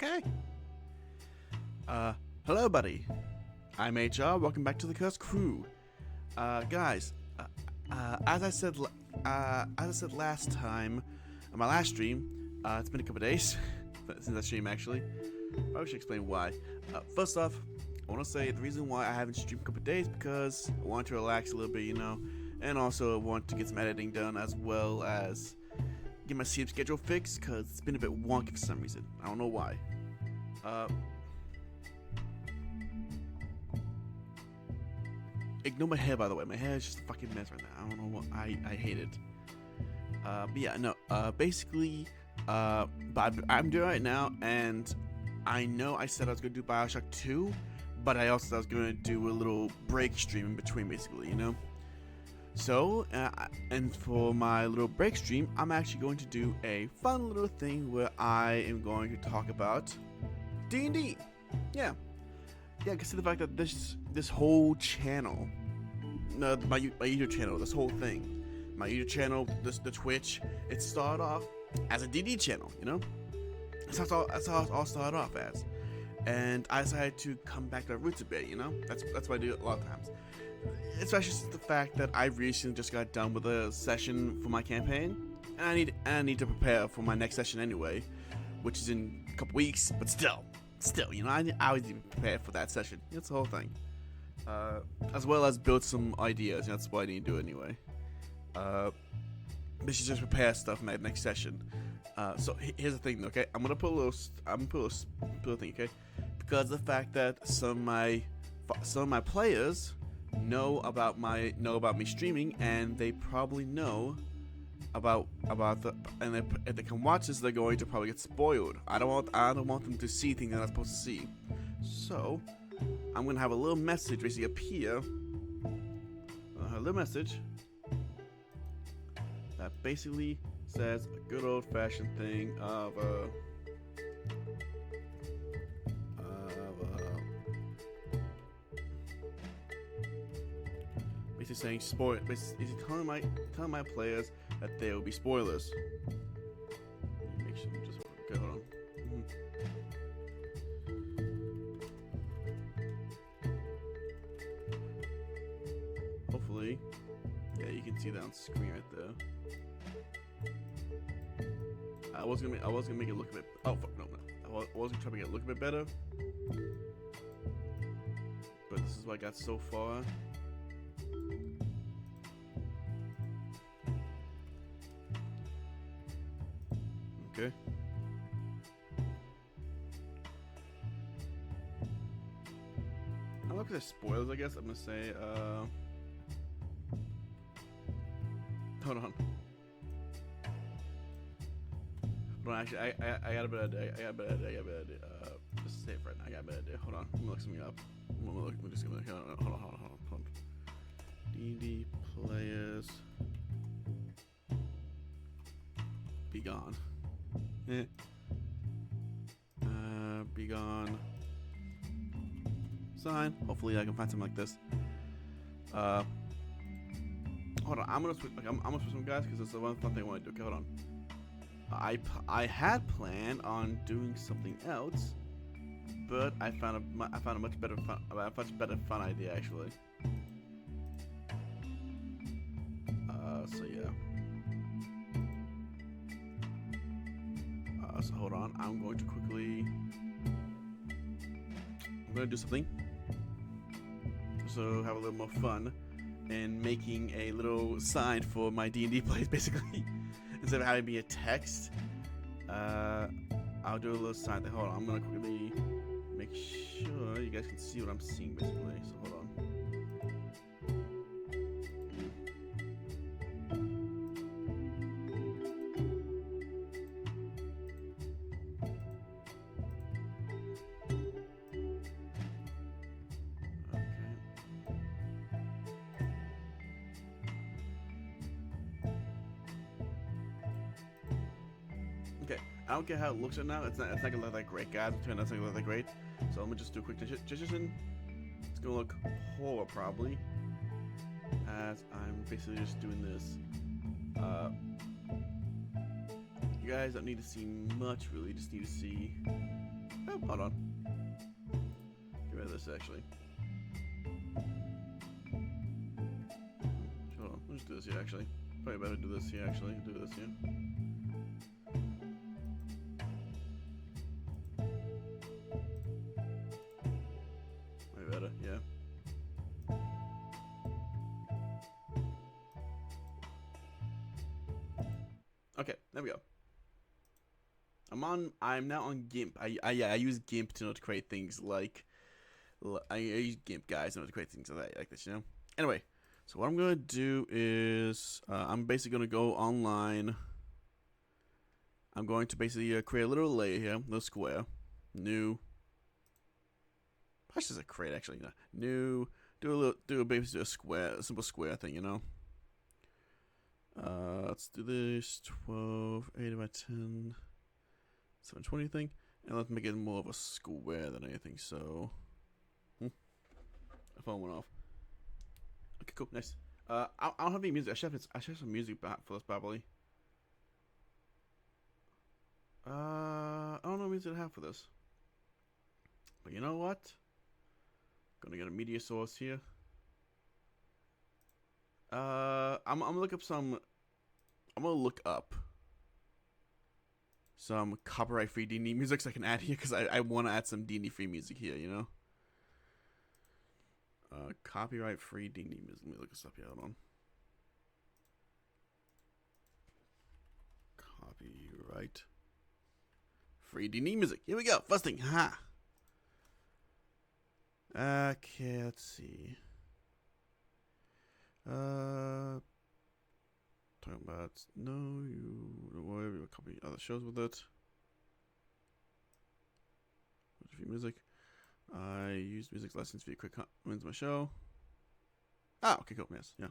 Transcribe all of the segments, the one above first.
Okay. Hello, buddy. I'm HR. Welcome back to the Cursed Crew. Guys, as I said last time on my last stream, it's been a couple days since that stream actually. Probably should explain why. First off, I want to say the reason why I haven't streamed a couple days because I want to relax a little bit, and also I want to get some editing done as well as get my sleep schedule fixed because it's been a bit wonky for some reason. I don't know why. Ignore my hair, by the way. My hair is just a fucking mess right now. I don't know what I hate it. But yeah, no. Basically, but I'm doing it right now, and I know I said I was gonna do Bioshock 2, but I also was gonna do a little break stream in between, basically, So, and for my little break stream, I'm actually going to do a fun little thing where I am going to talk about D&D. Yeah, consider the fact that this whole channel, my YouTube channel, this whole thing, my YouTube channel, the Twitch, it started off as a D&D channel, That's how it all started off as. And I decided to come back to my roots a bit, That's what I do a lot of times. Especially since the fact that I recently just got done with a session for my campaign, and I need to prepare for my next session anyway, which is in a couple weeks. But still, I always need to prepare for that session. That's the whole thing. As well as build some ideas. That's what I need to do anyway. This is just prepare stuff for my next session. So here's the thing, okay? I'm gonna put a little thing, okay? Because of the fact that some of my players know about me streaming, and they probably know about if they can watch this, they're going to probably get spoiled. I don't want them to see things they're not supposed to see. So I'm gonna have a little message basically appear, a little message that basically says a good old-fashioned thing of basically saying basically telling my players that there will be spoilers. Make sure just okay, hold on. Hopefully, yeah, you can see that on screen right there. I was gonna make it look a bit. Oh fuck no! I was gonna try to make it look a bit better, but this is what I got so far. Okay. I'm not gonna say spoilers. I guess I'm gonna say. Hold on. Well, actually, I got a better idea. I got a better idea. Just say it right now. I got a better idea. Hold on. I'm gonna look something up. I'm just gonna hold on. D&D players be gone. Be gone. Sign. Hopefully, I can find something like this. Hold on. I'm gonna switch. I'm gonna switch some guys because it's the one fun thing I want to do. Okay, hold on. I had planned on doing something else, but I found a much better fun idea actually. So yeah. So hold on. I'm going to do something. So have a little more fun, and making a little sign for my D&D plays basically. Instead of having me a text, I'll do a little sign thing. Hold on, I'm gonna quickly make sure you guys can see what I'm seeing basically. So hold on. I don't care how it looks right now. It's not gonna look that great, guys. It's not gonna look that great. So let me just do a quick transition. It's gonna look horrible probably, as I'm basically just doing this. You guys don't need to see much really. You just need to see Oh, hold on. Get rid of this actually. Hold on. Let's do this here actually. Probably better do this here actually. Do this here. Maybe better, yeah. Okay, there we go. I'm now on GIMP. I use GIMP to not create things like I use GIMP, guys, in order to create things like this, you know. Anyway, so what I'm gonna do is I'm basically gonna go online. I'm going to basically create a little layer here, little square, new. That's just a create actually, you know. New, basically a square, a simple square thing, you know. Let's do this 12, 8 by 10, 720 thing, and let's make it more of a square than anything. So, my phone went off. Okay, cool, nice. I don't have any music. I should have some music back for this probably. I don't know what music to have for this, but you know what? Gonna get a media source here. I'm gonna look up some. I'm gonna look up some copyright-free D&D music so I can add here because I want to add some D&D free music here. You know. Copyright-free D&D music. Let me look this up here. Hold on. Copyright free D&D music. Here we go. First thing. Ha. Okay. Let's see. Talking about whatever, a couple other shows with it. Music. I use music lessons via quick wins my show. Ah, okay, cool. Yes, yeah.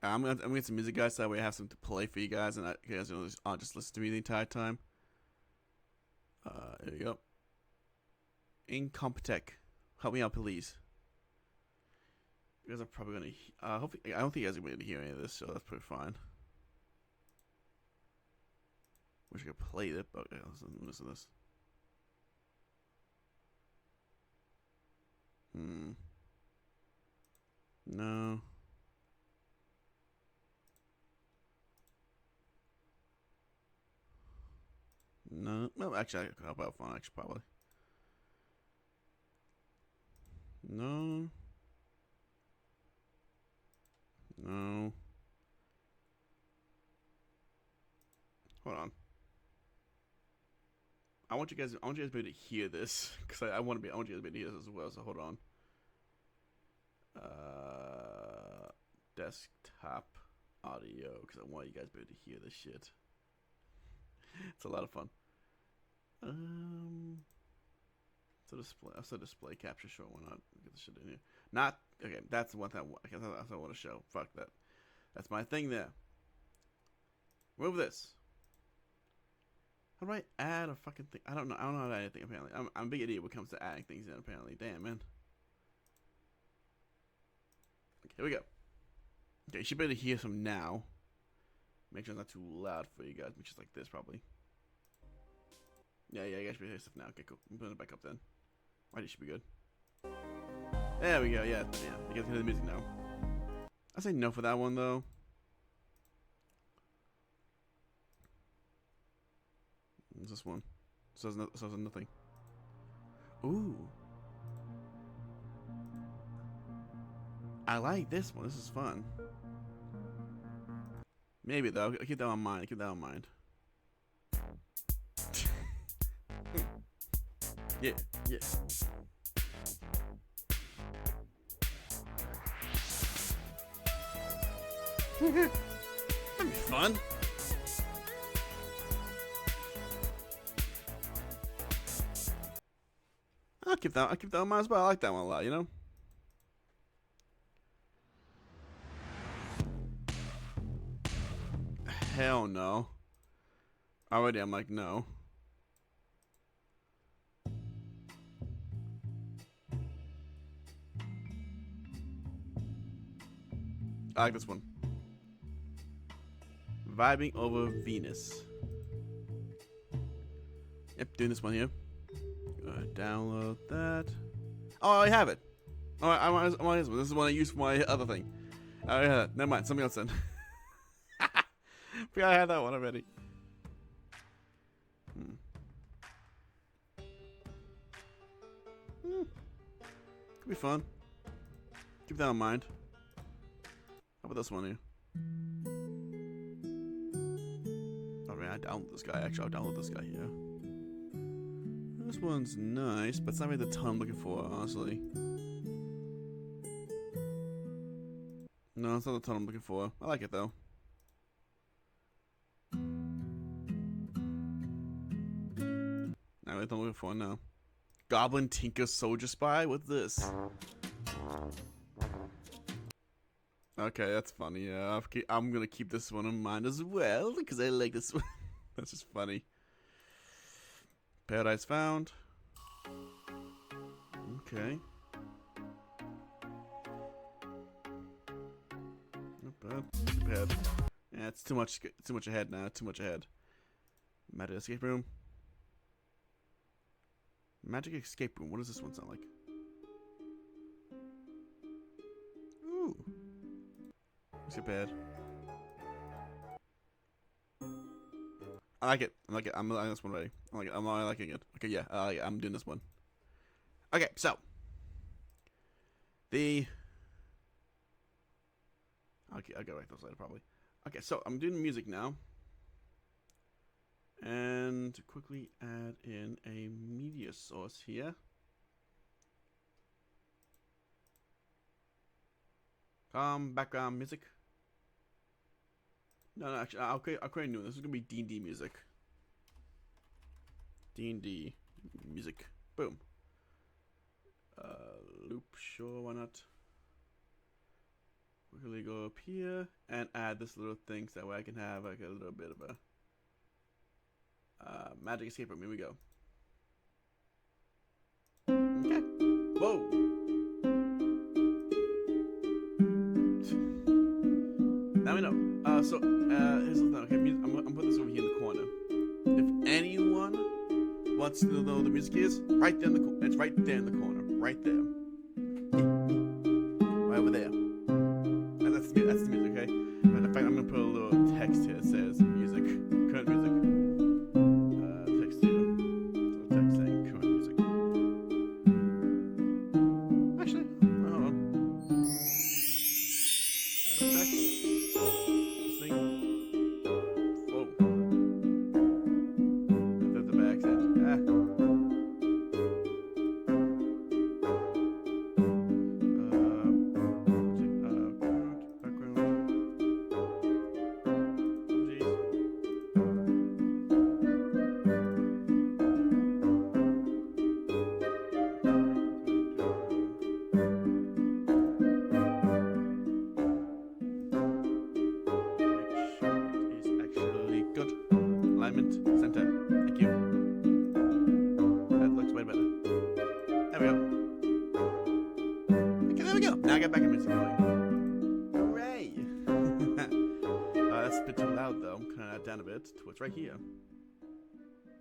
I'm gonna get some music, guys, so that way I have something to play for you guys, and you guys will just listen to me the entire time. There you go. Incompetech, help me out, please. You guys are probably gonna. Hopefully, I don't think you guys are gonna be able to hear any of this, so that's pretty fine. Wish I could play it, but okay, listen to this. No. No. Well, actually, I could help out phone. Actually, probably. No. No. Hold on. I want you guys to be able to hear this because I want you guys to be able to hear this as well. So hold on. Desktop audio because I want you guys to be able to hear this shit. It's a lot of fun. So display capture show. Why not get this shit in here? Not okay. That's the one thing that's what I want to show. Fuck that. That's my thing there. Move this. How do I add a fucking thing? I don't know. I don't know how to add anything. Apparently, I'm a big idiot when it comes to adding things in. Apparently, damn man. Okay, here we go. Okay, you should be able to hear some now. Make sure it's not too loud for you guys. Make sure it's like this, probably. Yeah, you guys should be able to hear stuff now. Okay, cool. I'm putting it back up then. Alright, it should be good. There we go. Yeah. You guys can hear the music now. I say no for that one though. What's this one? Says nothing. Ooh. I like this one. This is fun. Maybe though. I'll keep that in mind. Yeah. That'd be fun. I'll keep that in mind as well. I like that one a lot, you know? Hell no. Already I'm like, no. I like this one. Vibing over Venus. Yep, doing this one here. Download that. Oh, I have it. Oh, I want this one. This is the one I used for my other thing. Oh, yeah. Never mind. Something else then. Forgot I had that one already. Could be fun. Keep that in mind. How about this one here? Oh man, I download this guy. Actually, I'll download this guy here. This one's nice, but it's not really the ton I'm looking for, honestly. No, it's not the ton I'm looking for. I like it though. Not really the I'm looking for, no. Goblin Tinker Soldier Spy? What's this? Okay, that's funny. Yeah, I'm gonna keep this one in mind as well because I like this one. That's just funny. Paradise found. Okay. Not bad. Too bad. Yeah, it's too much. Too much ahead now. Too much ahead. Magic escape room. Magic escape room. What does this one sound like? Ooh. It's not bad. I like it. I like it. I'm liking this one already. I like it. I'm liking it. Okay, yeah. I'm doing this one. Okay, so I'll go write those later probably. Okay, so I'm doing music now, and quickly add in a media source here. Background music. No, actually, I'll create a new one. This is gonna be D&D music. D&D music. Boom. Loop, sure, why not? Quickly go up here and add this little thing so that way I can have like a little bit of a magic escape room. Here we go. Okay. Whoa. Now we know. Here's the thing. Okay, I'm putting this over here in the corner. If anyone wants to know the music is, right there in the corner. It's right there in the corner. Right there. Right over there. That's the music, okay? In fact, I'm gonna put a little text here that says music. Current music. Text here. So text saying current music. Actually, hold on. Text. This thing. Whoa. That's a bad accent. Center. Thank you. That looks way better. There we go. Okay, there we go. Now I got back in music going. Hooray! That's a bit too loud though. I'm cutting that down a bit to what's right here.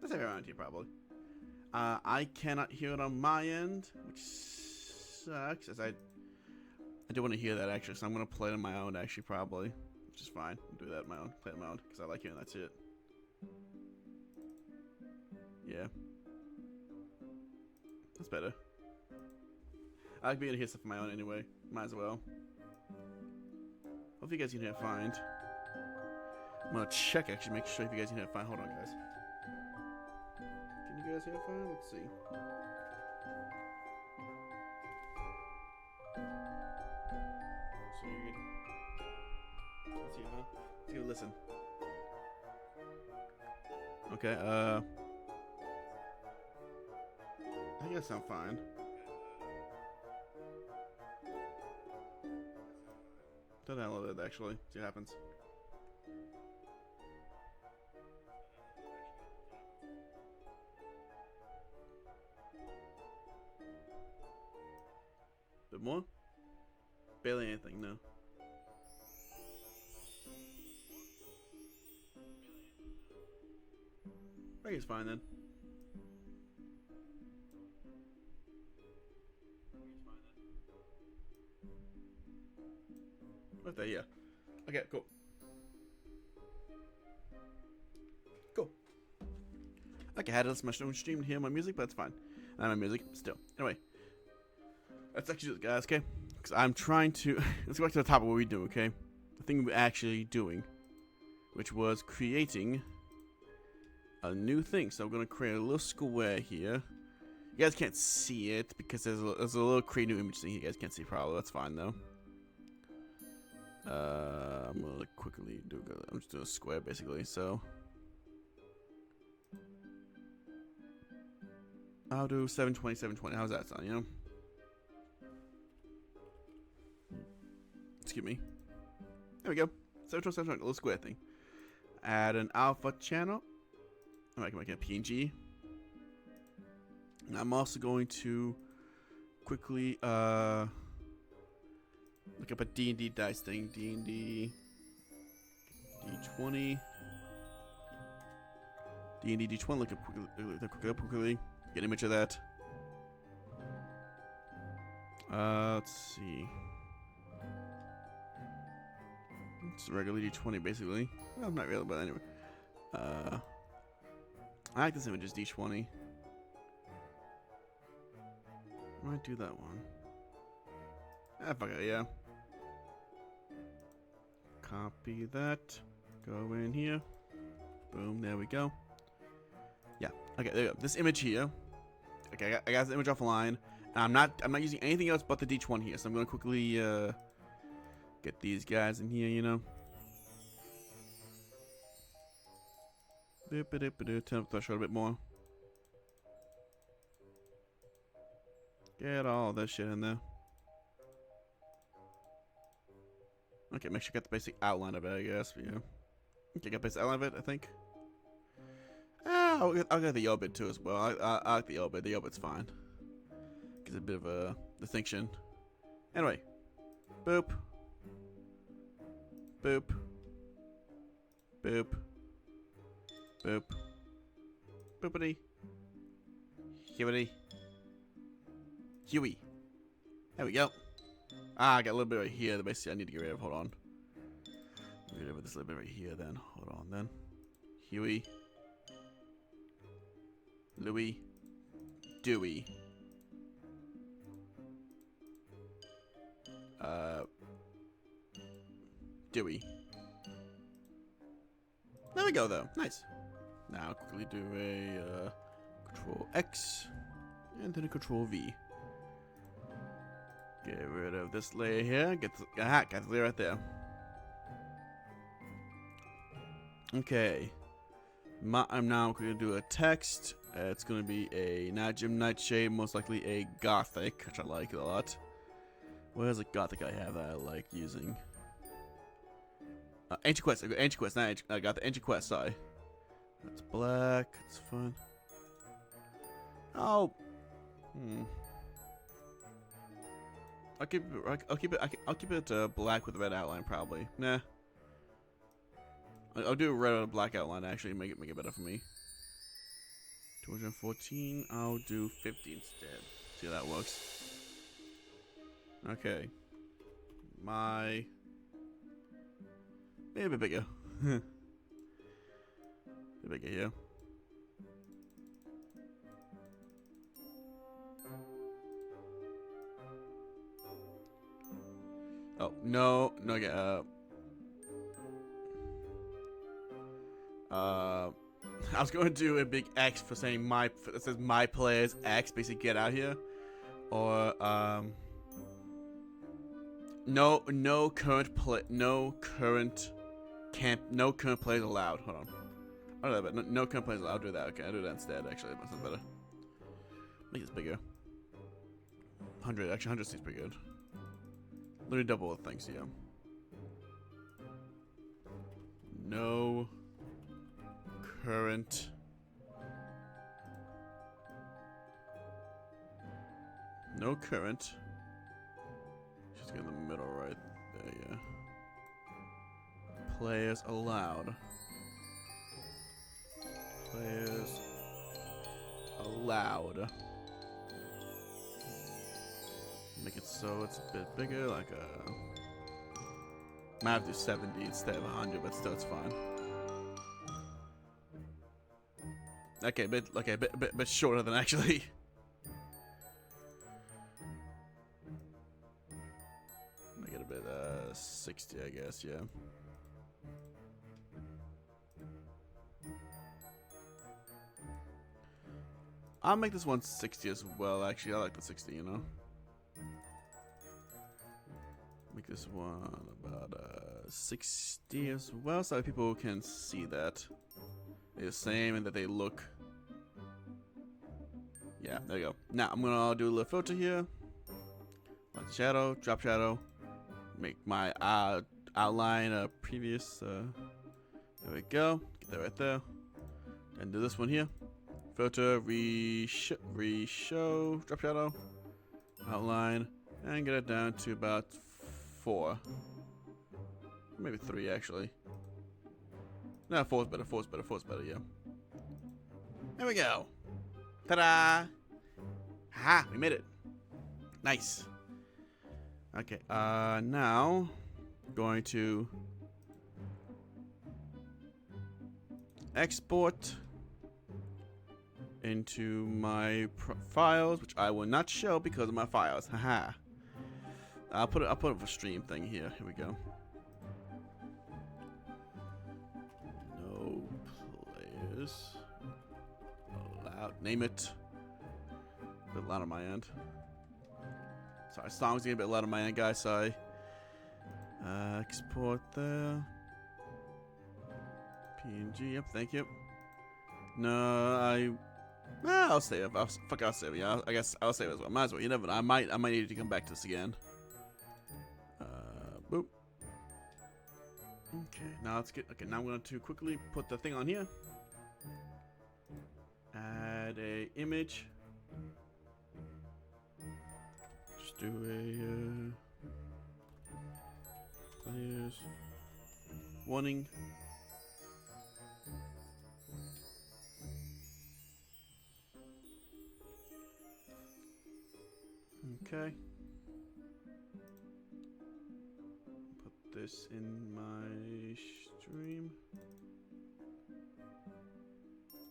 That's around here probably. I cannot hear it on my end, which sucks. As I do want to hear that actually, so I'm gonna play it on my own actually probably, which is fine. I'll do that on my own. Play it on my own because I like hearing that shit. Yeah. That's better. I like being able to hear stuff on my own anyway. Might as well. Hope you guys can hear fine. I'm gonna check actually, make sure if you guys can hear fine. Hold on, guys. Can you guys hear fine? Let's see. So you're good. Let's see, huh? Let's go listen. Okay, I think that sounds fine. Don't download it actually. See what happens. Bit more? Barely anything, no. I think it's fine then. Right there, yeah. Okay, cool. Cool. Okay, I had this much stream to hear my music, but it's fine. Not my music, still. Anyway. Let's actually do this, guys, okay? Because I'm trying to... Let's go back to the top of what we do, okay? The thing we're actually doing. Which was creating a new thing. So I'm going to create a little square here. You guys can't see it because there's a little create new image thing you guys can't see probably. That's fine, though. I'm going to quickly do... I'm just doing a square, basically, so... I'll do 720, 720. How's that sound, you know? Excuse me. There we go. 720, 720, a little square thing. Add an alpha channel. I can make it a PNG. And I'm also going to quickly look up a D&D dice thing. D&D D20. D&D D20. Look up quickly. Get an image of that. Let's see. It's a regular D20 basically. Well, not really, but anyway. I like this image as D20. Might do that one. Ah, fuck it, yeah. Copy that. Go in here. Boom, there we go. Yeah. Okay, there we go. This image here. Okay, I got this image offline. And I'm not using anything else but the D20 here, so I'm gonna quickly get these guys in here, you know. Turn up the threshold a bit more. Get all this shit in there. Okay, make sure you get the basic outline of it, I guess, for you. Okay, got the basic outline of it, I think. I'll get the yellow bit too as well. I like the yellow bit. The yellow bit's fine. Gives a bit of a distinction. Anyway. Boop. Boop. Boop. Boop. Boopity. Huey. Huey. There we go. I got a little bit right here that basically I need to get rid of. Hold on. Get rid of this little bit right here then. Hold on then. Huey. Louis. Dewey. Dewey. There we go though. Nice. Now I'll quickly do a Control X and then a Control V. Get rid of this layer here. Got the layer right there. Okay. I'm now going to do a text. It's going to be a not Jim Nightshade, most likely a Gothic, which I like a lot. Where's a Gothic I have that I like using? Ancient Quest. I got Ancient Quest. I got the Ancient Quest. Sorry. That's black. It's fun. Oh. I'll keep it black with a red outline probably. Nah. I'll do a red and a black outline actually. Make it better for me. 214. I'll do 50 instead. See how that works. Okay. Maybe a bit bigger. A bit bigger here. Oh, no, yeah, I was going to do a big X for saying it says my players X, basically get out here. Or, no current players allowed. Hold on. I don't know, but no current players allowed. I'll do that. Okay, I'll do that instead, actually. That sounds better. Make this bigger. 100, actually 100 seems pretty good. Literally double the things, yeah. No current just get in the middle right there, yeah. Players allowed. Make it so it's a bit bigger, like a Might have to do 70 instead of 100, but still it's fine. Okay, bit shorter than actually. Make it a bit 60, I guess. Yeah. I'll make this one 60 as well. Actually, I like the 60. You know. Make this one about 60 as well, so people can see that they're the same and that they look. Yeah, there you go. Now I'm gonna do a little filter here. Like shadow, drop shadow. Make my outline a previous. There we go. Get that right there. And do this one here. Filter, re-show, drop shadow, outline, and get it down to about 4. Maybe 3 actually. No, 4's better, 4's better, 4's better, yeah. There we go. Ta-da! Ha! We made it. Nice. Okay, now going to export into my files, which I will not show because of my files. Haha. I'll put it for stream thing here. Here we go. No players allowed. Name it. A bit loud on my end. Sorry, song's getting a bit loud on my end, guys. Sorry. Export there. PNG. Yep. Thank you. No, I'll save. I'll save it. Yeah, I guess I'll save it as well. Might as well. You never know. I might need to come back to this again. Boop. Okay, now let's get. Okay, now I'm going to quickly put the thing on here. Add a image. Just do a players warning. Okay. Put this in my stream.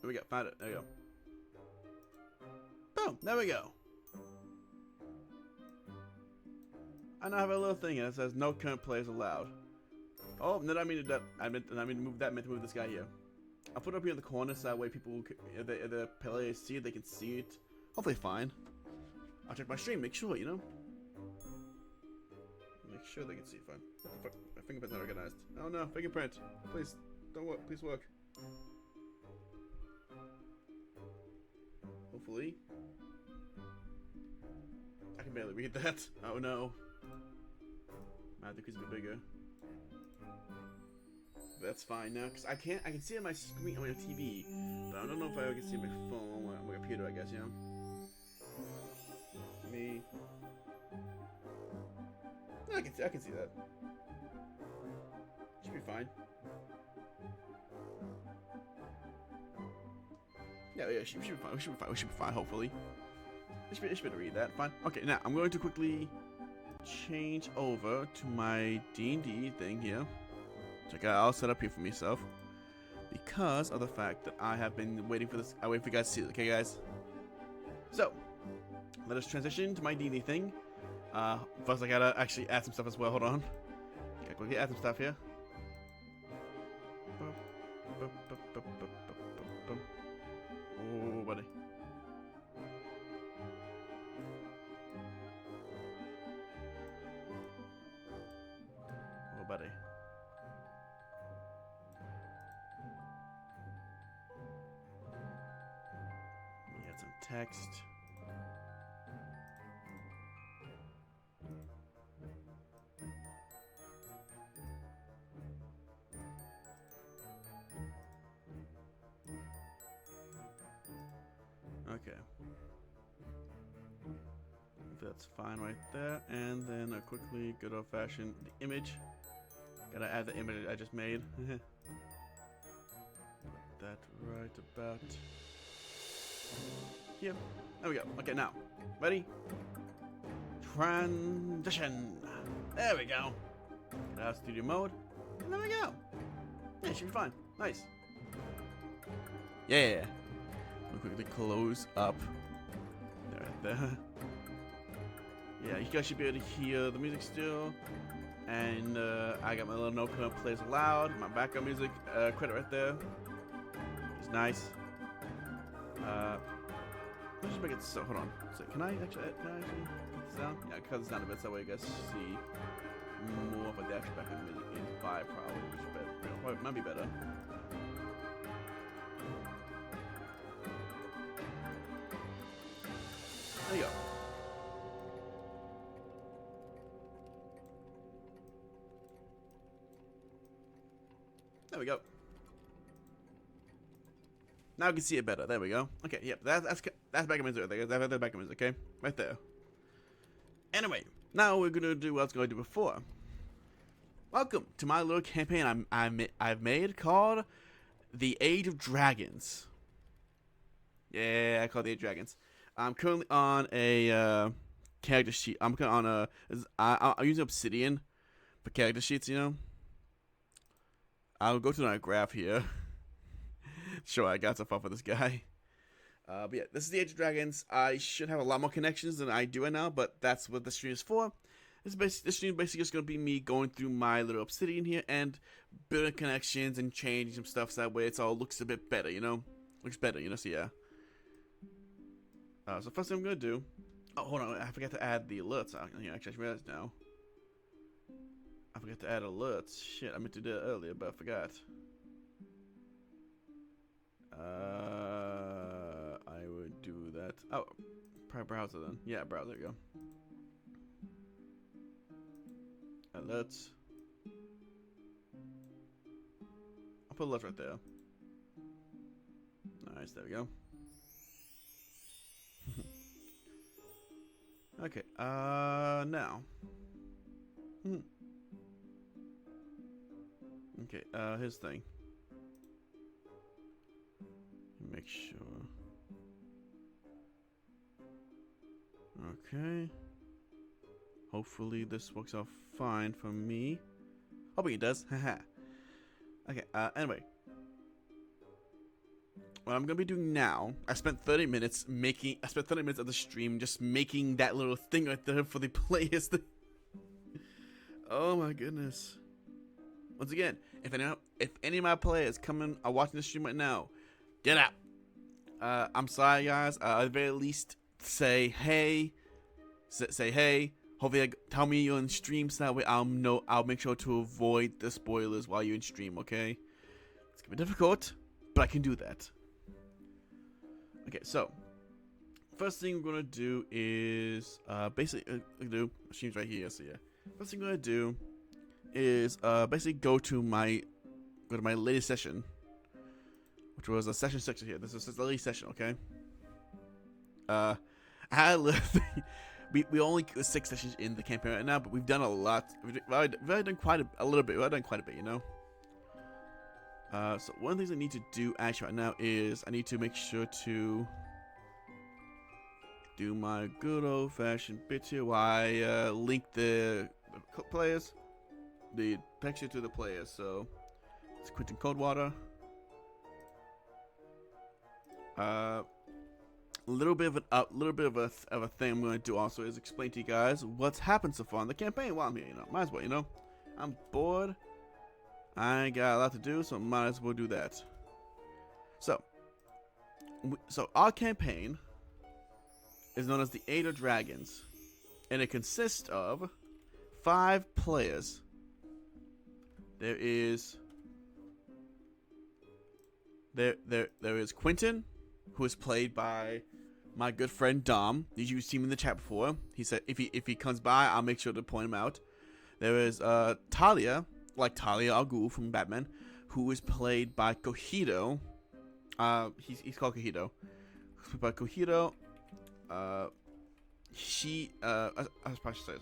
There we go. Found it. There we go. Boom. There we go. I now have a little thing that says no current players allowed. Oh, no, I mean to move that. I meant to move this guy here. I'll put it up here in the corner so that way people, if the players see it, they can see it. Hopefully fine. I'll check my stream, make sure, you know? Make sure they can see fine. My fingerprint's not organized. Oh no, fingerprint. Please, don't work. Please work. Hopefully. I can barely read that. Oh no. I have to increase a bit bigger. But that's fine now, because I can see it on my screen, on my TV, but I don't know if I can see my phone, on my computer, I guess, you know? Me. No, I can see that. Should be fine. Yeah, should be fine. We should be fine. Hopefully, I should be able to read that. Fine. Okay, now I'm going to quickly change over to my D&D thing here. So I got all set up here for myself because of the fact that I have been waiting for this. I wait for you guys to see it. Okay, guys. So. Let us transition to my D&D thing. First I gotta actually add some stuff as well. Hold on. Gotta quickly add some stuff here. Oh, buddy. Oh, buddy. We got some text. Okay. That's fine right there. And then quickly, good old-fashioned the image. Gotta add the image I just made. Put that right about here. There we go. Okay, now. Ready? Transition. There we go. studio mode. And there we go. Yeah, it should be fine. Nice. Yeah. I'll quickly close up. There. Yeah, you guys should be able to hear the music still. And I got my little note plays loud. My background music credit right there. It's nice. Let's just make it so. Hold on. So can I actually cut this down? Yeah, cut this down a bit so that way you guys see more of a dash background music in 5 probably, which is better. Probably might be better. There you go. There we go. Now I can see it better. There we go. Okay, yep. That's background music right there. That's background music, okay? Right there. Anyway, now we're gonna do what I was gonna do before. Welcome to my little campaign I've made called The Age of Dragons. Yeah, I call it The Age of Dragons. I'm currently on a character sheet. I'm using Obsidian for character sheets, you know. I'll go to my graph here. Sure, I got some fun for this guy. But yeah, this is the Age of Dragons. I should have a lot more connections than I do right now, but that's what the stream is for. This stream is basically just going to be me going through my little Obsidian here and building connections and changing some stuff so that way it all looks a bit better, you know? Looks better, you know, so yeah. So first thing I'm going to do... Oh, hold on, I forgot to add the alerts. Actually, I just realized now. I forgot to add alerts. Shit, I meant to do that earlier, but I forgot. I would do that. Oh, probably browser then. Yeah, browser. There we go. Alerts. I'll put alerts right there. Nice. There we go. Okay. Now. Okay. Here's the thing. Make sure. Okay. Hopefully this works out fine for me. Hoping it does. Haha. Okay, anyway. What I'm gonna be doing now, I spent 30 minutes of the stream just making that little thing right there for the players. Oh my goodness. Once again, if any of my players are watching the stream right now, get out. I'm sorry, guys. At the very least, say hey. Say hey. Hopefully, tell me you're in stream so that way I'll make sure to avoid the spoilers while you're in stream. Okay? It's gonna be difficult, but I can do that. Okay, so first thing we're gonna do is basically stream's right here. So yeah, first thing we're gonna do is basically go to my latest session. Which was a session 6 here. This is the latest session, okay? I had we only 6 sessions in the campaign right now, but we've done a lot. We've done quite a little bit. We've done quite a bit, you know. So one of the things I need to do actually right now is I need to make sure to do my good old-fashioned bit here. Where I link the players, the picture to the players. So it's Quentin Coldwater. A little bit of a thing I'm going to do also is explain to you guys what's happened so far in the campaign while I'm here. You know, might as well. You know, I'm bored. I ain't got a lot to do, so might as well do that. So our campaign is known as the Age of Dragons, and it consists of 5 players. There is Quentin, who is played by my good friend Dom. You've seen him in the chat before. He said if he comes by, I'll make sure to point him out. There is Talia, like Talia al Ghul from Batman, who is played by Cojito. He's called Cojito. By Cojito. I was probably say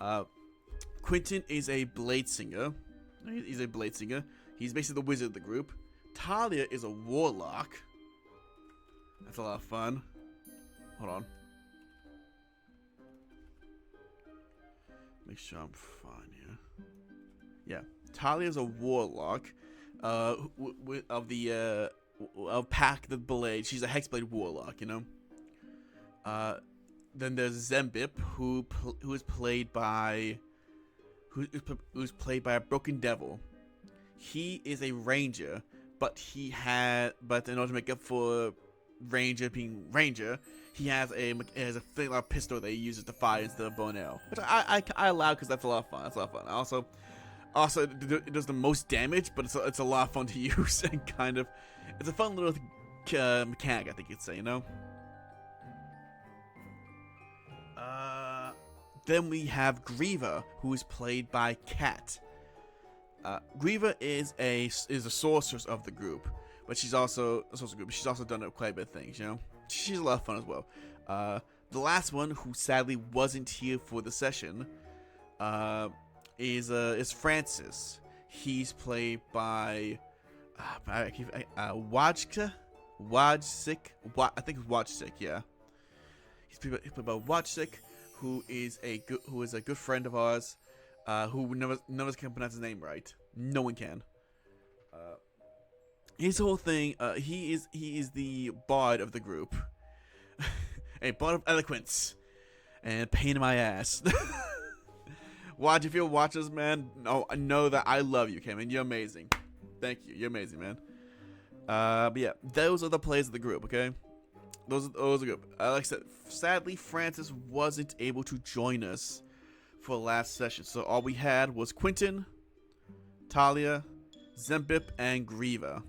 that. Quentin is a blade singer. He's a blade singer. He's basically the wizard of the group. Talia is a warlock. That's a lot of fun. Hold on. Make sure I'm fine here. Yeah, Talia's a warlock, of the of Pack the Blade. She's a hexblade warlock, you know. Then there's Zembip, who is played by who's played by a Broken Devil. He is a ranger, but in order to make up for ranger being ranger, he has a pistol that he uses to fire instead of bow and arrow, which I allow because that's a lot of fun. That's a lot of fun. Also it does the most damage, but it's a lot of fun to use and kind of it's a fun little mechanic, I think you'd say, you know. Then we have Grieva, who is played by Kat. Grieva is a sorceress of the group, but she's also a sorceress group. She's also done quite a bit of things, you know. She's a lot of fun as well. The last one, who sadly wasn't here for the session, is Francis. He's played by Wajsik. I think it's Wajsik. Yeah, he's played by Wajsik, who is a good friend of ours. Who never can pronounce his name right. No one can. His whole thing, he is the bard of the group, a bard of eloquence, and pain in my ass. Watch, if you're watching this, man, know that I love you, Cameron. You're amazing. Thank you. You're amazing, man. But yeah, those are the players of the group. Okay, those are the group. Like I said, sadly, Francis wasn't able to join us for the last session, so all we had was Quentin, Talia, Zembip, and Grieva.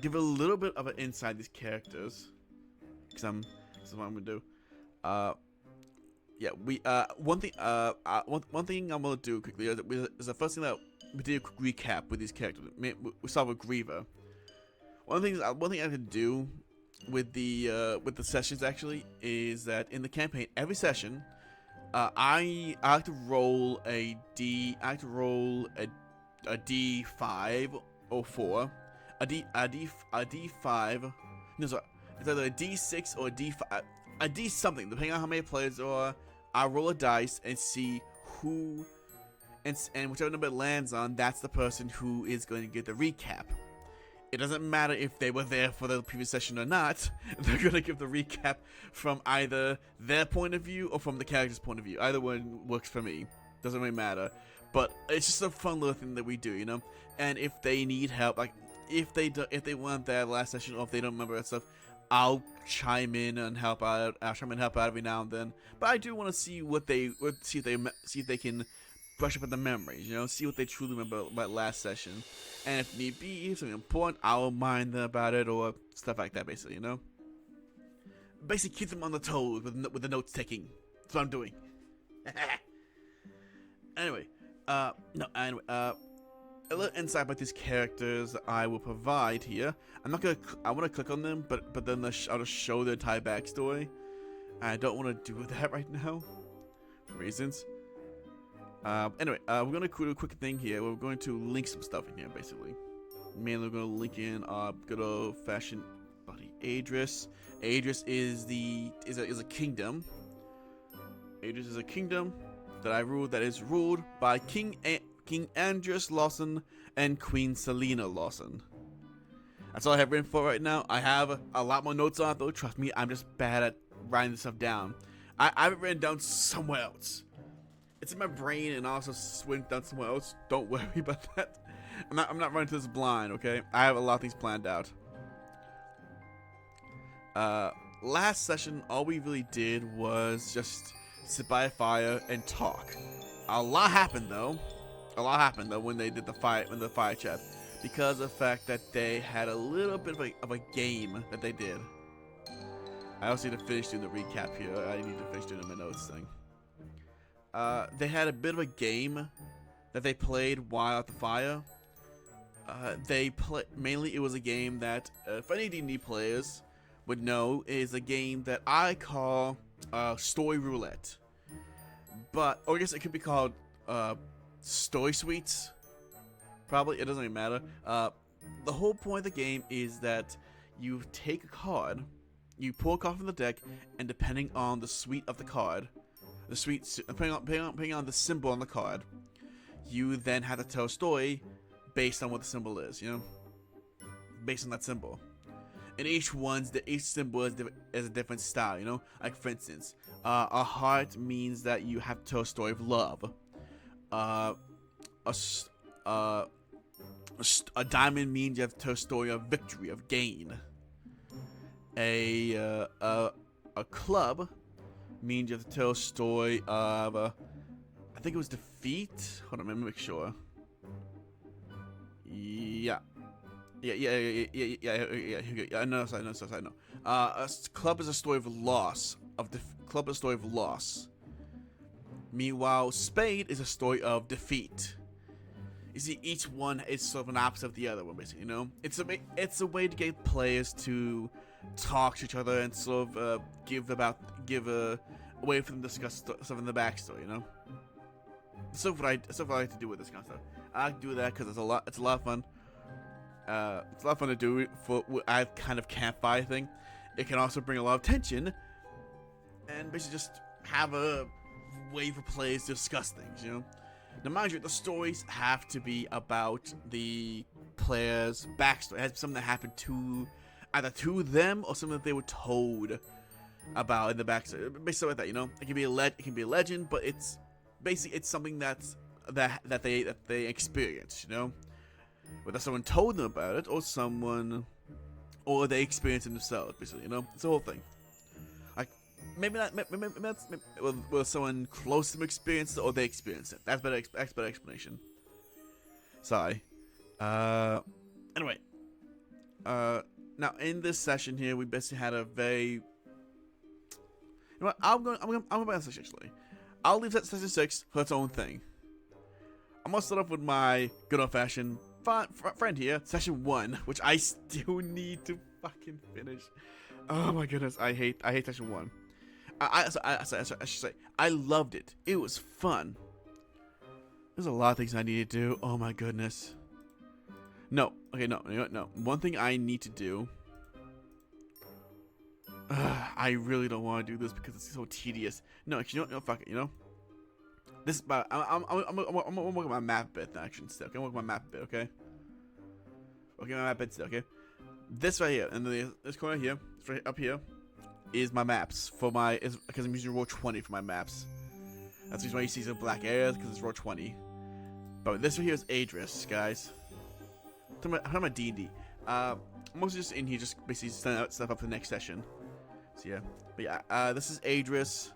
Give a little bit of an insight these characters, because that's what I'm gonna do. Yeah, one thing I'm gonna do quickly is the first thing that we did a quick recap with these characters. We start with Grieva. One thing I can do with the sessions actually is that in the campaign, every session, I like to roll a D5 or 4, a D5. No, sorry, it's either a D6 or a D something, depending on how many players there are. I roll a dice and see who, and whichever number it lands on, that's the person who is going to get the recap. It doesn't matter if they were there for the previous session or not. They're going to give the recap from either their point of view or from the character's point of view. Either one works for me. Doesn't really matter. But it's just a fun little thing that we do, you know? And if they need help, like if they weren't there last session, or if they don't remember that stuff, I'll chime in and help out. I'll chime in and help out every now and then. But I do want to see see if they can brush up on the memories, you know, see what they truly remember about last session. And if need be, if something important, I'll remind them about it or stuff like that, basically, you know? Basically, keep them on the toes with the notes taking. That's what I'm doing. Anyway, a little insight about these characters that I will provide here. I want to click on them, but then I'll just show their entire backstory. I don't want to do that right now, for reasons. Anyway, we're going to do a quick thing here. We're going to link some stuff in here, basically. Mainly, we're going to link in our good old-fashioned buddy, Adris. Adris is a kingdom. Adris is a kingdom that is ruled by King Andreas Lawson and Queen Selena Lawson. That's all I have written for right now. I have a lot more notes on it, though. Trust me, I'm just bad at writing this stuff down. I have it written down somewhere else. It's in my brain and also swing down somewhere else. Don't worry about that. I'm not running to this blind, okay? I have a lot of things planned out. Last session, all we really did was just sit by a fire and talk. A lot happened though. When they did the fire chat, because of the fact that they had a little bit of a game that they did. I also need to finish doing the recap here. I need to finish doing my notes thing. They had a bit of a game that they played while at the fire. Mainly it was a game that, if any D&D players would know, is a game that I call Story Roulette. Or I guess it could be called Story Suites. Probably, it doesn't even matter. The whole point of the game is that you take a card, you pull a card from the deck, and depending on the suite of the card, depending on the symbol on the card, you then have to tell a story based on what the symbol is, you know, based on that symbol. And each symbol is a different style, you know. Like for instance, a heart means that you have to tell a story of love. A diamond means you have to tell a story of victory, of gain. A club means you have to tell a story of, I think it was defeat. Hold on, let me make sure. Yeah. I know. A club is a story of loss. Club is a story of loss. Meanwhile, spade is a story of defeat. You see, each one is sort of an opposite of the other one, basically. You know, it's a way to get players to talk to each other and sort of give a way for them to discuss stuff in the backstory. You know, that's what I like to do with this kind of stuff. I like to do that because it's a lot of fun. It's a lot of fun to do for a kind of campfire thing. It can also bring a lot of tension, and basically just have a way for players to discuss things, you know. Now, mind you, the stories have to be about the player's backstory. It has to be something that happened either to them or something that they were told about in the backstory. Basically like that, you know. It can be a legend, but it's basically something that they experienced, you know. Whether someone told them about it, or they experienced it themselves, basically, you know? It's the whole thing. Like, maybe whether someone close to them experienced it, or they experienced it. That's better explanation. Sorry. Anyway. Now, in this session here, we basically had a very... You know what? I'm going to session, actually. I'll leave that session 6 for its own thing. I'm going to start off with my good old-fashioned friend here, session 1, which I still need to fucking finish. Oh my goodness, I hate session 1. I should say, I loved it. It was fun. There's a lot of things I need to do. Oh my goodness. No. One thing I need to do. I really don't want to do this because it's so tedious. No, actually, no, fuck it. You know. This, but I'm gonna work on my map bit action still. Okay, I'm gonna work on my map bit. Okay. Okay, my map bit still. Okay. This right here, and this corner here, right up here, is my maps for my. Because I'm using roll 20 for my maps. That's the reason why you see some black areas, because it's roll 20. But this right here is Adris, guys. I'm talking about D&D. I'm mostly just in here, just basically setting out stuff up for the next session. So yeah, but yeah, this is Adris.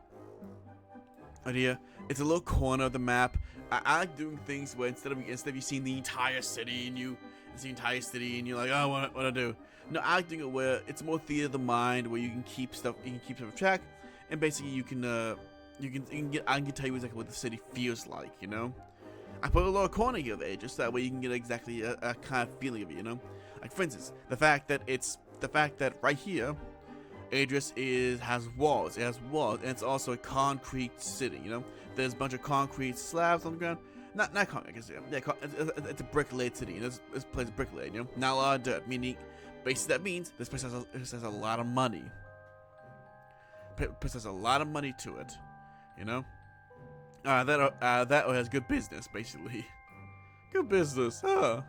Right here. It's a little corner of the map. I like doing things where instead of you seeing the entire city and you're like, oh, what do I do? No, I like doing it where it's more theater of the mind, where you can keep stuff track, and basically I can tell you exactly what the city feels like, you know. I put a little corner here of it, just that way you can get exactly a kind of feeling of it, you know. Like for instance, the fact that right here, Adris has walls. It has walls, and it's also a concrete city. You know, there's a bunch of concrete slabs on the ground. Not concrete, I guess. Yeah, it's a brick-laid city. And this place is brick-laid. You know, not a lot of dirt. Meaning, basically, that means this place has a lot of money. Place has a lot of money to it. You know, that has good business, basically. Good business, huh?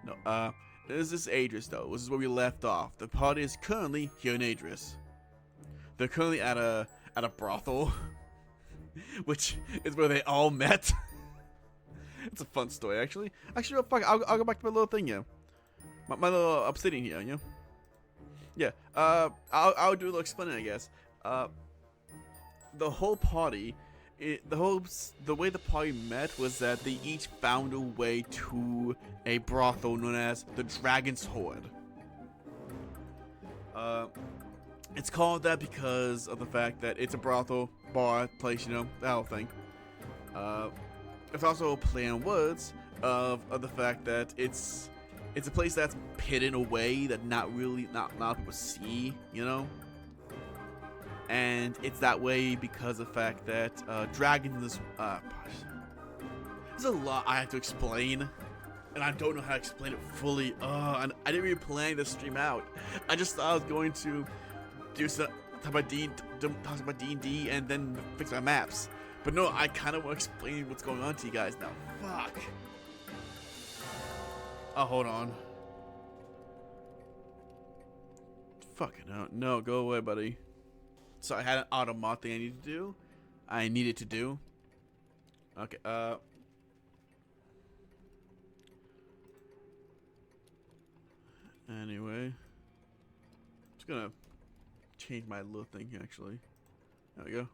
No, this is Adris, though. This is where we left off. The party is currently here in Adris. They're currently at a brothel, which is where they all met. It's a fun story, actually. Actually, fuck, I'll go back to my little thing here. My little obsidian here, you know? Yeah, I'll do a little explaining, I guess. The whole party, the way the party met was that they each found a way to a brothel known as the Dragon's Hoard. It's called that because of the fact that it's a brothel, bar, place, you know, that whole thing. It's also a play on words of the fact that it's a place that's hidden away that not a lot of people see, you know. And it's that way because of the fact that dragons. There's a lot I have to explain, and I don't know how to explain it fully. And I didn't really plan this stream out. I just thought I was going to do some talk about D&D and then fix my maps. But no, I kind of want to explain what's going on to you guys now. Fuck. Oh, hold on. Fucking hell. No, go away, buddy. So I had an auto mod thing I needed to do. Okay, anyway. Just gonna change my little thing here, actually. There we go.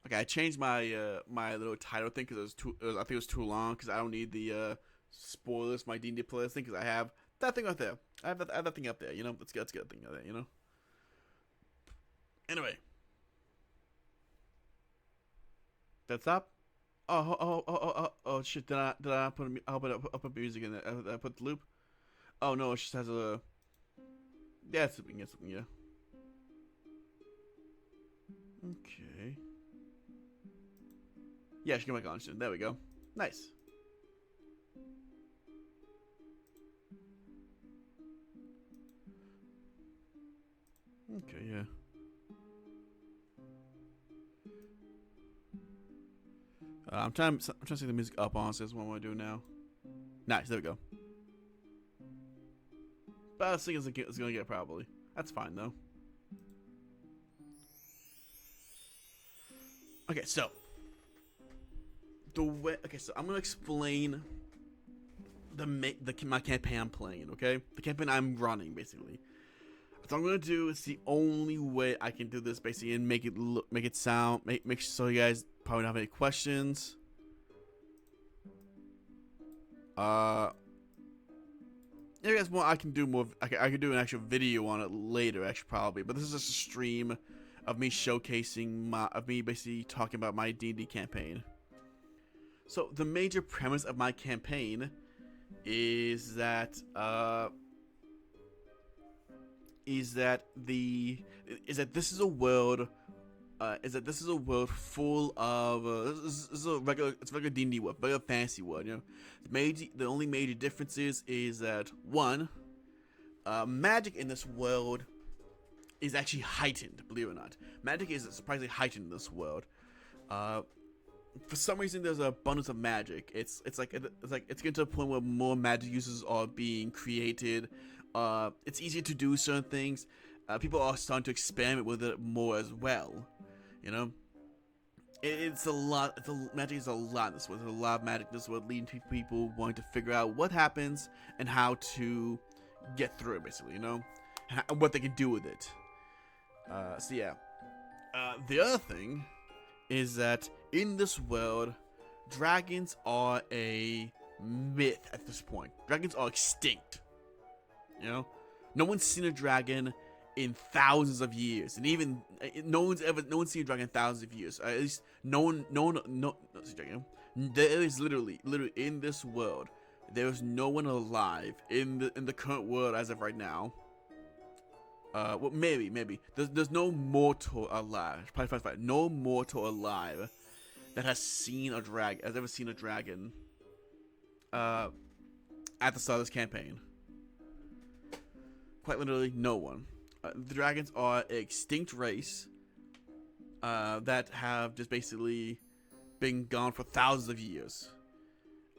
Okay, I changed my my little title thing because I think it was too long because I don't need the spoilers for my D&D playlist thing because I have that thing up there. I have that thing up there. You know, let's get that thing up there. You know. Anyway, that's up. Oh shit! Did I put music in there? I put the loop. Oh no, it just has a. Yeah, it's something. Yeah. Okay. Yeah, she can make on soon. There we go. Nice. Okay, yeah. I'm trying to see the music up on, so that's what I'm gonna do now. Nice, there we go. But I was thinking it's gonna get probably. That's fine though. Okay, so so I'm gonna explain my campaign I'm playing. Okay, the campaign I'm running basically. So I'm gonna do. It's the only way I can do this basically, and make it sound, make so you guys probably don't have any questions. If you guys want, I can do more. I can do an actual video on it later, actually probably. But this is just a stream of me showcasing me basically talking about my D&D campaign. So the major premise of my campaign is that this is a world full of this is a regular D&D world, regular fantasy world. You know, the only major differences is that one, magic in this world is actually heightened. Believe it or not, magic is surprisingly heightened in this world. For some reason, there's an abundance of magic. It's getting to a point where more magic uses are being created. It's easier to do certain things. People are starting to experiment with it more as well. You know, it's a lot. Magic is a lot in this world. There's a lot of magic in this world, leading to people wanting to figure out what happens and how to get through it, basically. You know, and what they can do with it. So yeah. The other thing is that in this world, dragons are a myth at this point. Dragons are extinct. You know, no one's seen a dragon in thousands of years, and even no one's seen a dragon in thousands of years. At least no one. There is literally in this world, there is no one alive in the current world as of right now. Well, maybe there's no mortal alive. Probably no mortal alive that has ever seen a dragon. At the start of this campaign. Quite literally, no one. The dragons are an extinct race that have just basically been gone for thousands of years.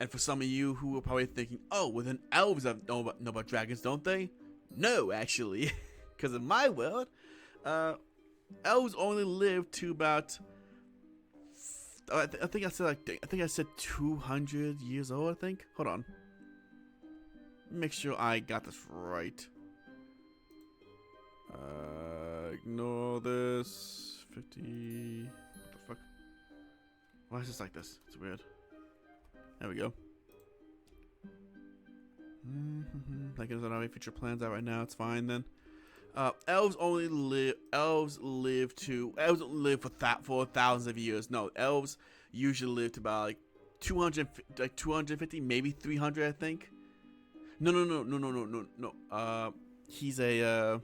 And for some of you who are probably thinking, oh, well then elves know about dragons, don't they? No, actually. Because in my world, elves only live to about... I think I said 200 years old, I think. Hold on. Make sure I got this right. Ignore this. 50. What the fuck? Why is this like this? It's weird. There we go. Like, I don't have any future plans out right now. It's fine then. Elves live for thousands of years. No, elves usually live to about like 250, maybe 300, I think. No. He's a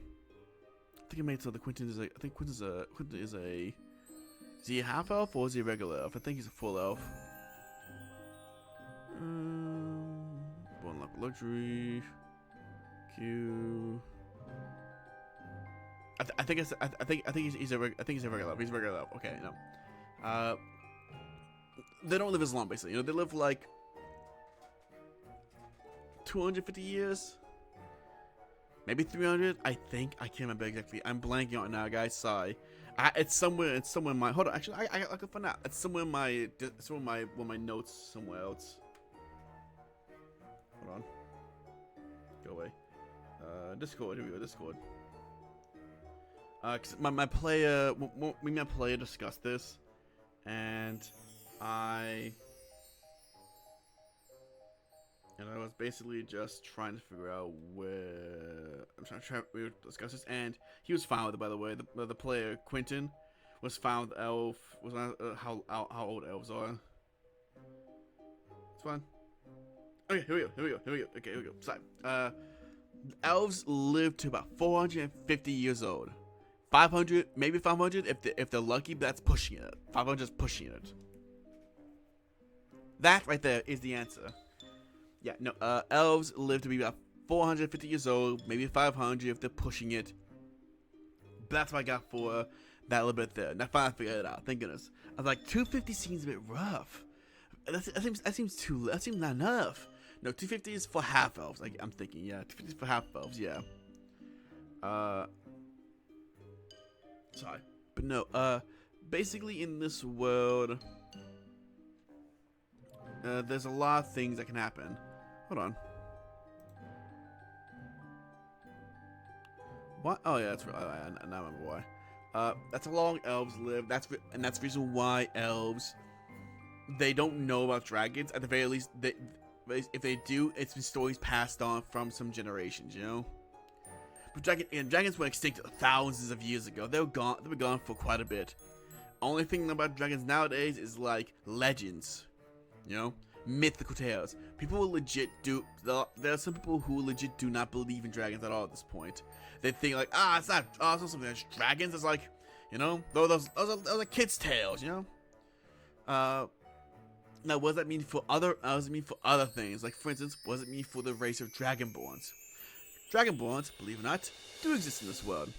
I think I made it so the Quentin is a is he a half elf or is he a regular elf? I think he's a full elf. One luck luxury. Q. I think it's I think he's a regular elf. He's a regular elf. Okay, no. They don't live as long, basically. You know, they live like 250 years, maybe 300. I think I can't remember exactly. I'm blanking on it now, guys. Sorry. It's somewhere. It's somewhere in my. Hold on. Actually, I can find out. It's somewhere in my. One of my notes somewhere else. Hold on. Go away. Discord. Here we go. Discord. Cause my player. Me and my player discussed this, and I was basically just trying to figure out where we discuss this, and he was fine with it. By the way, the player Quentin was fine with elf. Was not how old elves are. It's fine. Okay, here we go. Okay, here we go. Sorry. Elves live to about 450 years old. 500, maybe 500 if they're lucky. But that's pushing it. 500 is pushing it. That right there is the answer. Yeah, no, elves live to be about 450 years old, maybe 500 if they're pushing it. But that's what I got for that little bit there. Now finally I figured it out, thank goodness. I was like, 250 seems a bit rough. That seems not enough. No, 250 is for half elves, I'm thinking, yeah. 250 is for half elves, yeah. Sorry. But no, basically in this world, there's a lot of things that can happen. Hold on. What? Oh yeah, that's right. I now remember why. That's how long elves live. That's the reason why elves, they don't know about dragons. At the very least, if they do, it's been stories passed on from some generations. You know. But dragons were extinct thousands of years ago. They were gone for quite a bit. Only thing about dragons nowadays is like legends. You know, mythical tales. People will legit do. There are some people who legit do not believe in dragons at all at this point. They think like, it's not something that's dragons. It's like, you know, those are kids' tales. You know. Now, what does that mean for other? What does it mean for other things? Like, for instance, what does it mean for the race of dragonborns? Dragonborns, believe it or not, do exist in this world.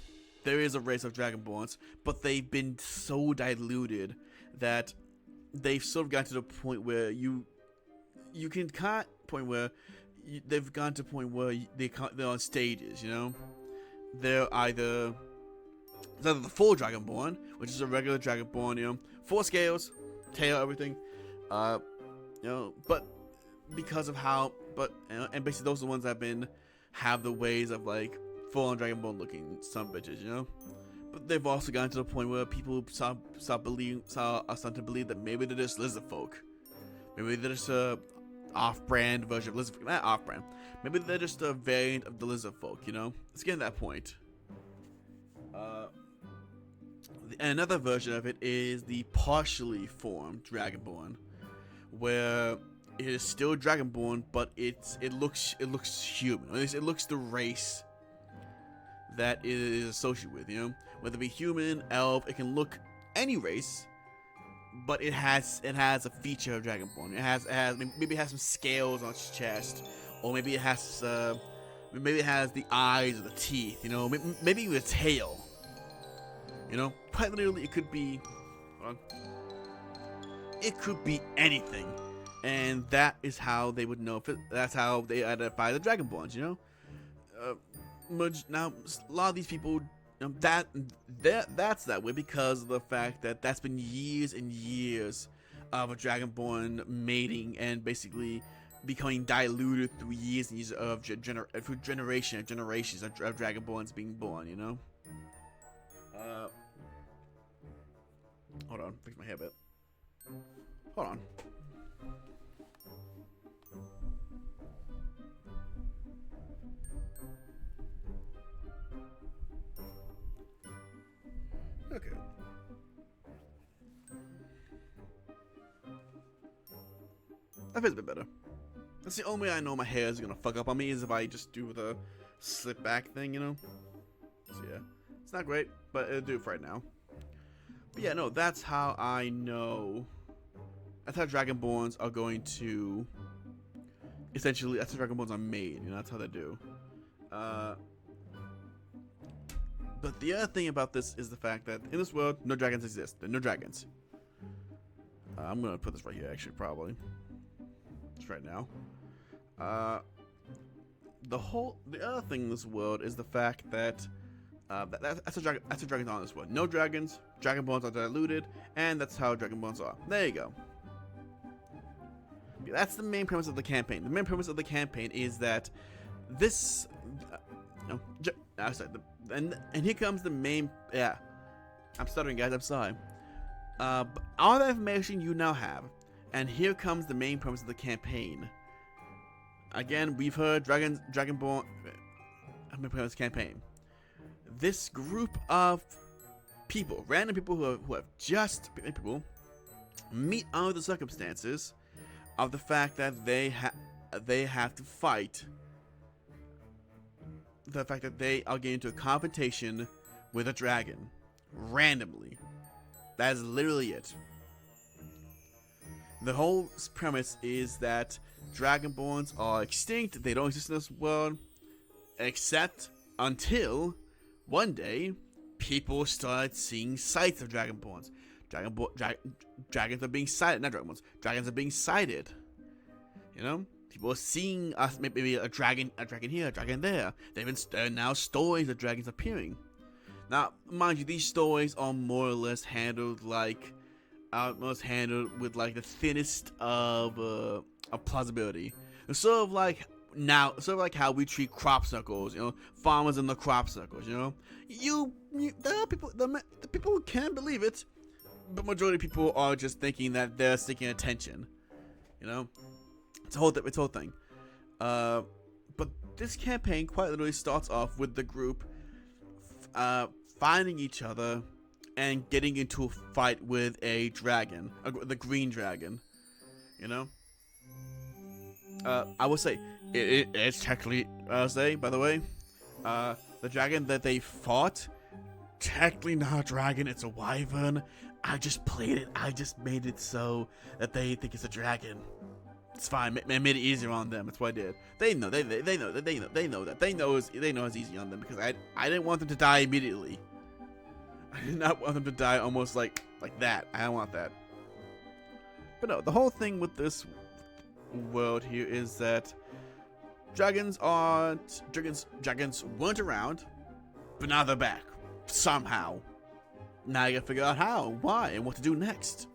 There is a race of dragonborns, but they've been so diluted that they've sort of gotten to the point where they've gone to a point where they're on stages, you know? They're either the full dragonborn, which is a regular dragonborn, you know, 4 scales, tail, everything, you know, but because of and basically those are the ones that have the ways of like full-on dragonborn looking some bitches, you know? But they've also gotten to the point where people are starting to believe that maybe they're just lizard folk. Maybe they're just a off-brand version of lizard folk. Not off-brand. Maybe they're just a variant of the lizard folk, you know? It's getting to that point. Another version of it is the partially formed dragonborn, where it is still dragonborn, but it looks human. At least it looks the race that it is associated with, you know? Whether it be human, elf, it can look any race, but it has a feature of dragonborn. Maybe it has some scales on its chest, or maybe it has the eyes or the teeth, you know? Maybe even a tail, you know? Quite literally, it could be. Hold on. It could be anything. And that is how they would know. That's how they identify the dragonborns, you know. Now a lot of these people, that's that way because of the fact that that's been years and years of a dragonborn mating and basically becoming diluted through years and years of generations of dragonborns being born, you know. Hold on, fix my hair a bit. Hold on. Okay. That feels a bit better. That's the only way I know my hair is gonna fuck up on me is if I just do the slip back thing, you know? So yeah. It's not great, but it'll do it for right now. But yeah, no, that's how I know. That's how Dragonborns are going to. Essentially, that's how Dragonborns are made, you know? That's how they do. But the other thing about this is the fact that in this world, no dragons exist. There are no dragons. I'm gonna put this right here, actually, probably. Just right now. The other thing in this world is the fact that that's a dragons on this world. No dragons, dragon bones are diluted, and that's how dragon bones are. There you go. That's the main premise of the campaign. The main premise of the campaign is that this. And here comes the main. Yeah, I'm stuttering, guys. I'm sorry. All the information you now have, and here comes the main premise of the campaign. Again, we've heard Dragonborn. I'm gonna play this campaign. This group of people, random people who have just people, meet under the circumstances of the fact that they have to fight. The fact that they are getting into a confrontation with a dragon randomly. That is literally it. The whole premise is that Dragonborns are extinct. They don't exist in this world, except until one day people started seeing sights of Dragonborns. Dragons are being sighted, not Dragonborns. Dragons are being sighted. You know, people are seeing us. Maybe a dragon here, a dragon there. There are now stories of dragons appearing. Now, mind you, these stories are more or less handled like, with like the thinnest of plausibility. It's sort of like how we treat crop circles, you know, farmers in the crop circles, you know. There are people, the people who can believe it, but majority of people are just thinking that they're seeking attention, you know. It's a whole thing. But this campaign quite literally starts off with the group finding each other and getting into a fight with a dragon, the green dragon, you know. I would say it's technically, by the way, the dragon that they fought, technically not a dragon, it's a wyvern. I just played it. I just made it so that they think it's a dragon. It's fine. I made it easier on them. That's what I did. They know that. They know it's easy on them because I didn't want them to die immediately. I did not want them to die almost like that. I don't want that. But no, the whole thing with this world here is that dragons weren't around, but now they're back somehow. Now you gotta figure out how, why, and what to do next.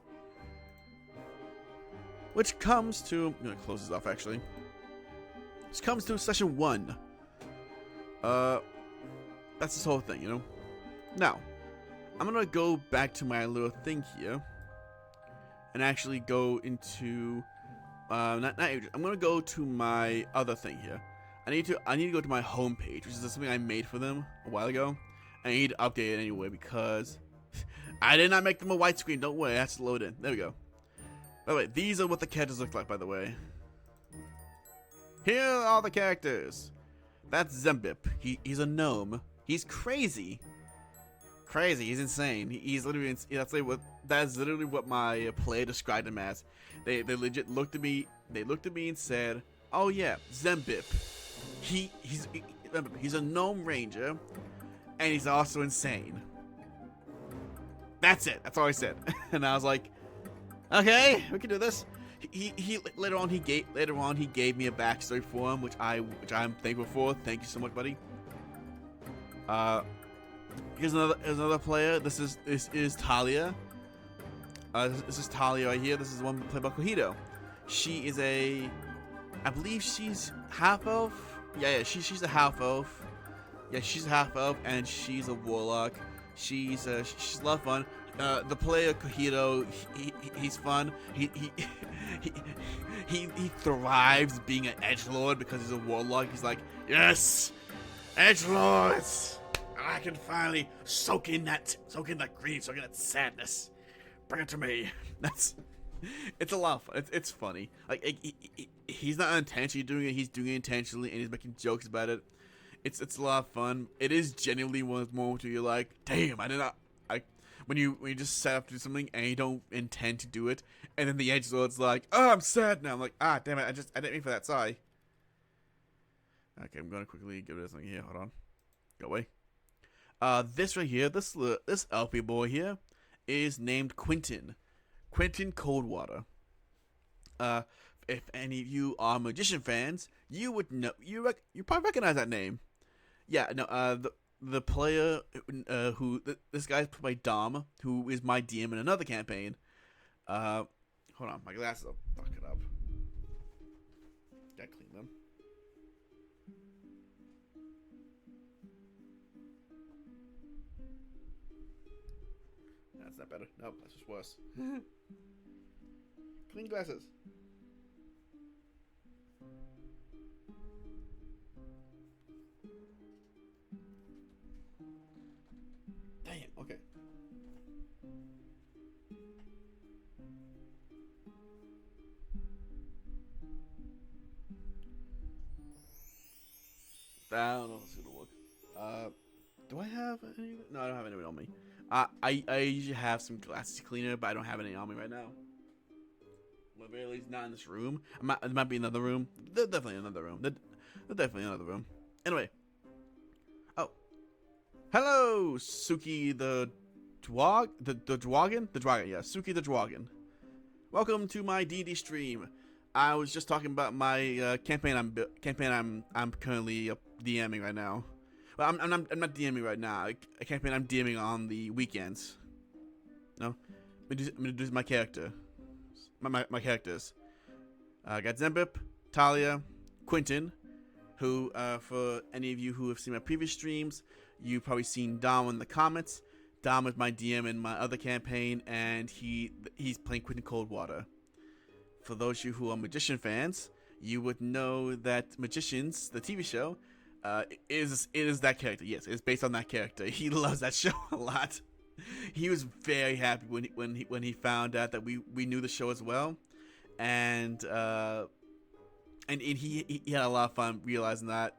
Which comes to, I'm gonna close this off actually. This comes to session 1. That's this whole thing, you know. Now, I'm gonna go back to my little thing here, and actually go into, I'm gonna go to my other thing here. I need to go to my home page, which is something I made for them a while ago. I need to update it anyway because I did not make them a white screen. Don't worry, it has to load in. There we go. By the way, these are what the characters look like, by the way. Here are all the characters. That's Zembip. He's a gnome. He's crazy. Crazy. He's insane. He's literally. That's literally what my player described him as. They legit looked at me. They looked at me and said, "Oh yeah, Zembip. He's a gnome ranger, and he's also insane." That's it. That's all I said. And I was like, okay, we can do this. Later on he gave me a backstory for him, which I'm thankful for. Thank you so much, buddy. Here's another player. This is Talia. This is Talia right here. This is the one played by Cojito. She is I believe she's half elf. Yeah, she's a half elf. Yeah, she's a half elf, and she's a warlock. She's a lot of fun. The player Cojito, he's fun. He thrives being an edgelord because he's a warlock. He's like, yes, edgelords. I can finally soak in that grief, soak in that sadness. Bring it to me. It's a lot of fun. It's funny. Like he's not unintentionally doing it. He's doing it intentionally, and he's making jokes about it. It's a lot of fun. It is genuinely one of those moments where you're like, damn, when you just set up to do something and you don't intend to do it, and then the edgelord's like, oh, I'm sad now. I'm like, ah, damn it, I didn't mean for that. Sorry. Okay, I'm gonna quickly get rid of something here. Hold on. Go away. This right here, this LP boy here, is named Quentin. Quentin Coldwater. Uh, if any of you are magician fans, you would know you probably recognize that name. Yeah, no. The player this guy's played by Dom, who is my DM in another campaign. Uh, Hold on, my glasses are fucking up. Gotta clean them. That's not better. Nope, that's just worse. Clean glasses. Dang it. Okay. I don't know if it's gonna work. Do I have any? No, I don't have any on me. I usually have some glasses cleaner, but I don't have any on me right now. Well, at least not in this room. It might be another room. There's definitely another room. There's definitely another room. Anyway. Oh. Hello, Suki the Dwag? The Dwagon? The Dragon, yeah. Suki the Dwagon. Welcome to my D&D stream. I was just talking about my campaign I'm currently DMing right now. Well, I'm not DMing right now. A campaign I'm DMing on the weekends. No, I'm gonna do my character. My characters. I got Zembip, Talia, Quentin, who for any of you who have seen my previous streams, you've probably seen Dom in the comments. Dom is my DM in my other campaign, and he's playing Quentin Coldwater. For those of you who are Magician fans, you would know that Magicians, the TV show, is that character. Yes, it's based on that character. He loves that show a lot. He was very happy when he found out that we knew the show as well, and he had a lot of fun realizing that,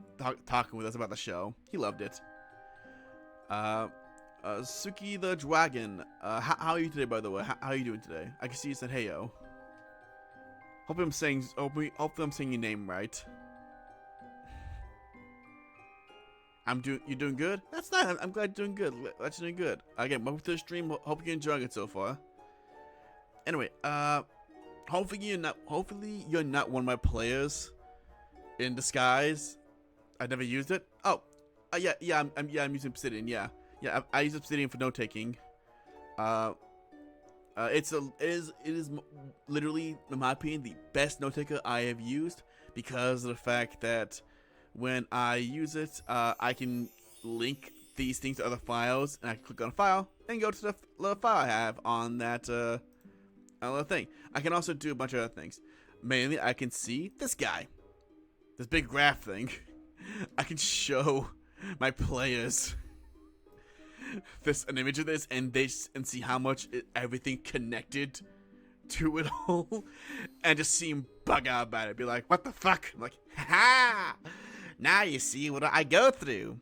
talking with us about the show. He loved it. Suki the Dragon. How are you today, by the way? How are you doing today? I can see you said heyo. Hopefully I'm saying your name right. You're doing good? That's nice. I'm glad you're doing good. That's doing good. Again, welcome to the stream. Hope you're enjoying it so far. Anyway, hopefully you're not one of my players in disguise. I never used it. Oh, yeah, I'm using Obsidian. Yeah, I use Obsidian for note taking. It is literally, in my opinion, the best note taker I have used, because of the fact that when I use it, I can link these things to other files, and I can click on a file and go to the little file I have on that other thing. I can also do a bunch of other things. Mainly, I can see this guy, this big graph thing. I can show my players an image of this, and see how much everything connected to it all, and just see him bug out about it. Be like, what the fuck? I'm like, ha! Now you see what I go through.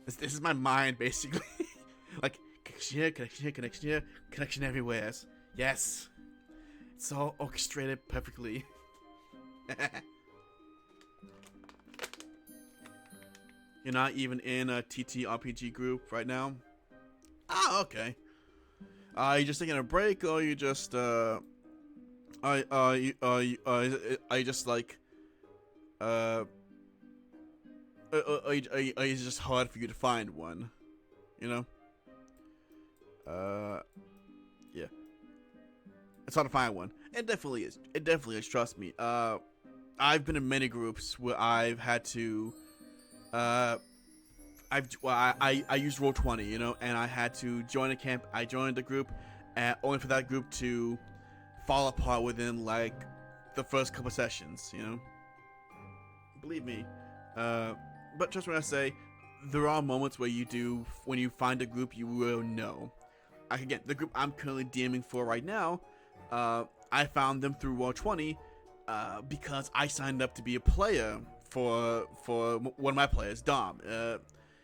This is my mind, basically. Like, connection here, connection here, connection here, connection everywhere. Yes. It's all orchestrated perfectly. You're not even in a TTRPG group right now? Ah, okay. Are you just taking a break, or are you just are you just like are you just hard for you to find one? You know? Yeah. It's hard to find one. It definitely is. It definitely is. Trust me. I've been in many groups where I've had to, I used Roll20, you know, and I had to join a camp. I joined a group, only for that group to fall apart within like the first couple sessions, you know. Believe me. But just when I say, there are moments where when you find a group, you will know. Again, the group I'm currently DMing for right now, I found them through Roll20, because I signed up to be a player for one of my players, Dom.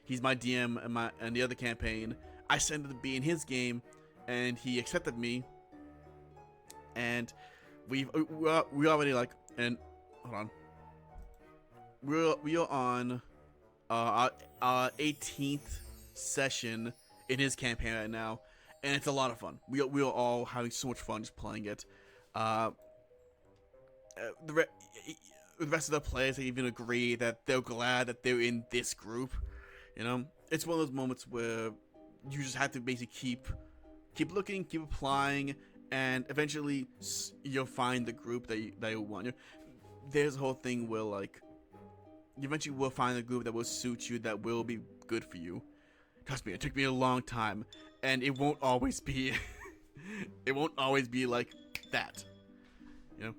He's my DM in the other campaign. I signed up to be in his game, and he accepted me. And we already like, and hold on. We are on our 18th session in his campaign right now, and it's a lot of fun. We are all having so much fun just playing it. The rest of the players even agree that they're glad that they're in this group. You know, it's one of those moments where you just have to basically keep looking, keep applying, and eventually you'll find the group that you want. There's a whole thing where like you eventually will find a group that will suit you, that will be good for you. Trust me, it took me a long time, and it won't always be it won't always be like that. You know,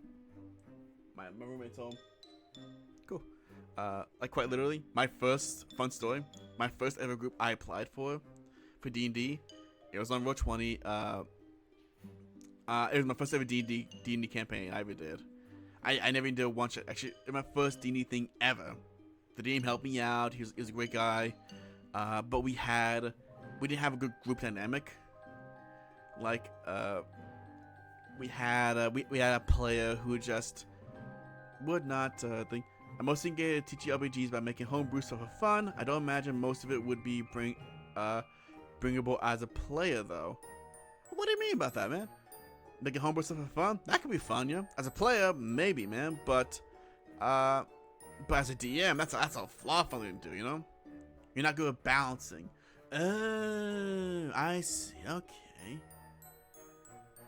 my roommate's home. Cool. Like quite literally, my first fun story, my first ever group I applied for D&D. It was on Roll20. It was my first ever D&D campaign I ever did. I never even did a one shot. Actually, it was my first D&D thing ever. The DM helped me out. He was a great guy. But we didn't have a good group dynamic. Like we had a player who just would not think. I'm mostly going to teach you RPGs by making homebrew stuff for fun. I don't imagine most of it would be bringable as a player, though. What do you mean about that, man? Making homebrew stuff for fun? That could be fun, yeah. As a player, maybe, man. But as a DM, that's a lot of fun to do, you know? You're not good at balancing. Oh, I see. Okay.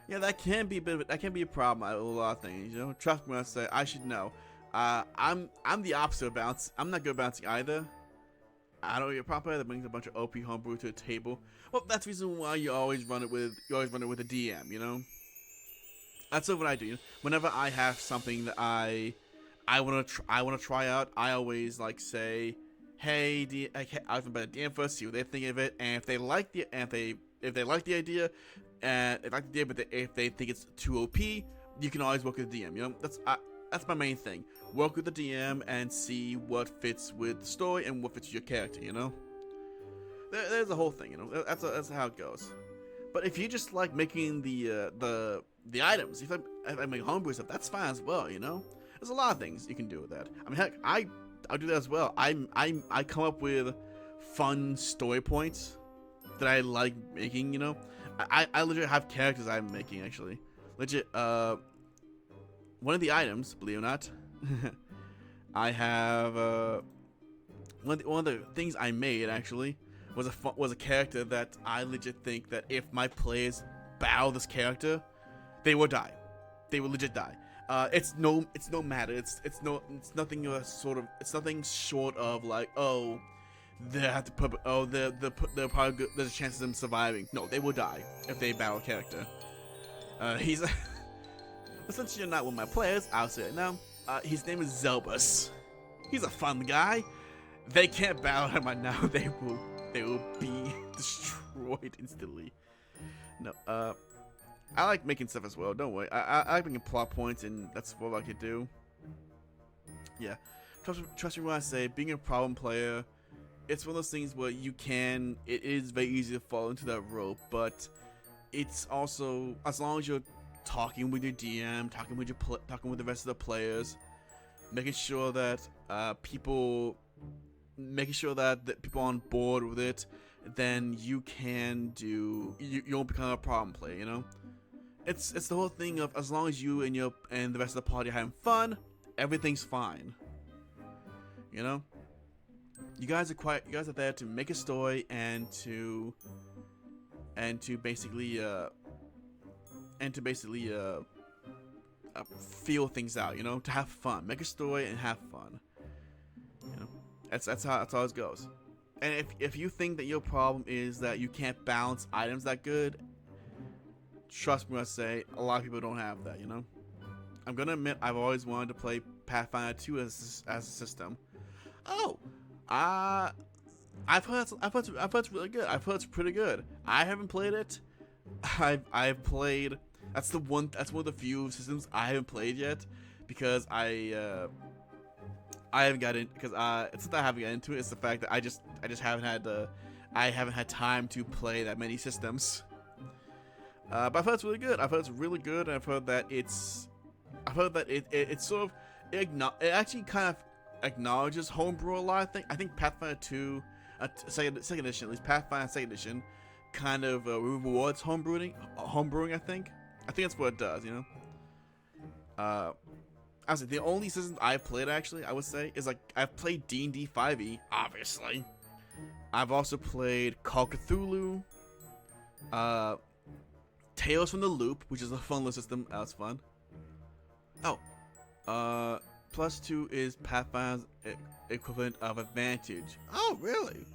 Yeah, that can be a problem with a lot of things, you know. Trust me when I say I should know. I'm the opposite of balance. I'm not good at balancing either. I don't get a proper player that brings a bunch of OP homebrew to the table. Well, that's the reason why you always run it with a DM, you know. That's what I do. Whenever I have something that I want to try out, I always like say, hey, I was about to DM first, see what they think of it, and if they like the idea, but if they think it's too OP, you can always work with the DM. You know, that's my main thing. Work with the DM and see what fits with the story and what fits your character. You know, there's a whole thing. You know, that's how it goes. But if you just like making the items, if I make homebrew stuff, that's fine as well. You know, there's a lot of things you can do with that. I mean, heck, I'll do that as well. I come up with fun story points that I like making. You know, I legit have characters I'm making actually. Legit. One of the items, believe it or not, I have one of the things I made actually was a character that I legit think that if my players battle this character, they will die. They will legit die. It's no matter. It's nothing short of like, oh, they have to put, oh, they're probably good, there's a chance of them surviving. No, they will die if they battle a character. He's since you're not one of my players, I'll say it now. His name is Zelbus. He's a fun guy. They can't battle him right now. They will be destroyed instantly. No, I like making stuff as well. Don't worry. I like making plot points, and that's what I could do. Yeah, trust me when I say, being a problem player, it's one of those things where it is very easy to fall into that rope, but it's also, as long as you're talking with your DM, talking with the rest of the players, making sure that people are on board with it, then you won't become a problem player. You know, it's the whole thing of, as long as you and the rest of the party are having fun, everything's fine. You know, you guys are there to make a story and to basically feel things out, you know, to have fun, make a story and have fun. You know, that's how it goes. And if you think that your problem is that you can't balance items that good, trust me when I say, a lot of people don't have that. You know, I'm gonna admit I've always wanted to play Pathfinder 2 as a system. Oh, I've heard it's really good. I've heard it's pretty good. I haven't played it. I've played. That's one of the few systems I haven't played yet, because I haven't got in, because it's not that I haven't got into it. It's the fact that I just haven't had time to play that many systems. But I've heard it's really good. I've heard it's really good, and I've heard that it sort of it actually kind of acknowledges homebrew a lot. I think Pathfinder 2 second edition, at least Pathfinder second edition, kind of rewards homebrewing. I think that's what it does. You know. I was like, the only systems I've played actually, I would say, is like I've played D&D 5e, obviously. I've also played Call of Cthulhu, Tales from the Loop, which is a fun little system. That was fun. Oh, +2 is Pathfinder's equivalent of Advantage. Oh, really?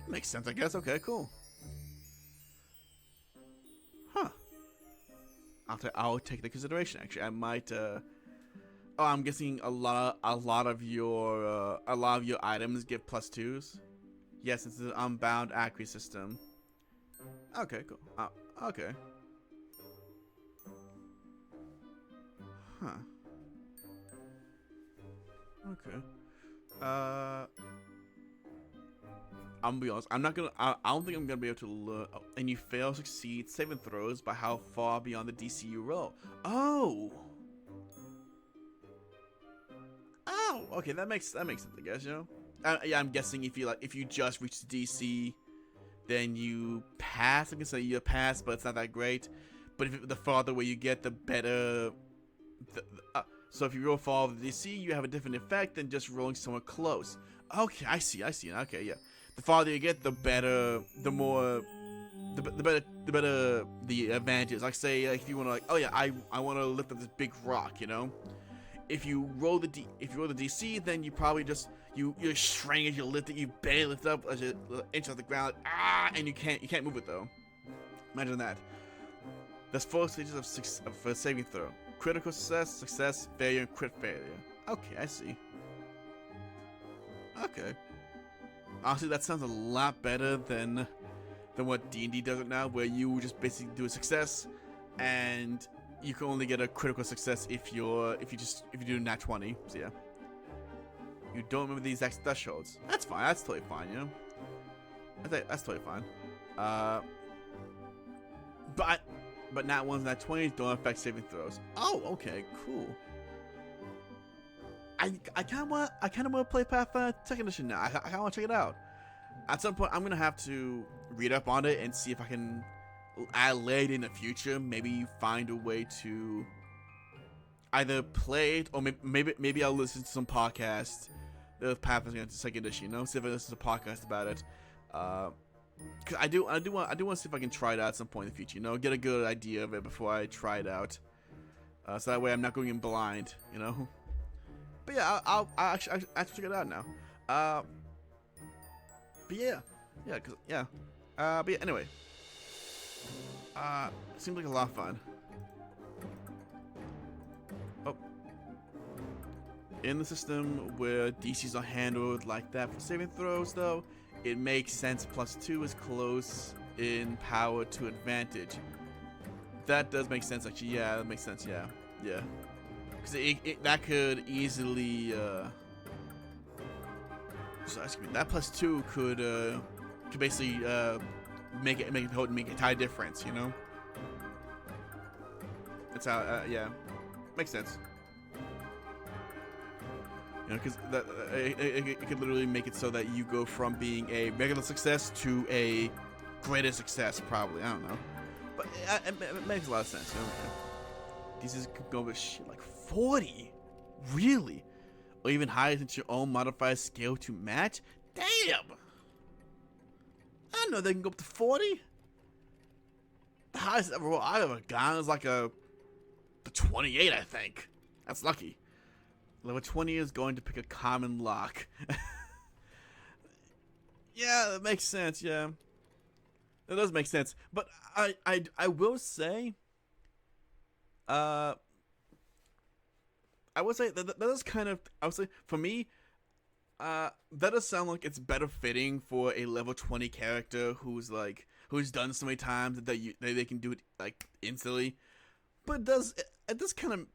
Makes sense, I guess. Okay, cool. Huh. I'll take the consideration. Actually, I might. Oh, I'm guessing a lot of your items get +2s. Yes, it's an unbound accuracy system. Okay, cool. Okay. Huh. Okay. I'm gonna be honest. I'm not gonna. I don't think I'm gonna be able to learn. Oh, and you fail or succeed saving throws by how far beyond the DC you roll. Oh. Oh. Okay, that makes sense. I guess, you know. Yeah, I'm guessing if you just reach the DC, then you pass. I can say you pass, but it's not that great. But the farther away you get, the better. So if you roll far over the DC, you have a different effect than just rolling somewhere close. Okay, I see. Okay, yeah. The farther you get, the better, the better the advantage. Like say, like if you want to, like, oh yeah, I want to lift up this big rock, you know. If you roll the DC, then you probably just you're straining as you lift it. You barely lift up as an inch off the ground. And you can't move it though. Imagine that. There's 4 stages of a saving throw: critical success, failure, and crit failure. Okay, I see. Okay. Honestly, that sounds a lot better than what D&D does it now, where you just basically do a success, and you can only get a critical success if you do a nat 20. So yeah, you don't remember the exact thresholds. That's fine. That's totally fine. You know, that's totally fine. But nat 1s, nat 20s don't affect saving throws. Oh, okay, cool. I kind of want to play Pathfinder second edition now. I kind of want to check it out. At some point, I'm gonna have to read up on it and see if I can add later in the future. Maybe find a way to either play it, or maybe I'll listen to some podcasts of Pathfinder second edition. You know, see if I listen to a podcast about it. Cause I do want to see if I can try it out at some point in the future. You know, get a good idea of it before I try it out. So that way I'm not going in blind. You know. But yeah, I'll actually check it out now. But yeah, anyway. Seems like a lot of fun. Oh. In the system where DCs are handled like that for saving throws, though, it makes sense +2 is close in power to advantage. That does make sense, actually. Yeah, that makes sense. Yeah. Because that could easily, that +2 could basically make a tie difference, you know. That's how, yeah, makes sense. You know, because it could literally make it so that you go from being a regular success to a greater success, probably. I don't know, but it makes a lot of sense. You know? These is go with shit like 40, really, or even higher since your own modifier scale to match. Damn, I don't know they can go up to 40. The highest ever I've ever gotten is like the 28, I think. That's lucky. Level 20 is going to pick a common lock. Yeah, that makes sense. Yeah, that does make sense. But I will say, I would say that is kind of, I would say for me, that does sound like it's better fitting for a level 20 character who's done so many times that they can do it like instantly. But it does kind of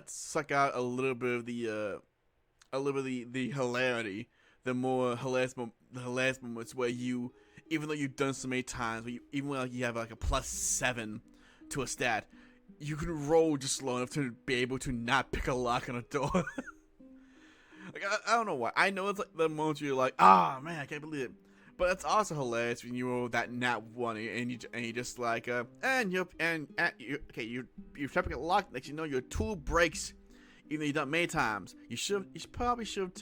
suck out a little bit of the hilarity, the more hilarious moments where you, even though you've done so many times, even when you have like a +7 to a stat, you can roll just low enough to be able to not pick a lock on a door. Like I don't know why. I know it's like the moments you're like, ah man, I can't believe it. But it's also hilarious when you roll that nat 1 and you just like you're tapping a lock. Next you know your tool breaks. Even though you've done it many times, you probably should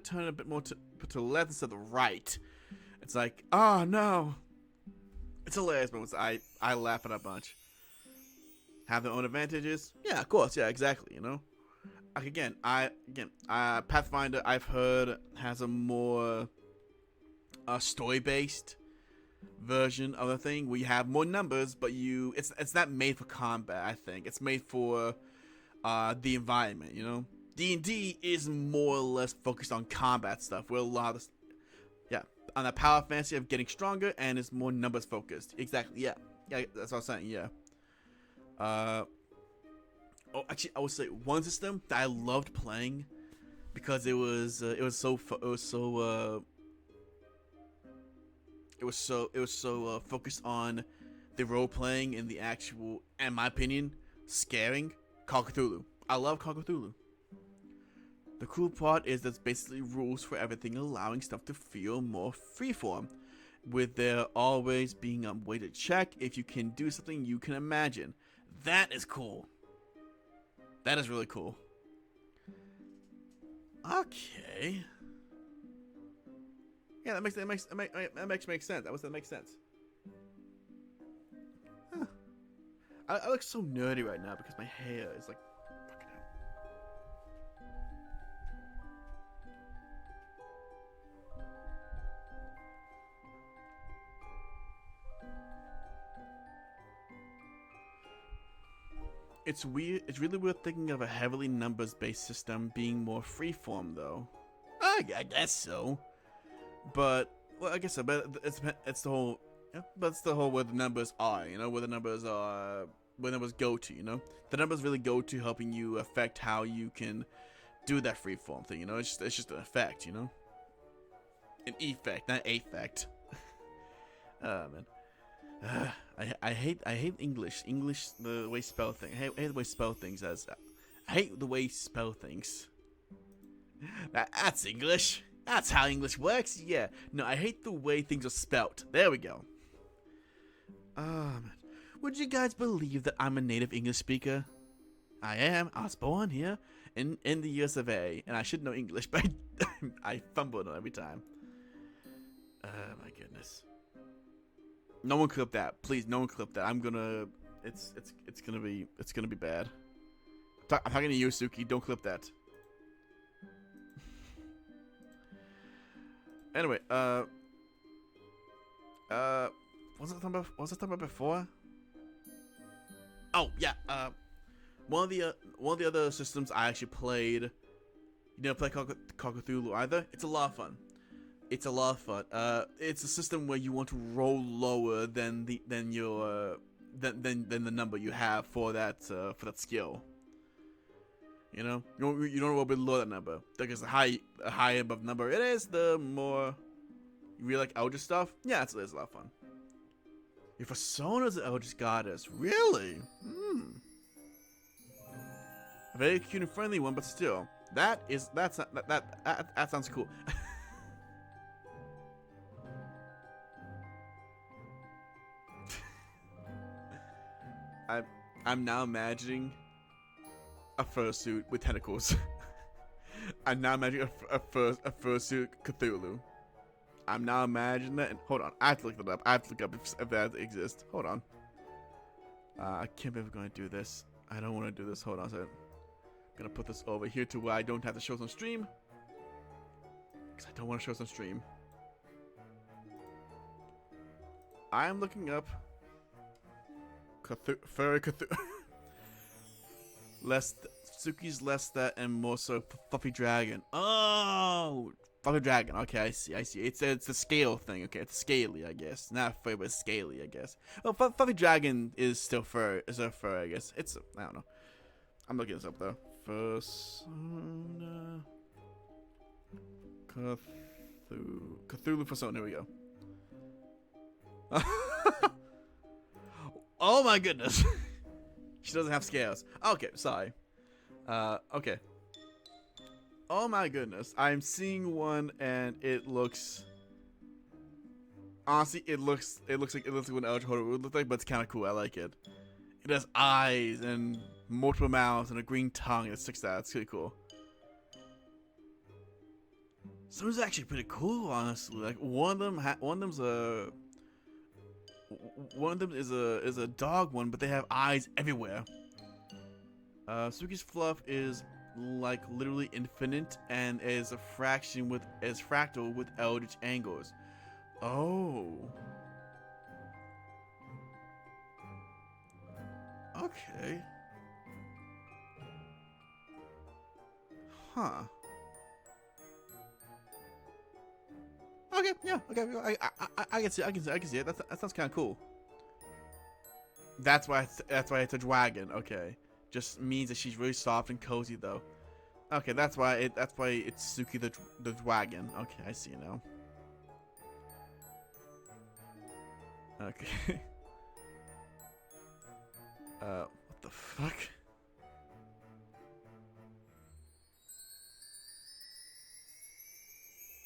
turn a bit more to the left instead of the right. It's like, oh no. It's hilarious moments. I laugh at a bunch. Have their own advantages? Yeah, of course. Yeah, exactly. You know. Like Pathfinder I've heard has a more story-based version of the thing where you have more numbers, but it's not made for combat. I think it's made for the environment. You know, D&D is more or less focused on combat stuff. Where a lot of on the power fantasy of getting stronger, and it's more numbers focused. Exactly. Yeah, that's what I'm saying. Yeah. Oh, actually, I would say one system that I loved playing because it was so focused on the role playing and the actual, in my opinion, scaring. Call of Cthulhu. I love Call of Cthulhu. The cool part is there's basically rules for everything, allowing stuff to feel more freeform, with there always being a way to check if you can do something you can imagine. That is cool. That is really cool. Okay. Yeah, that makes sense. That makes sense. That makes sense. Huh. I look so nerdy right now because my hair is like fucking hell. It's weird. It's really weird thinking of a heavily numbers-based system being more freeform, though. I guess so. But well, I guess so. But it's the whole. Yeah, but it's the whole where the numbers are. You know, where the numbers are. Where the numbers go to. You know, the numbers really go to helping you affect how you can do that freeform thing. You know, it's just an effect. You know, an effect, not affect. Oh man. I hate English. The way you spell things. I hate the way you spell things. I hate the way you spell things. That's English. That's how English works. Yeah. No, I hate the way things are spelt. There we go. Man. Would you guys believe that I'm a native English speaker? I am. I was born here in the US of A, and I should know English, but I fumble it every time. Oh my goodness. No one clip that, please. No one clip that. I'm gonna. It's gonna be bad. I'm talking to you, Suki. Don't clip that. Anyway, what was I talking about before? Oh yeah. One of the other systems I actually played. You never play Call of Cthulhu either. It's a lot of fun. It's a lot of fun. It's a system where you want to roll lower than the number you have for that skill. You know, you don't roll below that number. Because the higher above number it is, the more you really like Eldritch stuff. Yeah, it's a lot of fun. Your persona's an Eldritch goddess, really? A very cute and friendly one, but still, that sounds cool. I'm now imagining a fursuit with tentacles. I'm now imagining a fursuit Cthulhu. I'm now imagining that. And hold on, I have to look that up. I have to look up if that exists. Hold on. I can't believe we're going to do this. I don't want to do this. Hold on a second. I'm going to put this over here to where I don't have to show this on stream. Because I don't want to show this on stream. I'm looking up furry Cthulhu. Suki's Lestat and more so Fluffy Dragon. Oh, Fluffy Dragon. Okay, I see. It's a scale thing. Okay, it's scaly, I guess. Not furry, but scaly, I guess. Well, Fluffy Dragon is still fur. Is a fur, I guess. I don't know. I'm looking this up though. Persona. Cthulhu Persona. Here we go. Oh my goodness. She doesn't have scales. Okay, sorry. Okay. Oh my goodness. I'm seeing one and it looks honestly it looks like what an Eldritch Horror would look like, but it's kinda cool. I like it. It has eyes and multiple mouths and a green tongue and it sticks out. It's really cool. Some is actually pretty cool, honestly. Like one of them is a dog one, but they have eyes everywhere. Suki's fluff is like literally infinite and is fractal with eldritch angles. Oh. Okay. Huh. Okay, yeah, okay, I can see it. That sounds kind of cool. That's why it's a dragon. Okay, just means that she's really soft and cozy though. Okay, that's why it's Suki the dragon. Okay, I see now. Okay. What the fuck?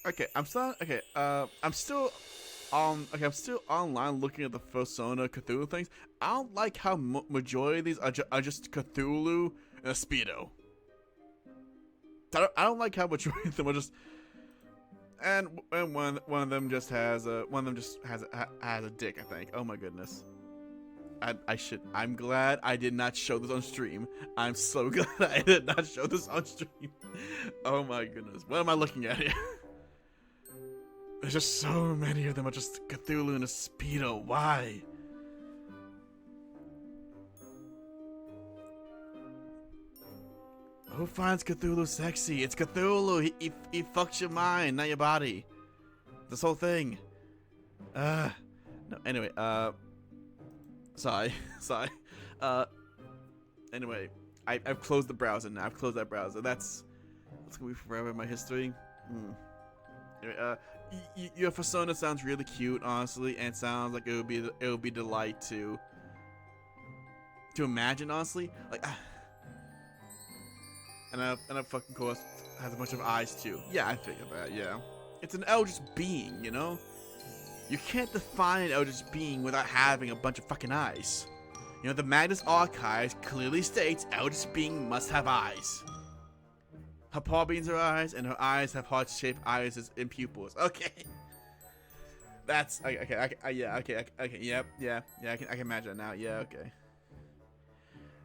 Okay, I'm still I'm still online looking at the Persona Cthulhu things. I don't like how majority of these are just Cthulhu and a Speedo. I don't like how majority of them are just, and one of them just has a dick. I think. Oh my goodness. I'm glad I did not show this on stream. I'm so glad I did not show this on stream. Oh my goodness. What am I looking at here? There's just so many of them are just Cthulhu and a Speedo. Why? Who finds Cthulhu sexy? It's Cthulhu. He fucks your mind, not your body. This whole thing. No. Anyway. Sorry. Anyway, I've closed the browser now. I've closed that browser. That's gonna be forever in my history. Anyway, your persona sounds really cute, honestly, and sounds like it would be delight to imagine, honestly. Like, and a fucking course has a bunch of eyes too. Yeah, I figured that. Yeah, it's an eldritch being, you know. You can't define an eldritch being without having a bunch of fucking eyes. You know, the Magnus Archives clearly states eldritch being must have eyes. Her paw beans are eyes, and her eyes have heart-shaped irises and pupils. Okay, that's okay. Yeah, okay. Yep, yeah. I can imagine that now. Yeah, okay.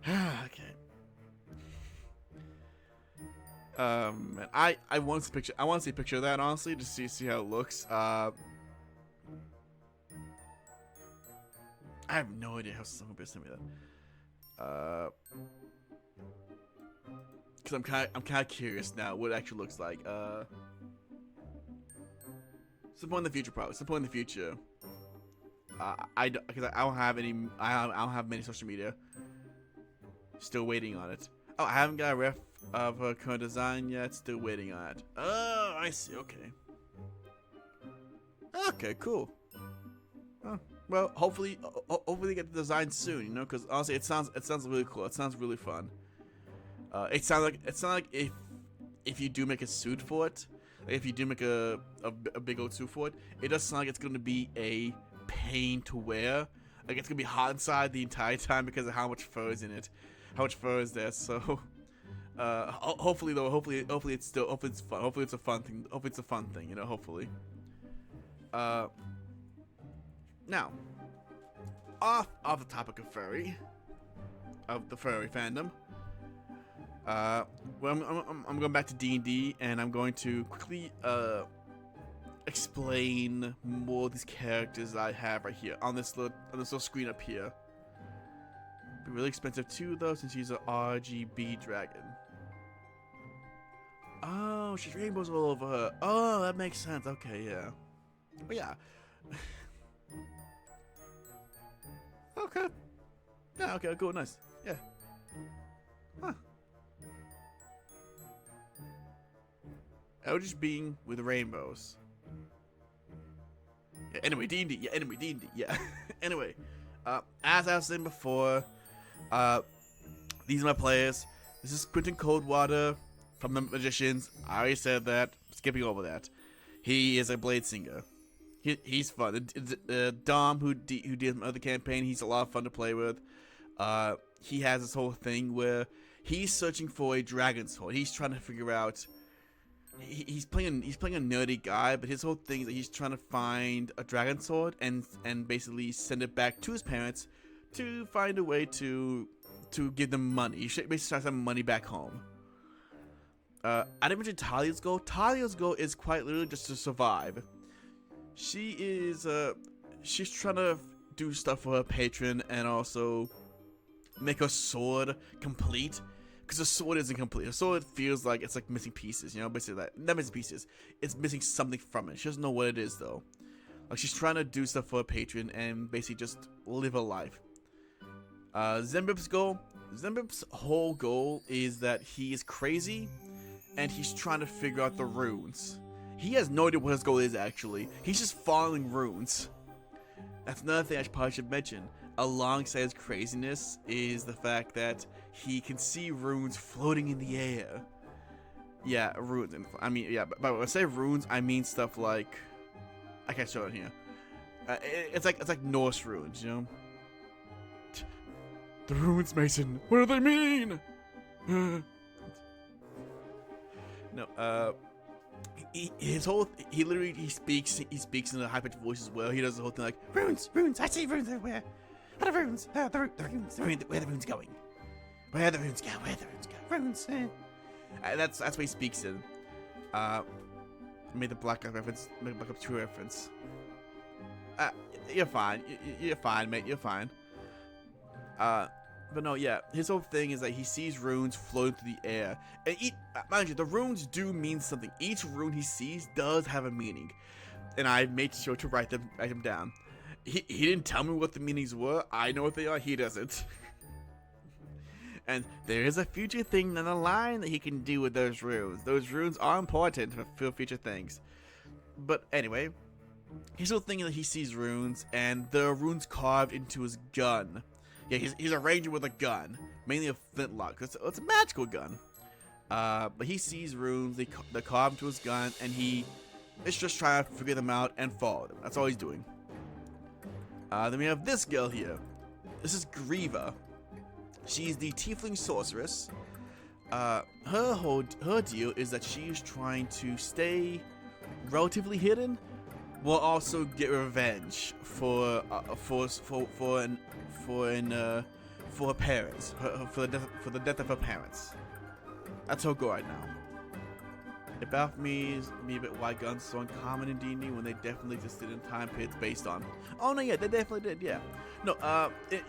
Okay. Man, I want to see a picture of that, honestly, just see how it looks. I have no idea how someone will send me that. Cause I'm kind of curious now what it actually looks like. Some point in the future, probably. Some point in the future. I don't have many social media. Still waiting on it. Oh, I haven't got a ref of her current design yet. Still waiting on it. Oh, I see. Okay. Okay, cool. Oh, well, hopefully get the design soon. You know, because honestly, it sounds really cool. It sounds really fun. It sounds like if you do make a suit for it, like if you do make a big old suit for it, it does sound like it's going to be a pain to wear. Like it's gonna be hot inside the entire time because of how much fur is in it, how much fur is there. So, hopefully it's fun. Hopefully it's a fun thing. Hopefully it's a fun thing. You know, hopefully. Now, off the topic of the furry fandom. Well, I'm going back to D&D, and I'm going to quickly explain more of these characters I have right here on this little screen up here. Be really expensive too, though, since she's an RGB dragon. Oh, she's rainbows all over her. Oh, that makes sense. Okay, yeah. But yeah. Okay. Yeah. Okay. Cool. Nice. Yeah. Huh. Eldritch being with rainbows. Yeah, anyway, D&D. Yeah, anyway, D&D. Yeah. Anyway, as I was saying before, these are my players. This is Quentin Coldwater. from the Magicians. I already said that. Skipping over that. He is a blade singer. He's fun. Dom, who did my other campaign, he's a lot of fun to play with. He has this whole thing where he's searching for a dragon sword. He's trying to figure out. He's playing a nerdy guy, but his whole thing is that he's trying to find a dragon sword and basically send it back to his parents to find a way to give them money. He should basically try to send money back home. I didn't mention Talia's goal. Talia's goal is quite literally just to survive. She's trying to do stuff for her patron and also make her sword complete. Because the sword isn't complete. The sword feels like it's like missing pieces, you know, basically that. Not missing pieces. It's missing something from it. She doesn't know what it is though. Like she's trying to do stuff for her patron and basically just live her life. Zembip's goal. Zembip's whole goal is that he is crazy and he's trying to figure out the runes. He has no idea what his goal is actually. He's just following runes. That's another thing I probably should mention. Alongside his craziness is the fact that he can see runes floating in the air. Yeah, runes. I mean, yeah, but when I say runes, I mean stuff like I can't show it here. It's like Norse runes, you know. The runes, Mason. What do they mean? No. He speaks in a high pitched voice as well. He does the whole thing like runes. I see runes everywhere. What are runes? The runes. Where are the runes going? Where are the runes go? Runes. That's what he speaks in. Made the Black Ops reference. Made the Black Ops 2 reference. You're fine. You're fine, mate. You're fine. But no, yeah. His whole thing is that he sees runes floating through the air, and mind you, the runes do mean something. Each rune he sees does have a meaning, and I made sure to write them down. He didn't tell me what the meanings were. I know what they are. He doesn't. And there is a future thing down the line that he can do with those runes. Those runes are important for future things. But anyway, his whole thing is that he sees runes, and there are runes carved into his gun. Yeah, he's a ranger with a gun, mainly a flintlock. It's a magical gun. But he sees runes. They're carved into his gun, and he is just trying to figure them out and follow them. That's all he's doing. Then we have this girl here. This is Grieva. She's the tiefling sorceress. Her deal is that she is trying to stay relatively hidden, while also get revenge for her parents, for the death of her parents. That's her goal right now. It baffles me a bit why guns are so uncommon in D&D when they definitely existed in time periods based on. Oh no, yeah, they definitely did, yeah. No,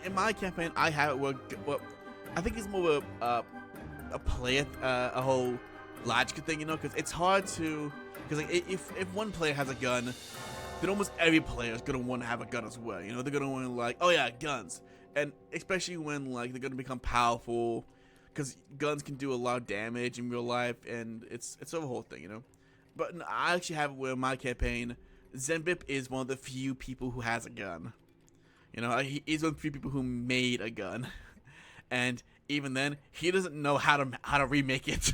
in my campaign, I have it where, well, I think it's more of a whole logical thing, you know, because it's hard to, because like if one player has a gun, then almost every player is gonna want to have a gun as well. You know, they're gonna want to like, oh yeah, guns, and especially when like they're gonna become powerful. Because guns can do a lot of damage in real life, and it's a whole thing, you know. But I actually have it where in my campaign, Zembip is one of the few people who has a gun. You know, he's one of the few people who made a gun, and even then, he doesn't know how to remake it.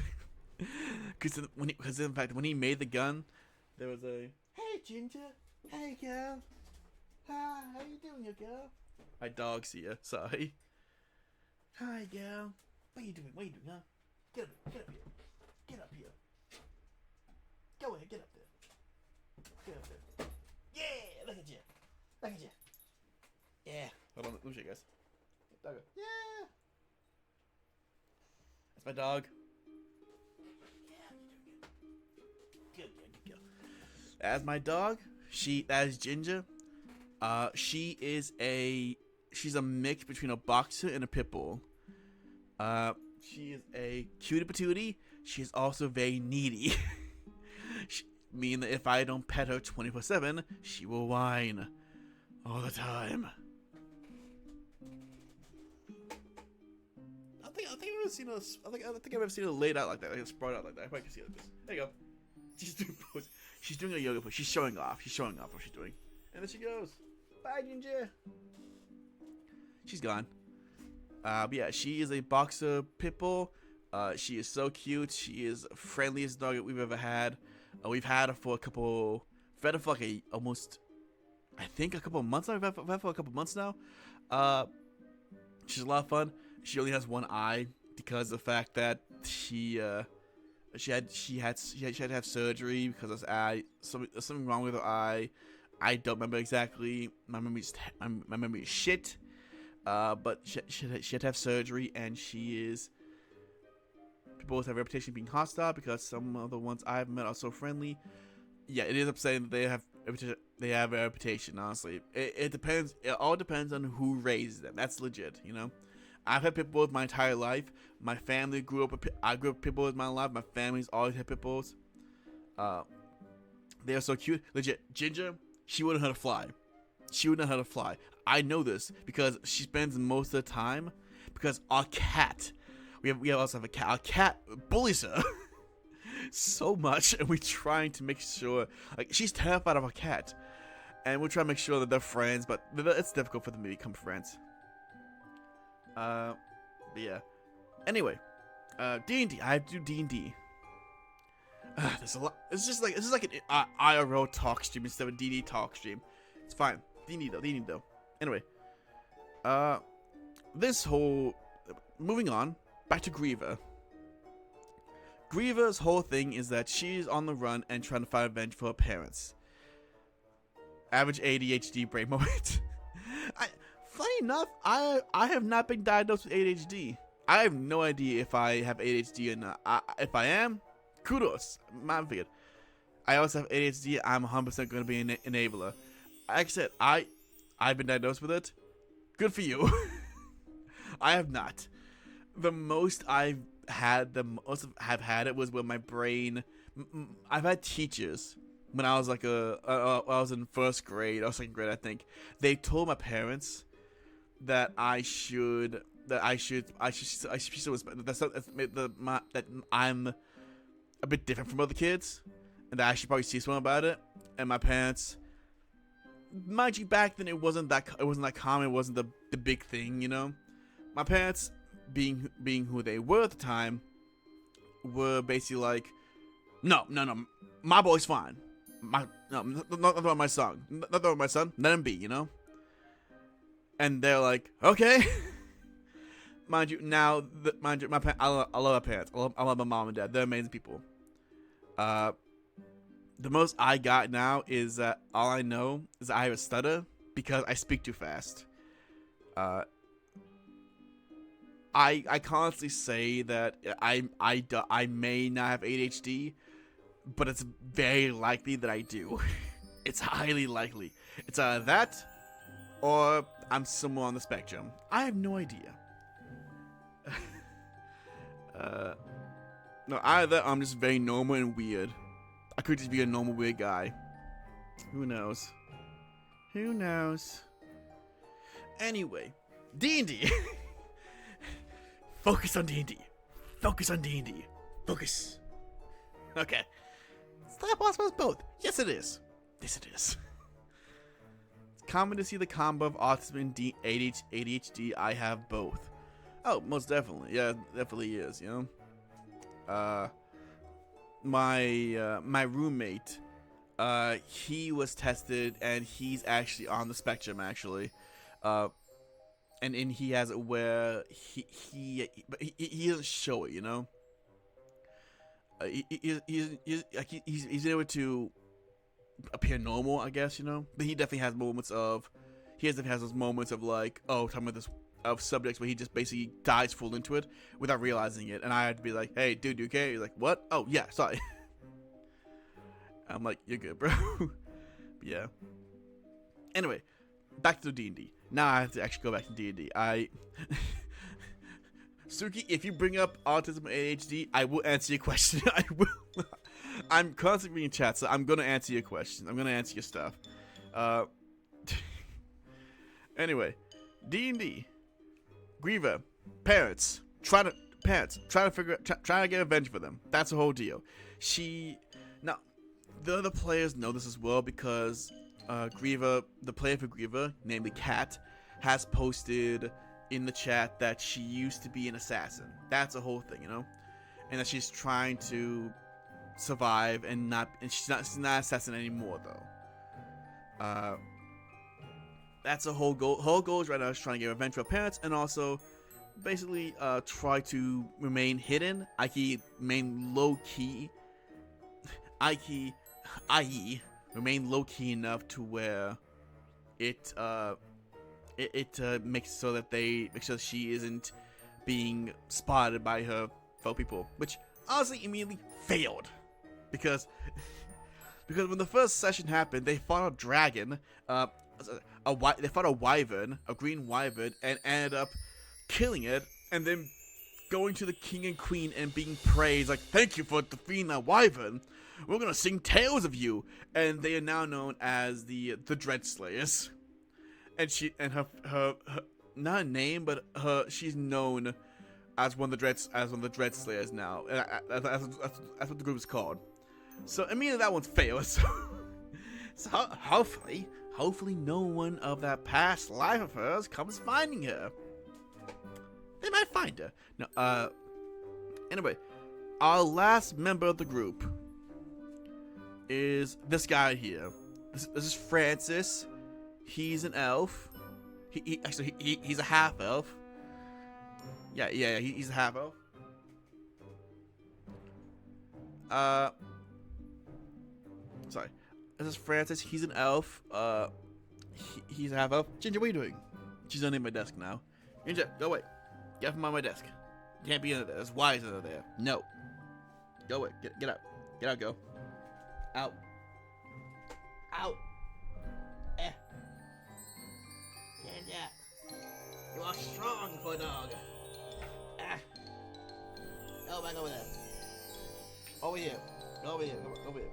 Because in fact, when he made the gun, there was a hey Ginger, hey girl, hi, how you doing, girl? My dog's here. Sorry. Hi, girl. What are you doing? Huh? Get up here. Get up here. Go ahead, get up there. Yeah, look at you. Yeah. Hold on, let me show you guys. Doggo. Yeah. That's my dog. Yeah, good girl. That's my dog. That is Ginger. She's a mix between a boxer and a pit bull. She is a cutie patootie. She is also very needy. Meaning that if I don't pet her 24/7, she will whine all the time. I think I've ever seen her. I think I've ever seen her laid out like that, like spread out like that. I probably can see it like this. There you go. She's doing pose. She's doing a yoga pose. She's showing off. She's showing off what she's doing. And then she goes. Bye, Ginger. She's gone. But yeah, she is a boxer pit bull. She is so cute. She is the friendliest dog that we've ever had. We've had her for a couple. We've had her for like almost, I think, a couple of months now. We've had her for a couple of months now. She's a lot of fun. She only has one eye because of the fact that she had to have surgery because of eye. Something wrong with her eye. I don't remember exactly. My memory is shit. But she had to have surgery, and she is. People have a reputation of being hostile because some of the ones I've met are so friendly. Yeah, it ends up saying that they have a reputation. Honestly, it depends. It all depends on who raised them. That's legit, you know. I've had pit bulls my entire life. My family grew up. I grew up with pit bulls my life. My family's always had pit bulls. They are so cute. Legit, Ginger. She wouldn't know how to fly. She wouldn't know how to fly. I know this because she spends most of the time. Because our cat. We also have a cat. Our cat bullies her so much, and we're trying to make sure, like, she's terrified of our cat, and we're trying to make sure that they're friends, but it's difficult for them to become friends. But yeah. Anyway, D&D. I have to do D&D. There's a lot. This is like an IRL talk stream instead of a D&D talk stream. It's fine. D&D though. Anyway, this whole moving on. Back to Griever. Griever's whole thing is that she's on the run and trying to find revenge for her parents. Average ADHD brain moment. Funny enough, I have not been diagnosed with ADHD. I have no idea if I have ADHD or not. If I am, kudos. I'm figured. I also have ADHD. I'm 100% going to be an enabler. Like I said, I've been diagnosed with it. Good for you. I have not. The most I've had, it was when my brain. I've had teachers when I was like I was in first grade or second grade, I think. They told my parents that I should that I'm a bit different from other kids, and that I should probably see someone about it. And my parents, mind you, back then it wasn't that common. It wasn't the big thing, you know. My parents, being who they were at the time, were basically like, no, my boy's fine. Not my son. Not my son. Let him be, you know. And they're like, okay. Mind you, my parents, I love my parents. I love my mom and dad. They're amazing people. The most I got now is that all I know is that I have a stutter because I speak too fast. I constantly say that I may not have ADHD, but it's very likely that I do. It's highly likely. It's either that, or I'm somewhere on the spectrum. I have no idea. No, either I'm just very normal and weird. I could just be a normal weird guy. Who knows? Who knows? Anyway, D&D. Focus on D&D. Focus on D&D. Focus. Okay. It's not possible as both. Yes, it is. Yes, it is. It's common to see the combo of autism and ADHD. I have both. Oh, most definitely. Yeah, definitely is, you know? My roommate, he was tested, and he's actually on the spectrum, actually. And he has it where he doesn't show it, you know. He's able to appear normal, I guess, you know. But he definitely has moments of, those moments of like, oh, talking about this of subjects where he just basically dives full into it without realizing it, and I had to be like, hey, dude, you okay? He's like, what? Oh yeah, sorry. I'm like, you're good, bro. Yeah. Anyway, back to D&D. Now I have to actually go back to D&D. Suki, if you bring up autism or ADHD, I will answer your question. I will. I'm constantly reading chat, so I'm gonna answer your questions. I'm gonna answer your stuff. Anyway, D&D. Griever, parents trying to get revenge for them. That's the whole deal. Now, the other players know this as well because Griever, the player for Griever, namely Kat, has posted in the chat that she used to be an assassin. That's the whole thing, you know, and that she's trying to survive and she's not an assassin anymore though. That's a whole goal. Whole goal is right now is trying to get revenge for her parents and also basically try to remain hidden, i.e. remain low key, i.e. remain low key enough to where it makes so that they make sure she isn't being spotted by her fellow people, which honestly immediately failed because when the first session happened, they fought a dragon, they fought a wyvern, a green wyvern, and ended up killing it, and then going to the king and queen and being praised like, "Thank you for defeating that wyvern. We're gonna sing tales of you," and they are now known as the Dread Slayers. And her not a name, but she's known as one of the Dread Slayers now. And that's what the group is called. So immediately that one fails. So hopefully no one of that past life of hers comes finding her. They might find her. No, anyway, our last member of the group is this guy here. This is Francis. He's an elf. He's a half elf. Yeah, he's a half elf. Sorry. This is Francis. He's an elf. He's a half elf. Ginger, what are you doing? She's underneath my desk now. Ginger, go away. Get from my desk. You can't be under there. There's wires under there. No. Go away. Get out. Get out. Go. Out. Out. Ginger, you are strong for a dog. Go back over there. Over here. Over here. Over here.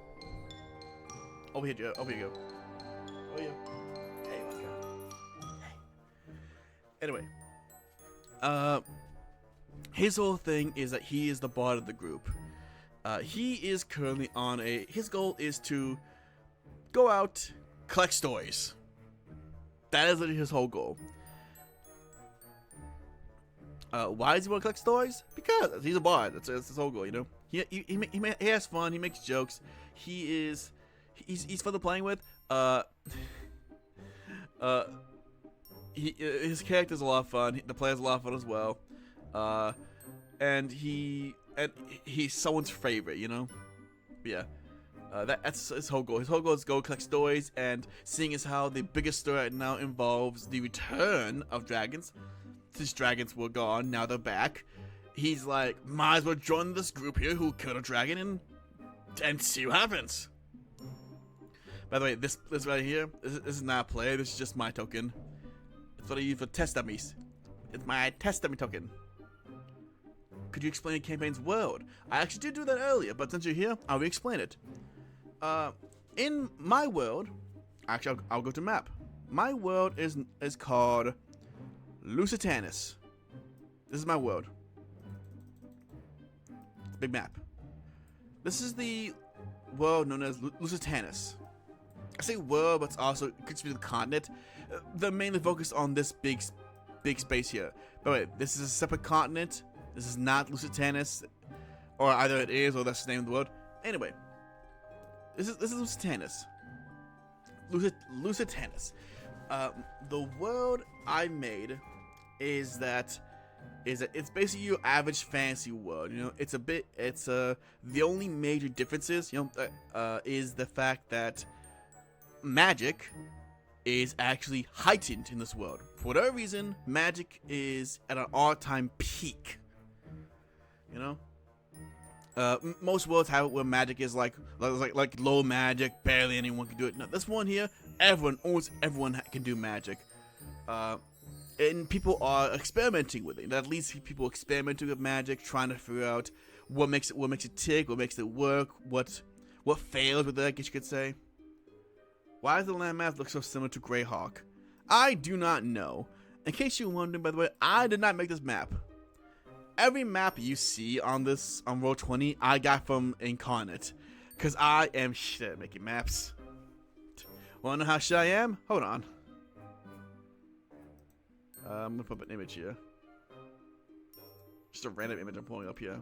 Over here, Joe. Over here, go. Over here. Hey, let's go. Anyway. His whole thing is that he is the bard of the group. He is currently on his goal is to go out, collect stories. That is his whole goal. Why does he want to collect stories? Because he's a bard. That's his whole goal, you know. He has fun. He makes jokes. He's fun to playing with. His character's a lot of fun. The player's a lot of fun as well. And he's someone's favorite, you know. But yeah. That's his whole goal. His whole goal is to go collect stories, and seeing as how the biggest story right now involves the return of dragons. Since dragons were gone, now they're back. He's like, might as well join this group here who killed a dragon and see what happens. By the way, this right here, this is not a player. This is just my token. It's what I use for test dummies. It's my test dummy token. Could you explain the campaign's world? I actually did do that earlier, but since you're here, I'll re-explain it. In my world, actually, I'll go to map. My world is called Lusitanus. This is my world. Big map. This is the world known as Lusitanus. I say world, but it's also could be the continent. They're mainly focused on this big space here. But wait, this is a separate continent. This is not Lusitanus, or either it is or that's the name of the world. Anyway. This is Lusitanus. Lusitanus. The world I made is it's basically your average fantasy world. You know, the only major differences, you know, is the fact that magic is actually heightened in this world. For whatever reason, magic is at an all-time peak. You know. Most worlds have it where magic is like low magic, barely anyone can do it. No, this one here, almost everyone can do magic, and people are experimenting with it. At least people experimenting with magic, trying to figure out what makes it tick, what makes it work, what fails with it, I guess you could say. Why does the landmass look so similar to Greyhawk? I do not know. In case you're wondering, by the way, I did not make this map. Every map you see on Roll20, I got from Incarnate. Because I am shit at making maps. Wanna know how shit I am? Hold on. I'm gonna put up an image here. Just a random image I'm pulling up here.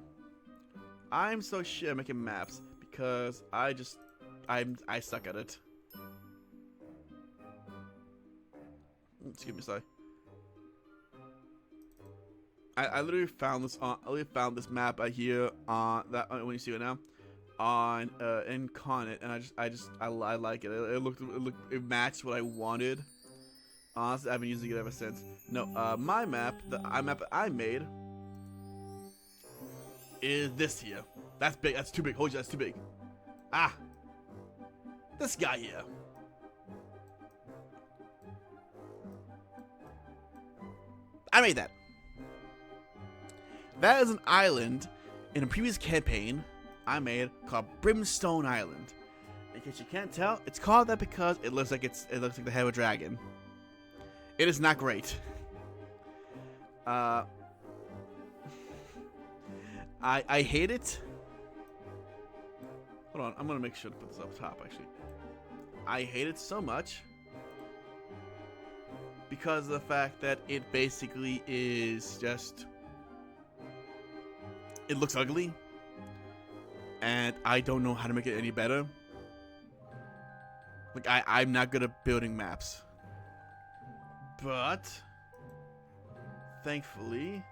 I'm so shit at making maps because I suck at it. Excuse me, sorry. I literally found this on. I literally found this map I hear on that when you see it now on Incarnate, and I like it. It matched what I wanted. Honestly, I've been using it ever since. No, my map, the map I made is this here. That's big. That's too big. Hold you. That's too big. Ah, this guy here. I made that. That is an island in a previous campaign I made called Brimstone Island. In case you can't tell, it's called that because it looks like the head of a dragon. It is not great. I hate it. Hold on, I'm gonna make sure to put this up top actually. I hate it so much because of the fact that it basically is just, it looks ugly and I don't know how to make it any better. Like I'm not good at building maps. But thankfully,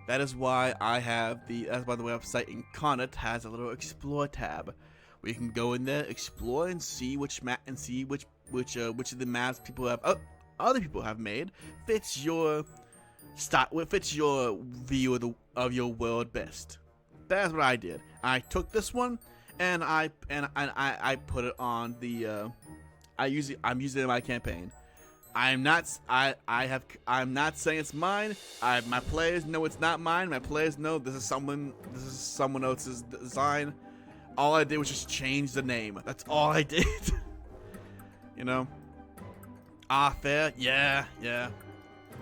that is why I have that's by the website Incarnate has a little explore tab where you can go in there, explore, and see which map and see which of the maps other people have made fits your view of your world best. That's what I did. I took this one and I put it on the I'm using it in my campaign. I'm not saying it's mine. My players know it's not mine. My players know this is someone else's design. All I did was just change the name. That's all I did. You know? Fair? Yeah.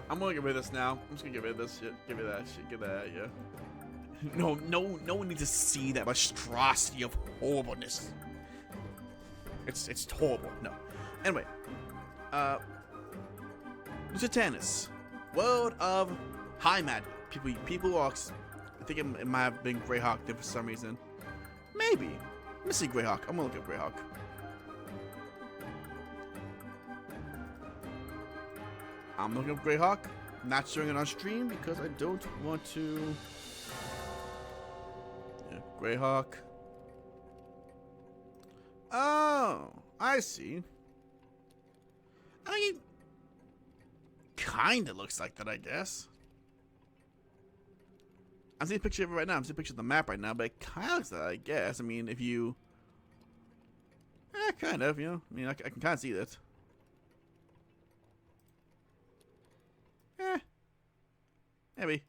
I'm gonna get rid of this now. I'm just gonna get rid of this shit. Give me that shit. Give that, yeah. No one needs to see that monstrosity of horribleness. It's horrible. No. Anyway, Lusitanus, World of High Magic. People are, I think it might have been Greyhawk there for some reason. Maybe. Let me see Greyhawk. I'm gonna look at Greyhawk. I'm looking up Greyhawk. I'm not showing it on stream because I don't want to. Yeah, Greyhawk. Oh, I see. I mean, kinda looks like that, I guess. I'm seeing a picture of it right now. I'm seeing a picture of the map right now, but it kinda looks like that, I guess. I mean, if you... kind of, you know. I mean, I can kinda see that. Maybe.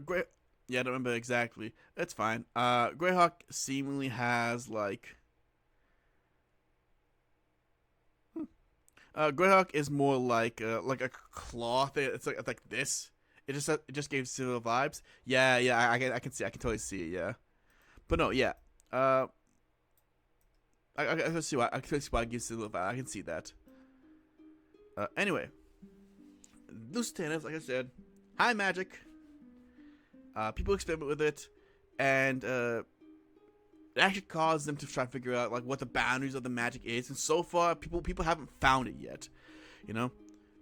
Grey... Yeah, I don't remember exactly. That's fine. Greyhawk seemingly has, like... Greyhawk is more like a cloth. It's like this. It just gave similar vibes. Yeah. I can see. I can totally see it. Yeah, but no. Yeah. I can see why. I can see why it gives similar vibe. I can see that. Anyway, Lusitanus, like I said, high magic. People experiment with it, and it actually caused them to try to figure out like what the boundaries of the magic is, and so far people haven't found it yet. You know,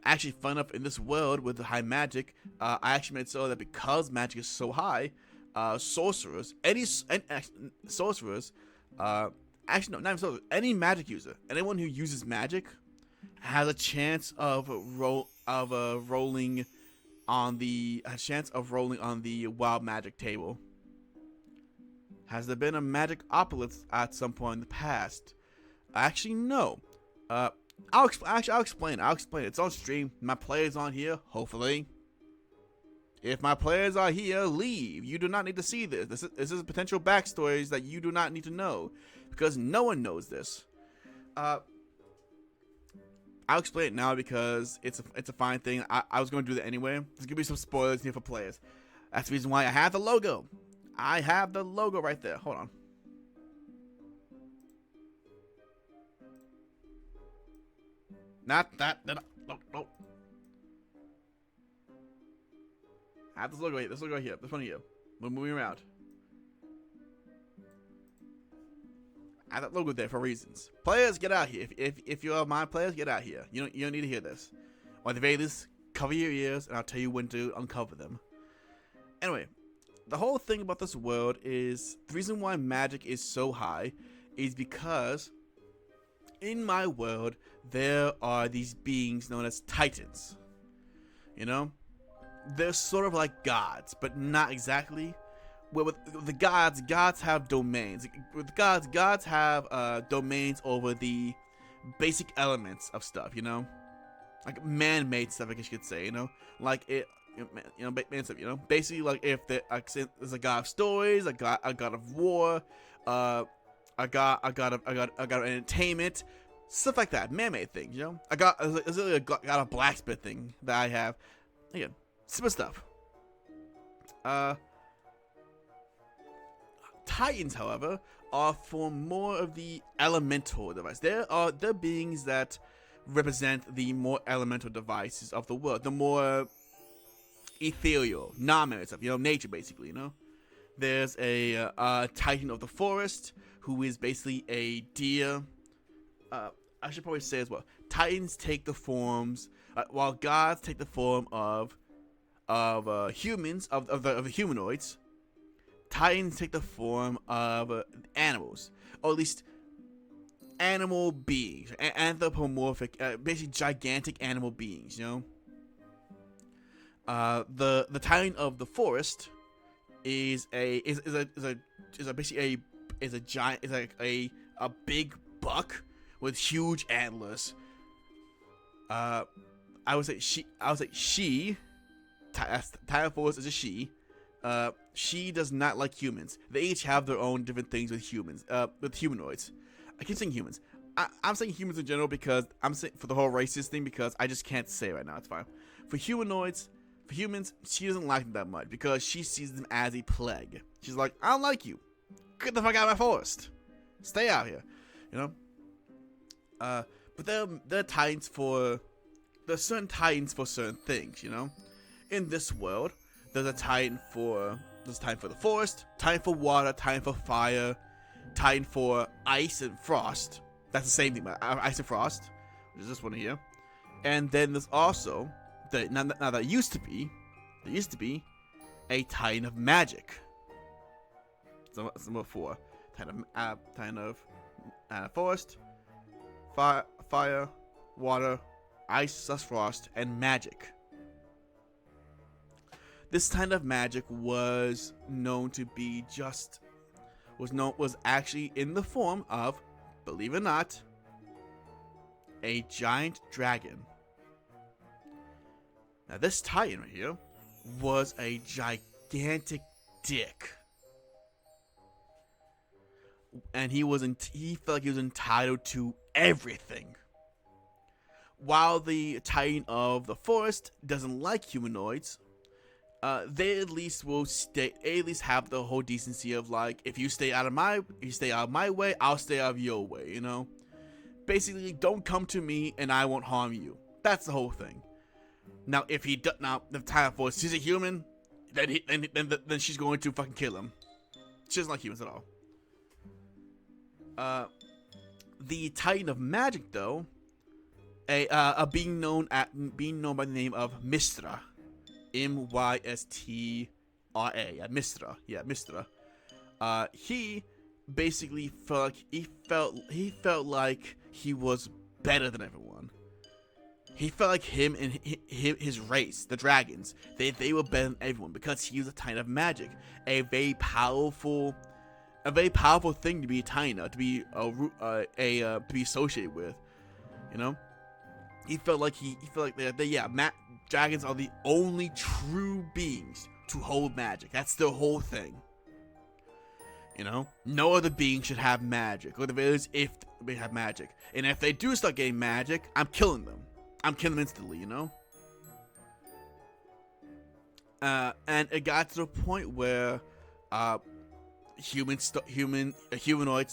actually, fun enough, in this world with the high magic, I actually made it so that because magic is so high, sorcerers, sorcerers, actually no, not even sorcerers, any magic user, anyone who uses magic, has a chance of rolling on the wild magic table. Has there been a magic opulence at some point in the past? Actually, no. I'll explain. It's on stream. My players on here, hopefully. If my players are here, leave. You do not need to see this. This is potential backstories that you do not need to know, because no one knows this. I'll explain it now because it's a fine thing. I was going to do that anyway. There's going to be some spoilers here for players. That's the reason why I have the logo. I have the logo right there. Hold on. Not that. No, no. I have this logo here. This logo here. This one here. We're moving around. I have that logo there for reasons. Players, get out here. If you are my players, get out here. You don't need to hear this. Or at the very least, cover your ears, and I'll tell you when to uncover them. Anyway, the whole thing about this world is the reason why magic is so high is because in my world there are these beings known as titans. You know, they're sort of like gods, but not exactly. Well, with the gods have domains. With gods have domains over the basic elements of stuff. You know, like man-made stuff, I guess you could say. You know, like it. Man stuff. You know, basically like if there's a god of stories, a god of war, a god of entertainment, stuff like that. Man-made things. You know, there's a god of blacksmith thing that I have. Again, simple stuff. Titans, however, are for more of the elemental device. They're beings that represent the more elemental devices of the world, the more ethereal, non-man stuff. You know, nature, basically. You know, there's a Titan of the forest who is basically a deer. I should probably say as well. Titans take the forms, while gods take the form of humans, of the humanoids. Titans take the form of animals, or at least animal beings, anthropomorphic, basically gigantic animal beings. You know, the Titan of the forest is a big buck with huge antlers. I would say she. Titan of forest is a she. She does not like humans. They each have their own different things with humans, with humanoids. I keep saying humans. I'm saying humans in general because I'm saying for the whole racist thing because I just can't say it right now. It's fine. For humans, she doesn't like them that much because she sees them as a plague. She's like, I don't like you. Get the fuck out of my forest. Stay out here. You know. But there are titans for. There's certain titans for certain things. You know. In this world, there's a titan for the forest, titan for water, titan for fire, titan for ice and frost. That's the same thing, but ice and frost, which is this one here. And then there's also there used to be a titan of magic. So that's number 4. Titan of forest, fire, water, ice, frost, and magic. This kind of magic was known to be was actually in the form of, believe it or not, a giant dragon. Now this Titan right here was a gigantic dick. And he felt like he was entitled to everything. While the Titan of the forest doesn't like humanoids, they at least have the whole decency of like, if you stay out of my way, I'll stay out of your way, you know? Basically, don't come to me and I won't harm you. That's the whole thing. Now, if the Titan force sees a human, then she's going to fucking kill him. She doesn't like humans at all. The Titan of Magic, though, being known by the name of Mystra. Mystra. Yeah, Mystra. Yeah, Mystra. He basically felt like he was better than everyone. He felt like him and his race, the dragons, they were better than everyone because he was a Titan of Magic, a very powerful thing to be a Titan, to be associated with, you know. He felt like dragons are the only true beings to hold magic. That's the whole thing. You know, no other being should have magic, or the very least, if they have magic. And if they do start getting magic, I'm killing them. I'm killing them instantly. You know. And it got to the point where humanoids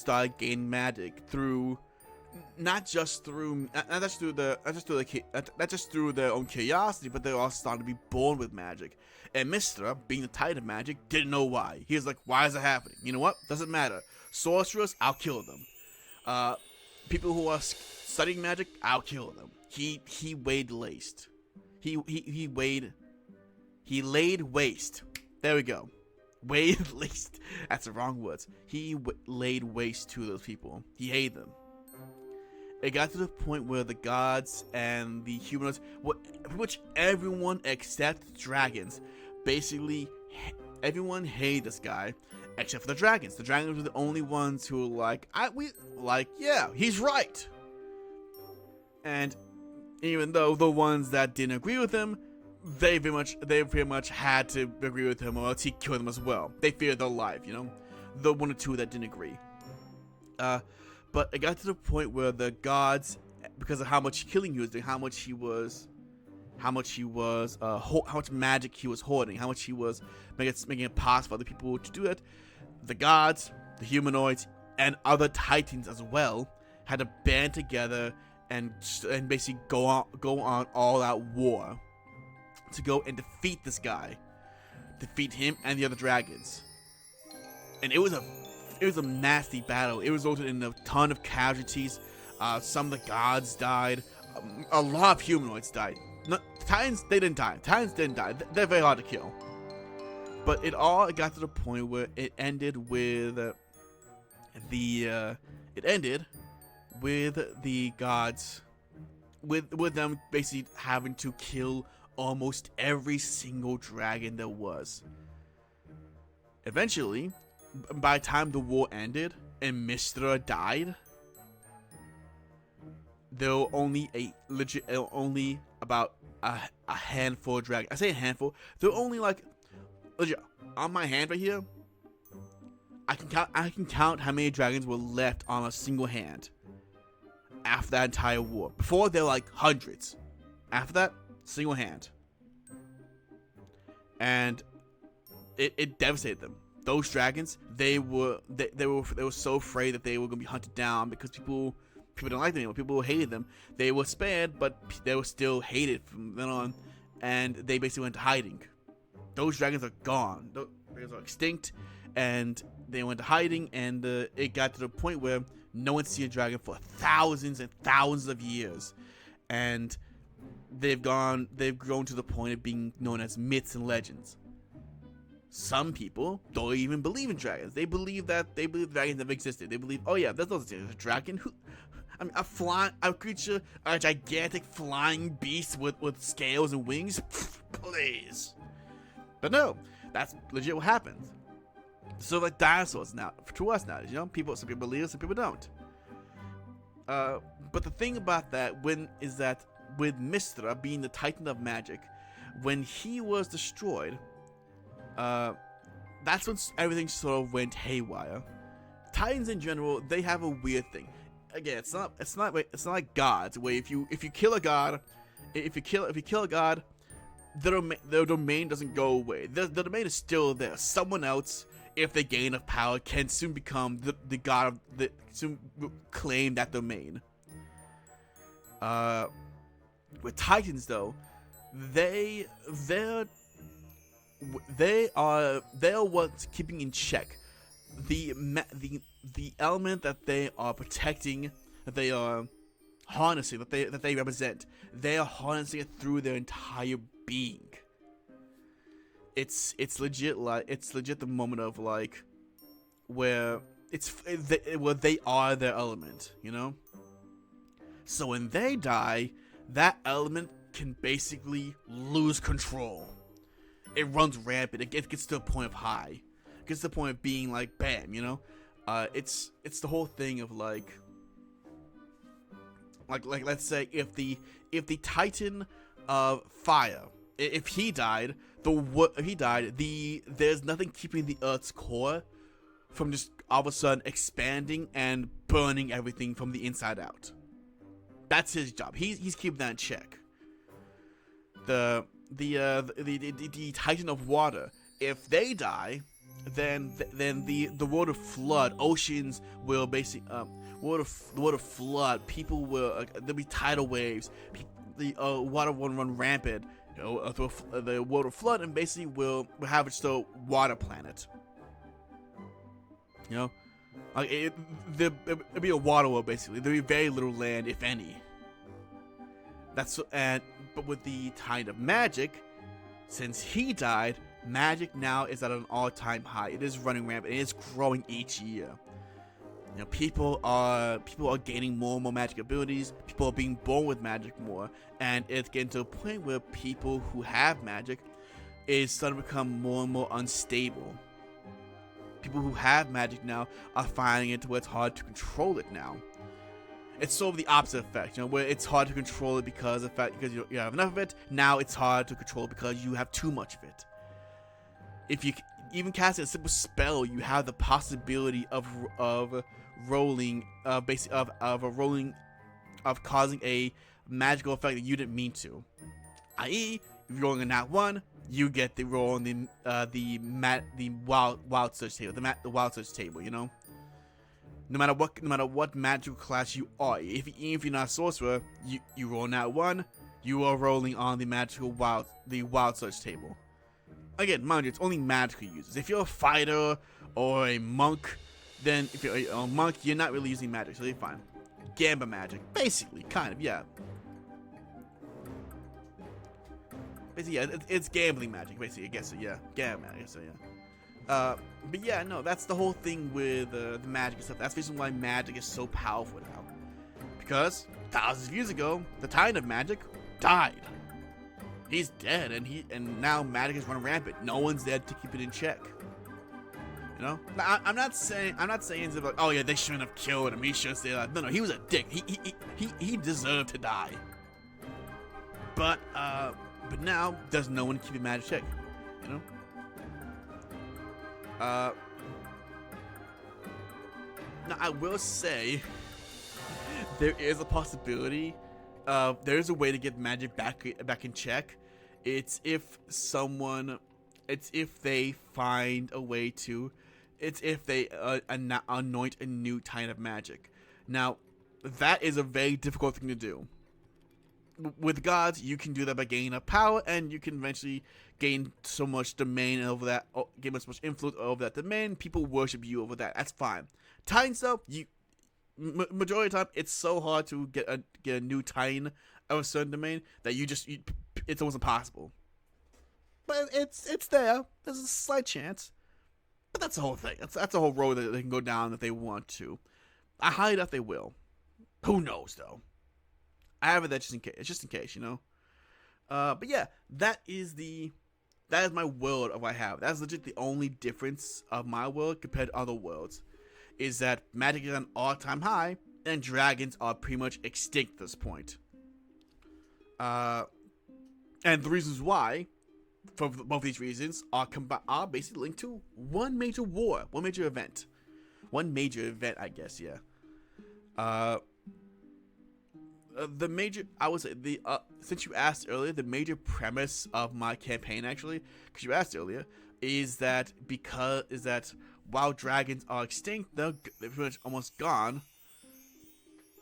started gaining magic through not just through their own curiosity, but they're also starting to be born with magic. And Mistra, being the Titan of Magic, didn't know why. He was like, "Why is it happening? You know what? Doesn't matter. Sorcerers, I'll kill them. People who are studying magic, I'll kill them." He laid waste. He laid waste. There we go. Laid waste. That's the wrong words. He laid waste to those people. He hated them. It got to the point where the gods and the humanoids, which everyone except dragons, basically everyone hated this guy except for the dragons. The dragons were the only ones who were like, yeah, he's right. And even though the ones that didn't agree with him, they pretty much had to agree with him, or else he'd kill them as well. They feared their life, you know, the one or two that didn't agree. But it got to the point where the gods, because of how much killing he was doing, how much magic he was hoarding, how much he was making it possible for other people to do it, the gods, the humanoids, and other titans as well had to band together and basically go on all-out war to go and defeat this guy, defeat him and the other dragons. And it was a nasty battle. It resulted in a ton of casualties. Some of the gods died. A lot of humanoids died. Titans, they didn't die. They're very hard to kill. But it got to the point where it ended with the gods, with them basically having to kill almost every single dragon there was. Eventually, by the time the war ended and Mistra died, there were only about a handful of dragons. I say a handful. There were only like, legit, on my hand right here, I can count how many dragons were left on a single hand after that entire war. Before, there were like hundreds. After that, single hand. And it devastated them. Those dragons, they were so afraid that they were gonna be hunted down because people didn't like them anymore. People hated them. They were spared, but they were still hated from then on, and they basically went to hiding. Those dragons are gone. Those dragons are extinct, and they went to hiding. And it got to the point where no one sees a dragon for thousands and thousands of years, and they've grown to the point of being known as myths and legends. Some people don't even believe in dragons. They believe dragons never existed. They believe, oh yeah, there's a dragon. I mean, a creature, a gigantic flying beast with scales and wings. Please. But no, that's legit what happens. So like dinosaurs now, to us now, you know, some people believe it, some people don't. But the thing about that is that with Mistra being the Titan of Magic, when he was destroyed, that's when everything sort of went haywire. Titans in general, they have a weird thing. Again, it's not like gods, where if you kill a god, if you kill a god, their domain doesn't go away. The domain is still there. Someone else, if they gain enough power, can soon become the god soon claim that domain. With Titans though, they are what's keeping in check the element that they are protecting, that they are harnessing, that they represent. They are harnessing it through their entire being. It's legit the moment of like where where they are their element, you know. So when they die, that element can basically lose control. It runs rampant. It gets to a point of high. It gets to the point of being like bam, you know. It's the whole thing of like let's say if the Titan of Fire, if he died, there's nothing keeping the Earth's core from just all of a sudden expanding and burning everything from the inside out. That's his job. He's keeping that in check. The Titan of Water, if they die, then the world of flood, oceans will basically the water flood. People will there'll be tidal waves. The water will run rampant. The water flood, and basically will have its own water planet. Like it'll be a water world basically. There'll be very little land, if any. But with the Tide of Magic, since he died, magic now is at an all-time high. It is running rampant. It is growing each year. People are gaining more and more magic abilities. People are being born with magic more, and it's getting to a point where people who have magic is starting to become more and more unstable. People who have magic now are finding it to where it's hard to control it now. It's sort of the opposite effect, where it's hard to control it because you have enough of it. Now it's hard to control it because you have too much of it. If you even cast a simple spell, you have the possibility of rolling, causing a magical effect that you didn't mean to. I.e., if you're rolling a nat 1, you get the roll on the wild search table, the wild search table. No matter what magical class you are, even if you're not a sorcerer, you roll nat 1, you are rolling on the wild search table. Again, mind you, it's only magical users. If you're a fighter or a monk, then if you're a monk, you're not really using magic, so you're fine. Gamba magic, basically, kind of, yeah. Basically, yeah, it's gambling magic, basically, I guess, so yeah. Gamba magic, so yeah. But yeah, no, that's the whole thing with the magic and stuff. That's the reason why magic is so powerful now. Because thousands of years ago, the Titan of Magic died. He's dead, and now magic is running rampant. No one's there to keep it in check. I'm not saying like, oh yeah, they shouldn't have killed him. He should stay alive. No, he was a dick. He deserved to die. But now there's no one to keep magic check. Now I will say there is a possibility. There's a way to get magic back in check. It's if they find a way to. It's if they anoint a new Titan of Magic. Now, that is a very difficult thing to do. With gods, you can do that by gaining up power, and you can eventually gain so much domain over that, gain so much influence over that domain. People worship you over that. That's fine. Titans, though, majority of the time, it's so hard to get a new Titan of a certain domain that it's almost impossible. But it's there. There's a slight chance. But that's the whole thing. That's a whole road that they can go down if they want to. I highly doubt they will. Who knows, though? I have it there just in case, But yeah, that is my world of what I have. That's legit the only difference of my world compared to other worlds. Is that magic is at an all-time high, and dragons are pretty much extinct at this point. And the reasons why, for both these reasons, are basically linked to one major war, one major event, I guess, yeah. Since you asked earlier, the major premise of my campaign, actually, because you asked earlier, is that while dragons are extinct, they're pretty much almost gone.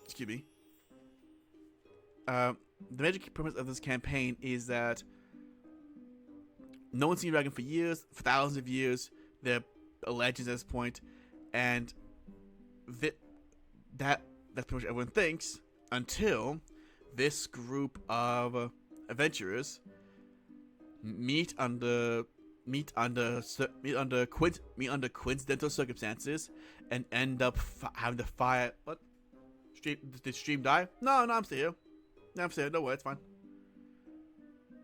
Excuse me. The major premise of this campaign is that no one's seen a dragon for years, for thousands of years. They're legends at this point, and that's pretty much everyone thinks until this group of adventurers meet under coincidental circumstances and end up having to fire. What? Did stream die? No, I'm still here. No, I'm still here. No way, it's fine.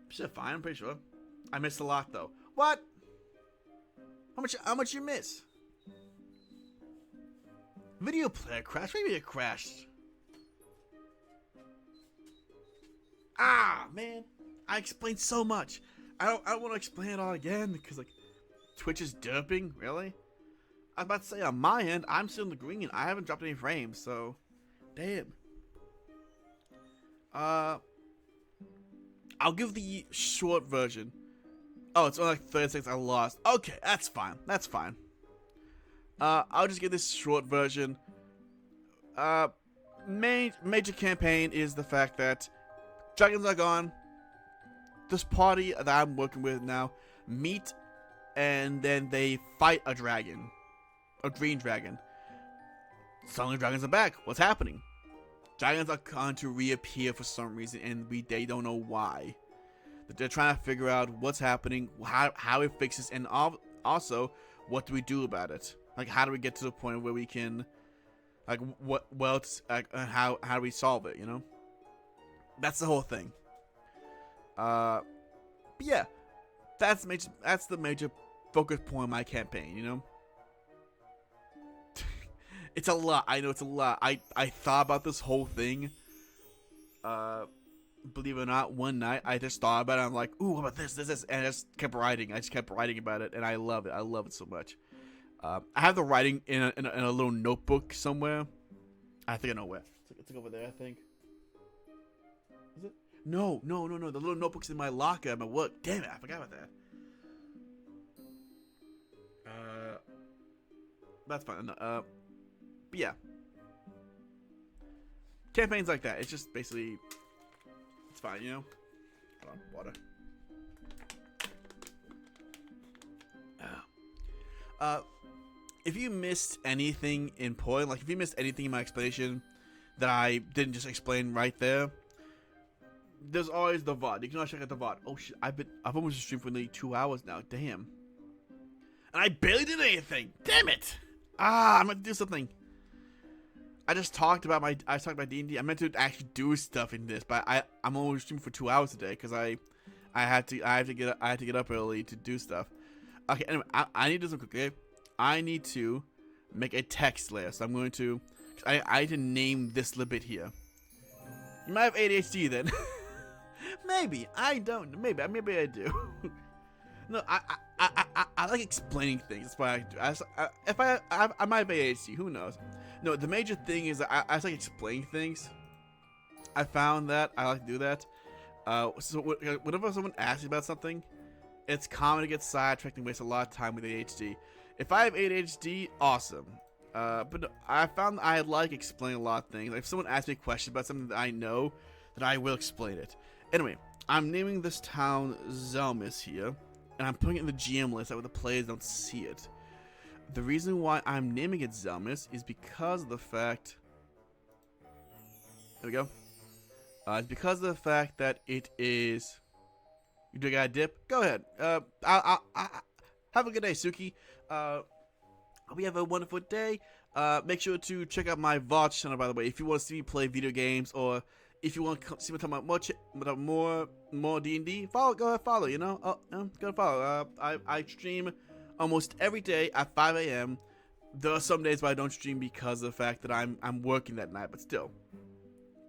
Shit, fine. I'm pretty sure. I missed a lot though. What? How much you miss? Video player crashed. Maybe it crashed. Ah, man. I explained so much. I don't want to explain it all again because like Twitch is derping. Really? I was about to say on my end, I'm still in the green. I haven't dropped any frames, so damn. I'll give the short version. Oh, it's only like 30 seconds. I lost. Okay, that's fine. I'll just give this short version. Uh, major campaign is the fact that dragons are gone. This party that I'm working with now meet, and then they fight a dragon, a green dragon. Suddenly, dragons are back. What's happening? Dragons are going to reappear for some reason, and they don't know why. They're trying to figure out what's happening, how it fixes, and also what do we do about it? Like, how do we get to the point where we can, like, how do we solve it? You know, that's the whole thing. But yeah, that's the major focus point of my campaign. You know, it's a lot. I know it's a lot. I thought about this whole thing. Believe it or not, one night I just thought about it. I'm like, ooh, what about this, and I just kept writing. I just kept writing about it, and I love it. I love it so much. I have the writing in a little notebook somewhere. I think I know where. It's like over there, I think. Is it? No. The little notebook's in my locker at my work. Damn it, I forgot about that. That's fine. But yeah. Campaigns like that. It's just basically, it's fine, you know? Hold on, water. If you missed anything in point, like if you missed anything in my explanation that I didn't just explain right there, there's always the VOD. You can always check out the VOD. Oh shit, I've almost streamed for nearly 2 hours now. Damn. And I barely did anything. Damn it. I'm gonna do something. I talked about D&D. I meant to actually do stuff in this, but I'm only streaming for 2 hours today because I had to get up early to do stuff. Okay, anyway, I need to do something quick. Okay? I need to make a text layer, so I'm going to. I need to name this little bit here. You might have ADHD then. Maybe I don't. Maybe I do. No, I like explaining things. That's why I do. I might have ADHD. Who knows? No, the major thing is that I like explaining things. I found that I like to do that. So whenever someone asks me about something, it's common to get sidetracked and waste a lot of time with ADHD. If I have ADHD, awesome. But no, I found I like explaining a lot of things. Like if someone asks me a question about something that I know, then I will explain it. Anyway, I'm naming this town Zelmis here, and I'm putting it in the GM list that way the players don't see it. The reason why I'm naming it Zelmis is because of the fact. There we go. It's because of the fact that it is. You do got a dip? Go ahead. I have a good day, Suki. Hope you have a wonderful day. Make sure to check out my VOD channel, by the way, if you want to see me play video games, or if you want to see me talk about more D&D. Go ahead, follow. You know, go follow. I stream almost every day at 5 a.m. There are some days where I don't stream because of the fact that I'm working that night, but still.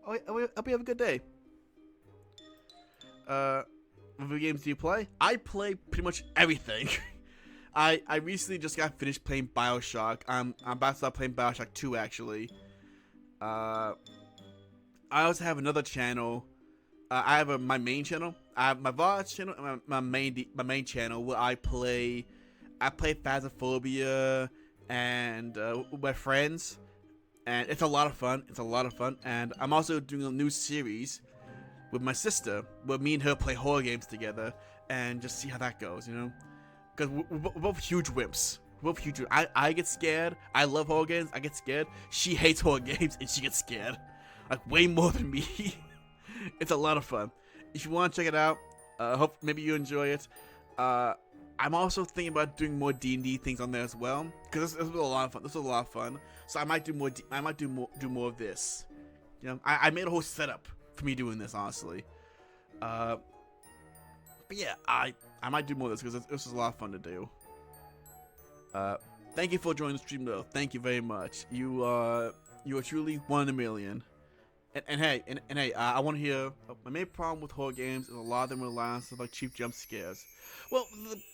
I hope you have a good day. What video games do you play? I play pretty much everything. I recently just got finished playing BioShock. I'm about to start playing BioShock 2 actually. I also have another channel. I have my main channel. I have my VOD channel and my main channel where I play Phasmophobia and with my friends, and it's a lot of fun. And I'm also doing a new series with my sister where me and her play horror games together and just see how that goes, you know. Because we're both huge wimps. I get scared. I love horror games. I get scared. She hates horror games and she gets scared. Like way more than me. It's a lot of fun. If you want to check it out, hope maybe you enjoy it. I'm also thinking about doing more D&D things on there as well. Because this was a lot of fun. So I might do more of this. You know, I made a whole setup for me doing this, honestly. But yeah, I might do more of this because this was a lot of fun to do. Thank you for joining the stream though. Thank you very much. You are truly one in a million. And hey, I want to hear. My main problem with horror games is a lot of them rely on stuff like cheap jump scares. Well,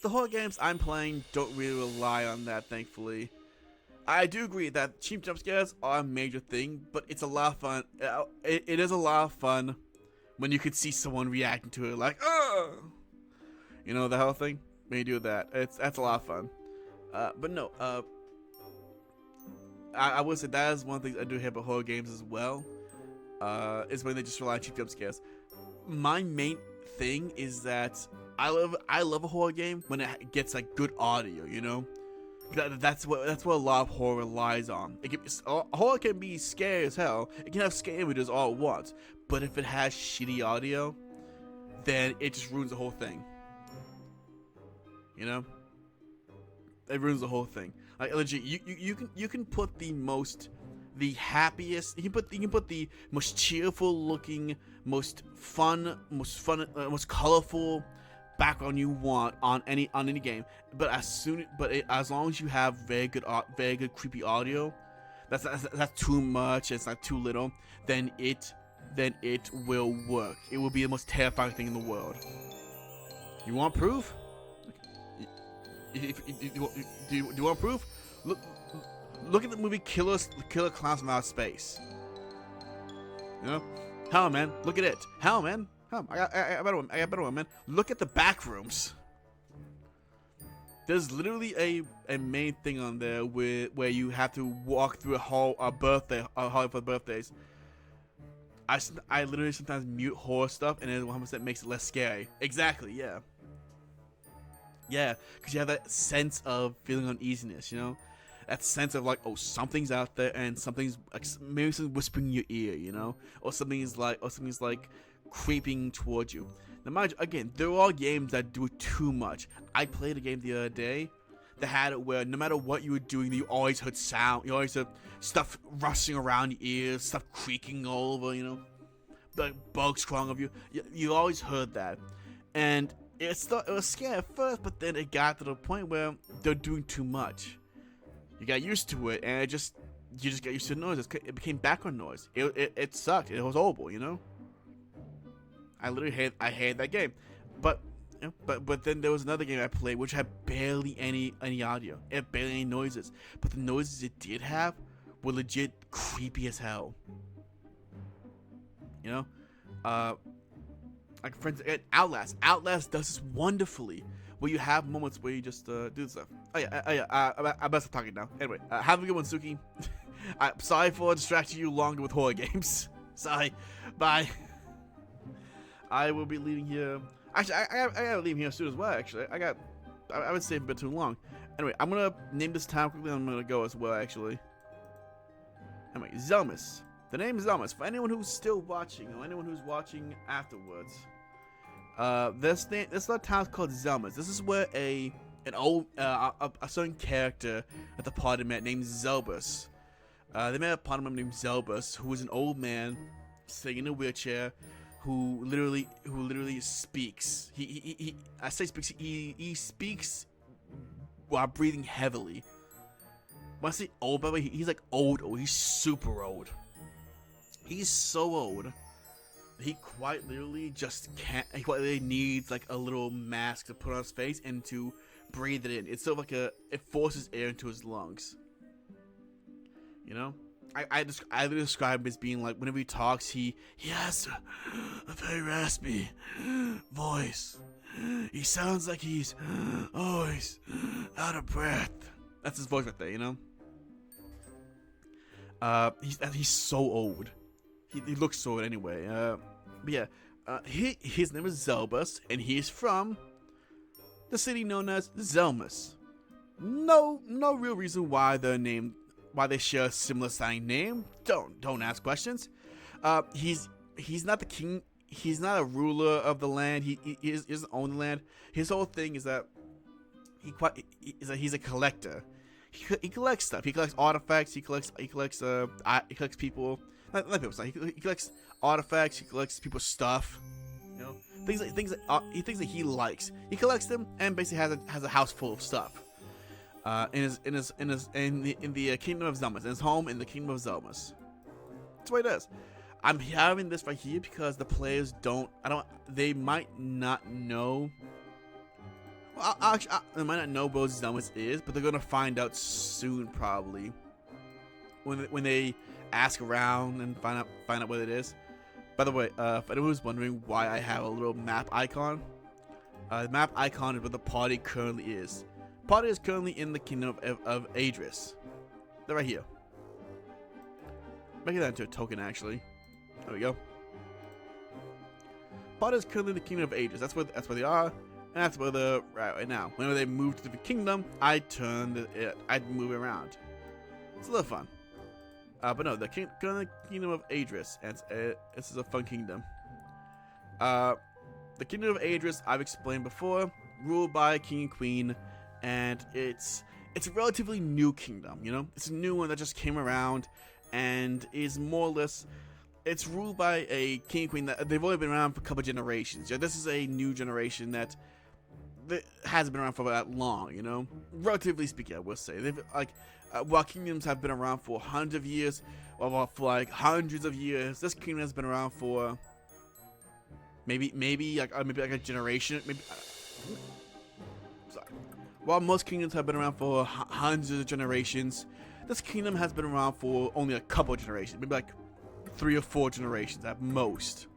the horror games I'm playing don't really rely on that, thankfully. I do agree that cheap jump scares are a major thing, but it's a lot of fun. It is a lot of fun when you can see someone reacting to it like, oh, you know, the whole thing. When you do that, that's a lot of fun. But no, I would say that is one thing I do hate about horror games as well. Is when they just rely on cheap jump scares. My main thing is that I love a horror game when it gets like good audio, you know. That's what a lot of horror relies on. Horror can be scary as hell. It can have scary images all at once, but if it has shitty audio, then it just ruins the whole thing. You know, it ruins the whole thing. Like legit, you can put the happiest. You can put the most cheerful looking, most fun, most colorful background you want on any game. But as long as you have very good creepy audio, that's too much. It's not too little. Then it will work. It will be the most terrifying thing in the world. You want proof? Do you want proof? Look at the movie Killer Clowns from Outer Space. You know, hell man, look at it. Hell man, hell, I got better one, man. Look at the back rooms. There's literally a main thing on there where you have to walk through a hall for birthdays. I literally sometimes mute horror stuff, and it 100% makes it less scary. Exactly, yeah. Yeah, because you have that sense of feeling uneasiness, you know? That sense of like, oh, something's out there, and something's like, maybe something's whispering in your ear, you know? Or something's like creeping towards you. Now, mind you, again, there are games that do it too much. I played a game the other day that had it where no matter what you were doing, you always heard sound. You always heard stuff rustling around your ears, stuff creaking all over, you know? Like bugs crawling over you. You always heard that. And it was scary at first, but then it got to the point where they're doing too much. You got used to it, and you just got used to the noises. It became background noise. It sucked. It was horrible, you know. I hated that game, but then there was another game I played which had barely any audio. It had barely any noises, but the noises it did have were legit creepy as hell. You know, like for instance, Outlast. Outlast does this wonderfully, where you have moments where you just do stuff. I best stop talking now. Anyway, have a good one, Suki. I'm sorry for distracting you longer with horror games. Sorry. Bye. I will be leaving here. Actually, I gotta leave here soon as well. Actually, I would stay a bit too long. Anyway, I'm gonna name this town quickly. And I'm gonna go as well. Actually. Anyway, Zelmus. The name is Zelmus. For anyone who's still watching, or anyone who's watching afterwards, this little town called Zelmus. This is where a certain character at the party met named Zelbus. They met a party member named Zelbus, who was an old man sitting in a wheelchair, who literally speaks. He speaks while breathing heavily. When I say old, by the way, he's like old. He's super old. He's so old. He quite literally just can't. He quite literally needs like a little mask to put on his face and to breathe it in. It's sort of like it forces air into his lungs. You know, I describe him as being like whenever he talks, he has a very raspy voice. He sounds like he's always out of breath. That's his voice right there, you know. He's so old. He looks so old anyway. But yeah, his name is Zelbus, and he's from the city known as Zelmus. No real reason why they share a similar sounding name. Don't ask questions. He's not the king. He's not a ruler of the land. He doesn't own the land. His whole thing is that he's a collector. He collects stuff. He collects artifacts. He collects people. Not people. He collects artifacts. He collects people's stuff. You know, things that he likes. He collects them and basically has a house full of stuff. In the kingdom of Zelmus, in his home in the kingdom of Zelmus. That's what it is. I'm having this right here because the players they might not know. Well, they might not know what Zelmus is, but they're gonna find out soon, probably. When they ask around and find out what it is. By the way, if anyone was wondering why I have a little map icon, the map icon is where the party currently is. Party is currently in the kingdom of Adris. They're right here. making that into a token actually. There we go. Pod is currently the Kingdom of Ages. That's where they are, and that's where they're right now. Whenever they move to the kingdom, I'd move it around. It's a little fun. But no, the Kingdom of Adris, and this is a fun kingdom. The Kingdom of Adris, I've explained before, ruled by a king and queen, and it's a relatively new kingdom. You know, it's a new one that just came around, and is more or less. It's ruled by a king and queen that they've only been around for a couple generations. Yeah, this is a new generation that hasn't been around for that long. You know, relatively speaking, I will say they've while kingdoms have been around for hundreds of years, or for like hundreds of years, this kingdom has been around for maybe like a generation. Maybe. Sorry. While most kingdoms have been around for hundreds of generations, this kingdom has been around for only a couple of generations, maybe like 3 or 4 generations at most.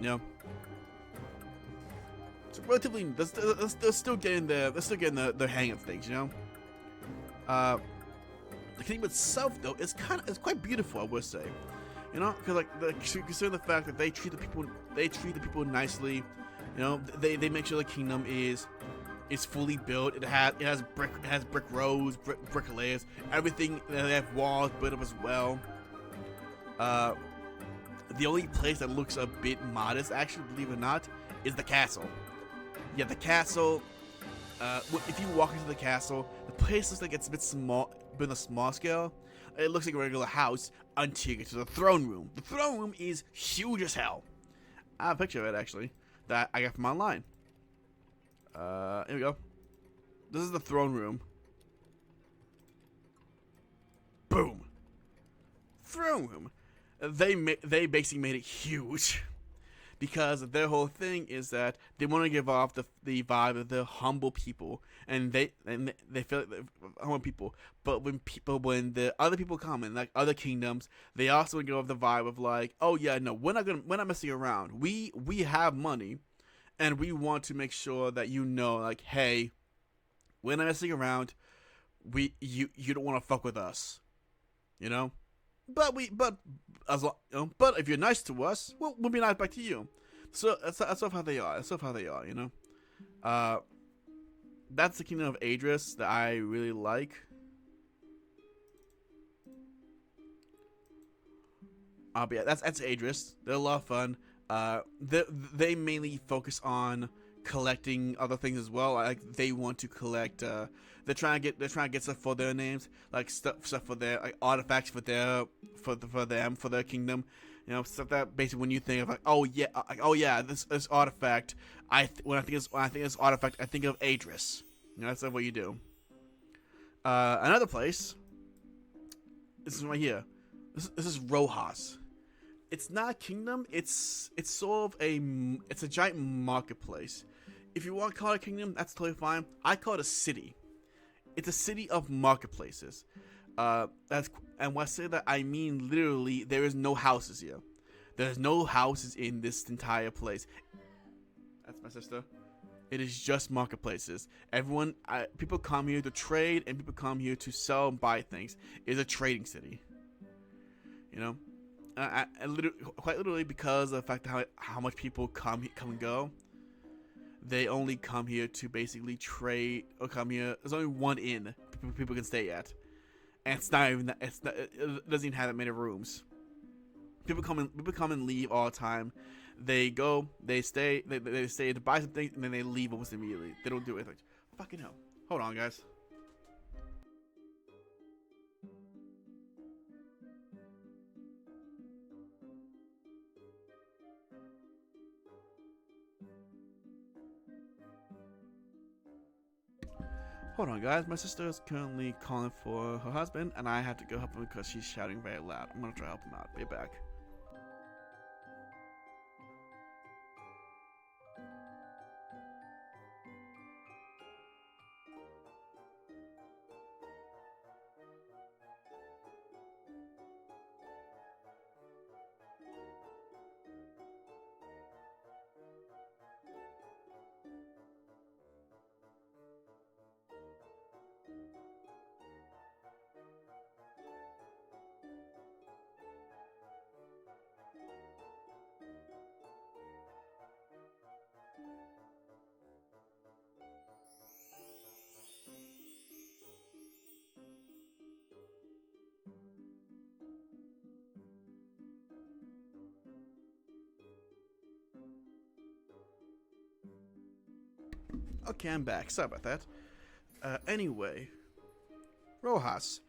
You know, it's relatively. They're still getting the hang of things. You know. The kingdom itself, though, is quite beautiful, I would say. You know, because considering the fact that they treat the people nicely. You know, they make sure the kingdom is fully built. It has brick roads, brick layers, everything. They have walls built up as well. The only place that looks a bit modest, actually, believe it or not, is the castle. Yeah, the castle. If you walk into the castle, the place looks like it's a bit small, but on a small scale. It looks like a regular house until you get to the throne room. The throne room is huge as hell. I have a picture of it, actually, that I got from online. Here we go. This is the throne room. Boom. Throne room. They basically made it huge. Because their whole thing is that they want to give off the vibe of the humble people, and they feel like they're humble people. But when the other people come in, like other kingdoms, they also give off the vibe of like, oh yeah, no, we're not messing around. We have money, and we want to make sure that you know, like, hey, we're not messing around. You don't want to fuck with us, you know. But if you're nice to us, we'll be nice back to you. So that's how they are. That's how they are, you know. That's the Kingdom of Adris that I really like. But yeah, that's Adris. They're a lot of fun. They mainly focus on collecting other things as well. Like they want to collect. They're trying to get stuff for their names, like stuff for their artifacts for their kingdom. You know, stuff that basically when you think of like, oh yeah, this artifact. When I think this artifact, I think of Adris. You know, that's what you do. Another place. This is right here. This is Rojas. It's not a kingdom. It's sort of it's a giant marketplace. If you want to call it a kingdom, that's totally fine. I call it a city. It's a city of marketplaces. And when I say that, I mean literally there is no houses here. There's no houses in this entire place. That's my sister. It is just marketplaces. People come here to trade, and people come here to sell and buy things. It's a trading city. You know. Quite literally because of the fact that how much people come and go, they only come here to basically trade or come here. There's only one inn people can stay at, and it's not even that. It doesn't even have that many rooms. People come and leave all the time. They go, they stay to buy something, and then they leave almost immediately. They don't do anything. Fucking hell! Hold on, guys. Hold on, guys. My sister is currently calling for her husband, and I have to go help him because she's shouting very loud. I'm gonna try to help him out. Be back. Okay, I'm back. Sorry about that. Anyway, Rojas,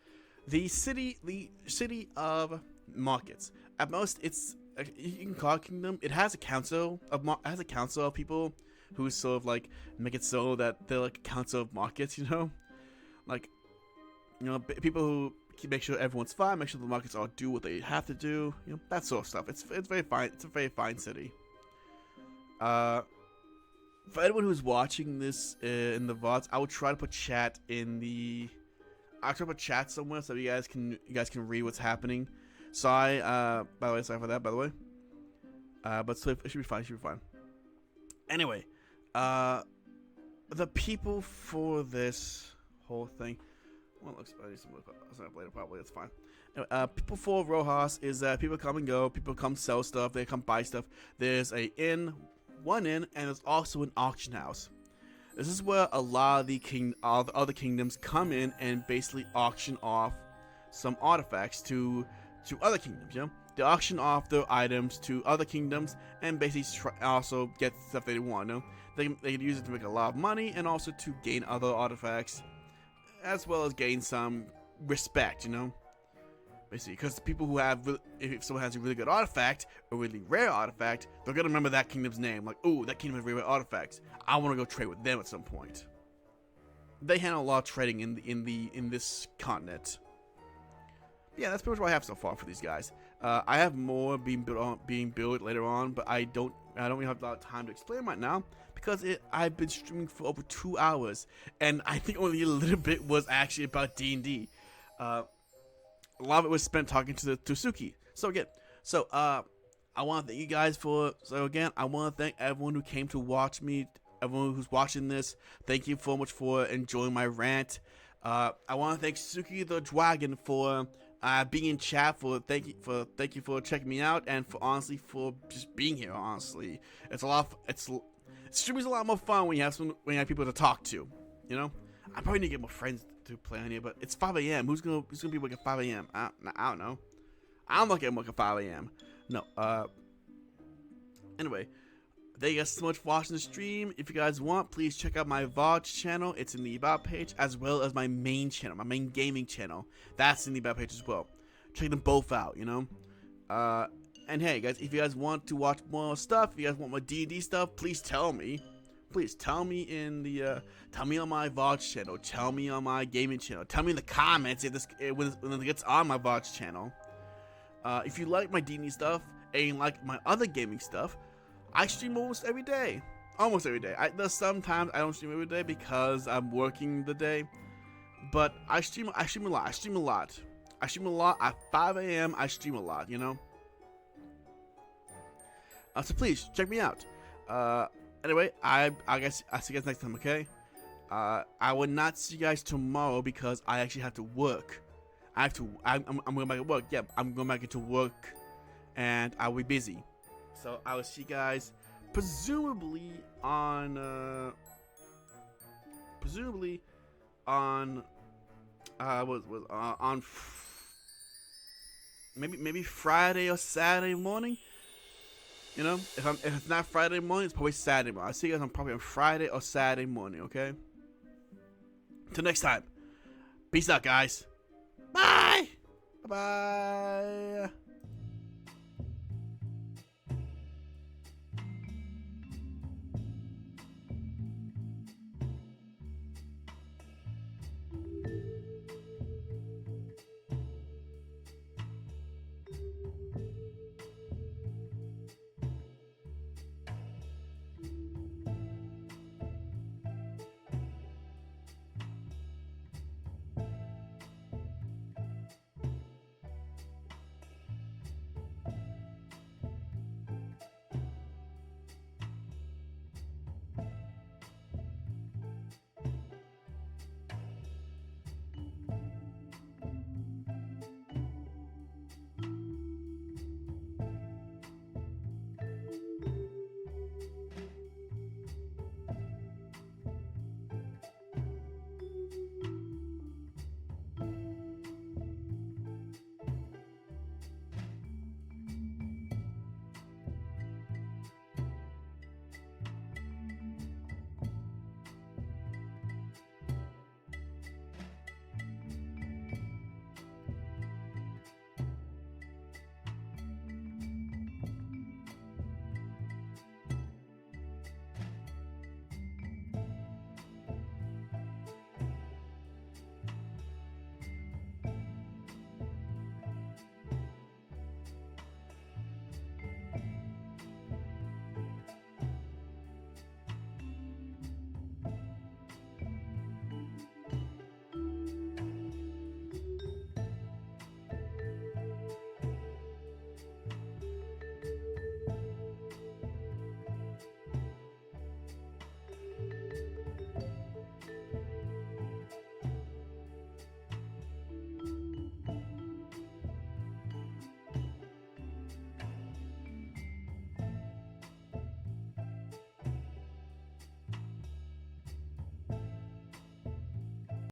the city of markets. At most, it's you can call it kingdom. It has a council of people who sort of like make it so that they're like a council of markets. You know, like people who make sure everyone's fine, make sure the markets all do what they have to do. You know, that sort of stuff. It's very fine. It's a very fine city. For anyone who's watching this in the VODs, I will try to put chat in the. I'll try to put chat somewhere so you guys can read what's happening. Sorry, by the way, sorry for that. By the way, but so it should be fine. It should be fine. Anyway, the people for this whole thing. Well, looks. I need some look later. Probably it's fine. Anyway, people for Rojas is people come and go. People come sell stuff. They come buy stuff. There's one inn, and there's also an auction house. This is where a lot of the other kingdoms come in and basically auction off some artifacts to other kingdoms. You know, they auction off their items to other kingdoms and basically also get stuff they want. You know, they can use it to make a lot of money and also to gain other artifacts, as well as gain some respect. You know, basically, because people who have, if someone has a really good artifact, a really rare artifact, they're gonna remember that kingdom's name. Like, oh, that kingdom has really rare artifacts. I want to go trade with them at some point. They handle a lot of trading in this continent. Yeah, that's pretty much what I have so far for these guys. I have more being built later on, but I don't really have a lot of time to explain right now because I've been streaming for over 2 hours, and I think only a little bit was actually about D&D. A lot of it was spent talking to Suki. I want to thank you guys I want to thank everyone who came to watch me, everyone who's watching this. Thank you so much for enjoying my rant. I want to thank Suki the Dragon for being in chat. Thank you for checking me out, and for just being here. Honestly, streaming's a lot more fun when you have people to talk to. You know, I probably need to get more friends to play on here, but it's 5 a.m. Who's gonna be awake at 5 a.m.? I don't know. I'm not getting woke at 5 a.m. No. Anyway, thank you guys so much for watching the stream. If you guys want, please check out my VOD channel. It's in the About page, as well as my main channel, my main gaming channel. That's in the About page as well. Check them both out, you know. And hey, guys, if you guys want to watch more stuff, if you guys want more D&D stuff, please tell me. Please tell me tell me on my VOD channel. Tell me on my gaming channel. Tell me in the comments when it gets on my VOD channel. If you like my D&D stuff and you like my other gaming stuff, I stream almost every day. Almost every day. There's sometimes I don't stream every day because I'm working the day, but I stream a lot. I stream a lot at 5 a.m. I stream a lot. You know. So please check me out. Anyway, I guess I'll see you guys next time. Okay. I will not see you guys tomorrow because I actually have to work. I'm going back to work. Yeah, I'm going back into work, and I will be busy. So I will see you guys presumably on maybe Friday or Saturday morning. You know, if it's not Friday morning, it's probably Saturday morning. I'll see you guys probably on Friday or Saturday morning. Okay. Till next time. Peace out, guys. Bye. Bye.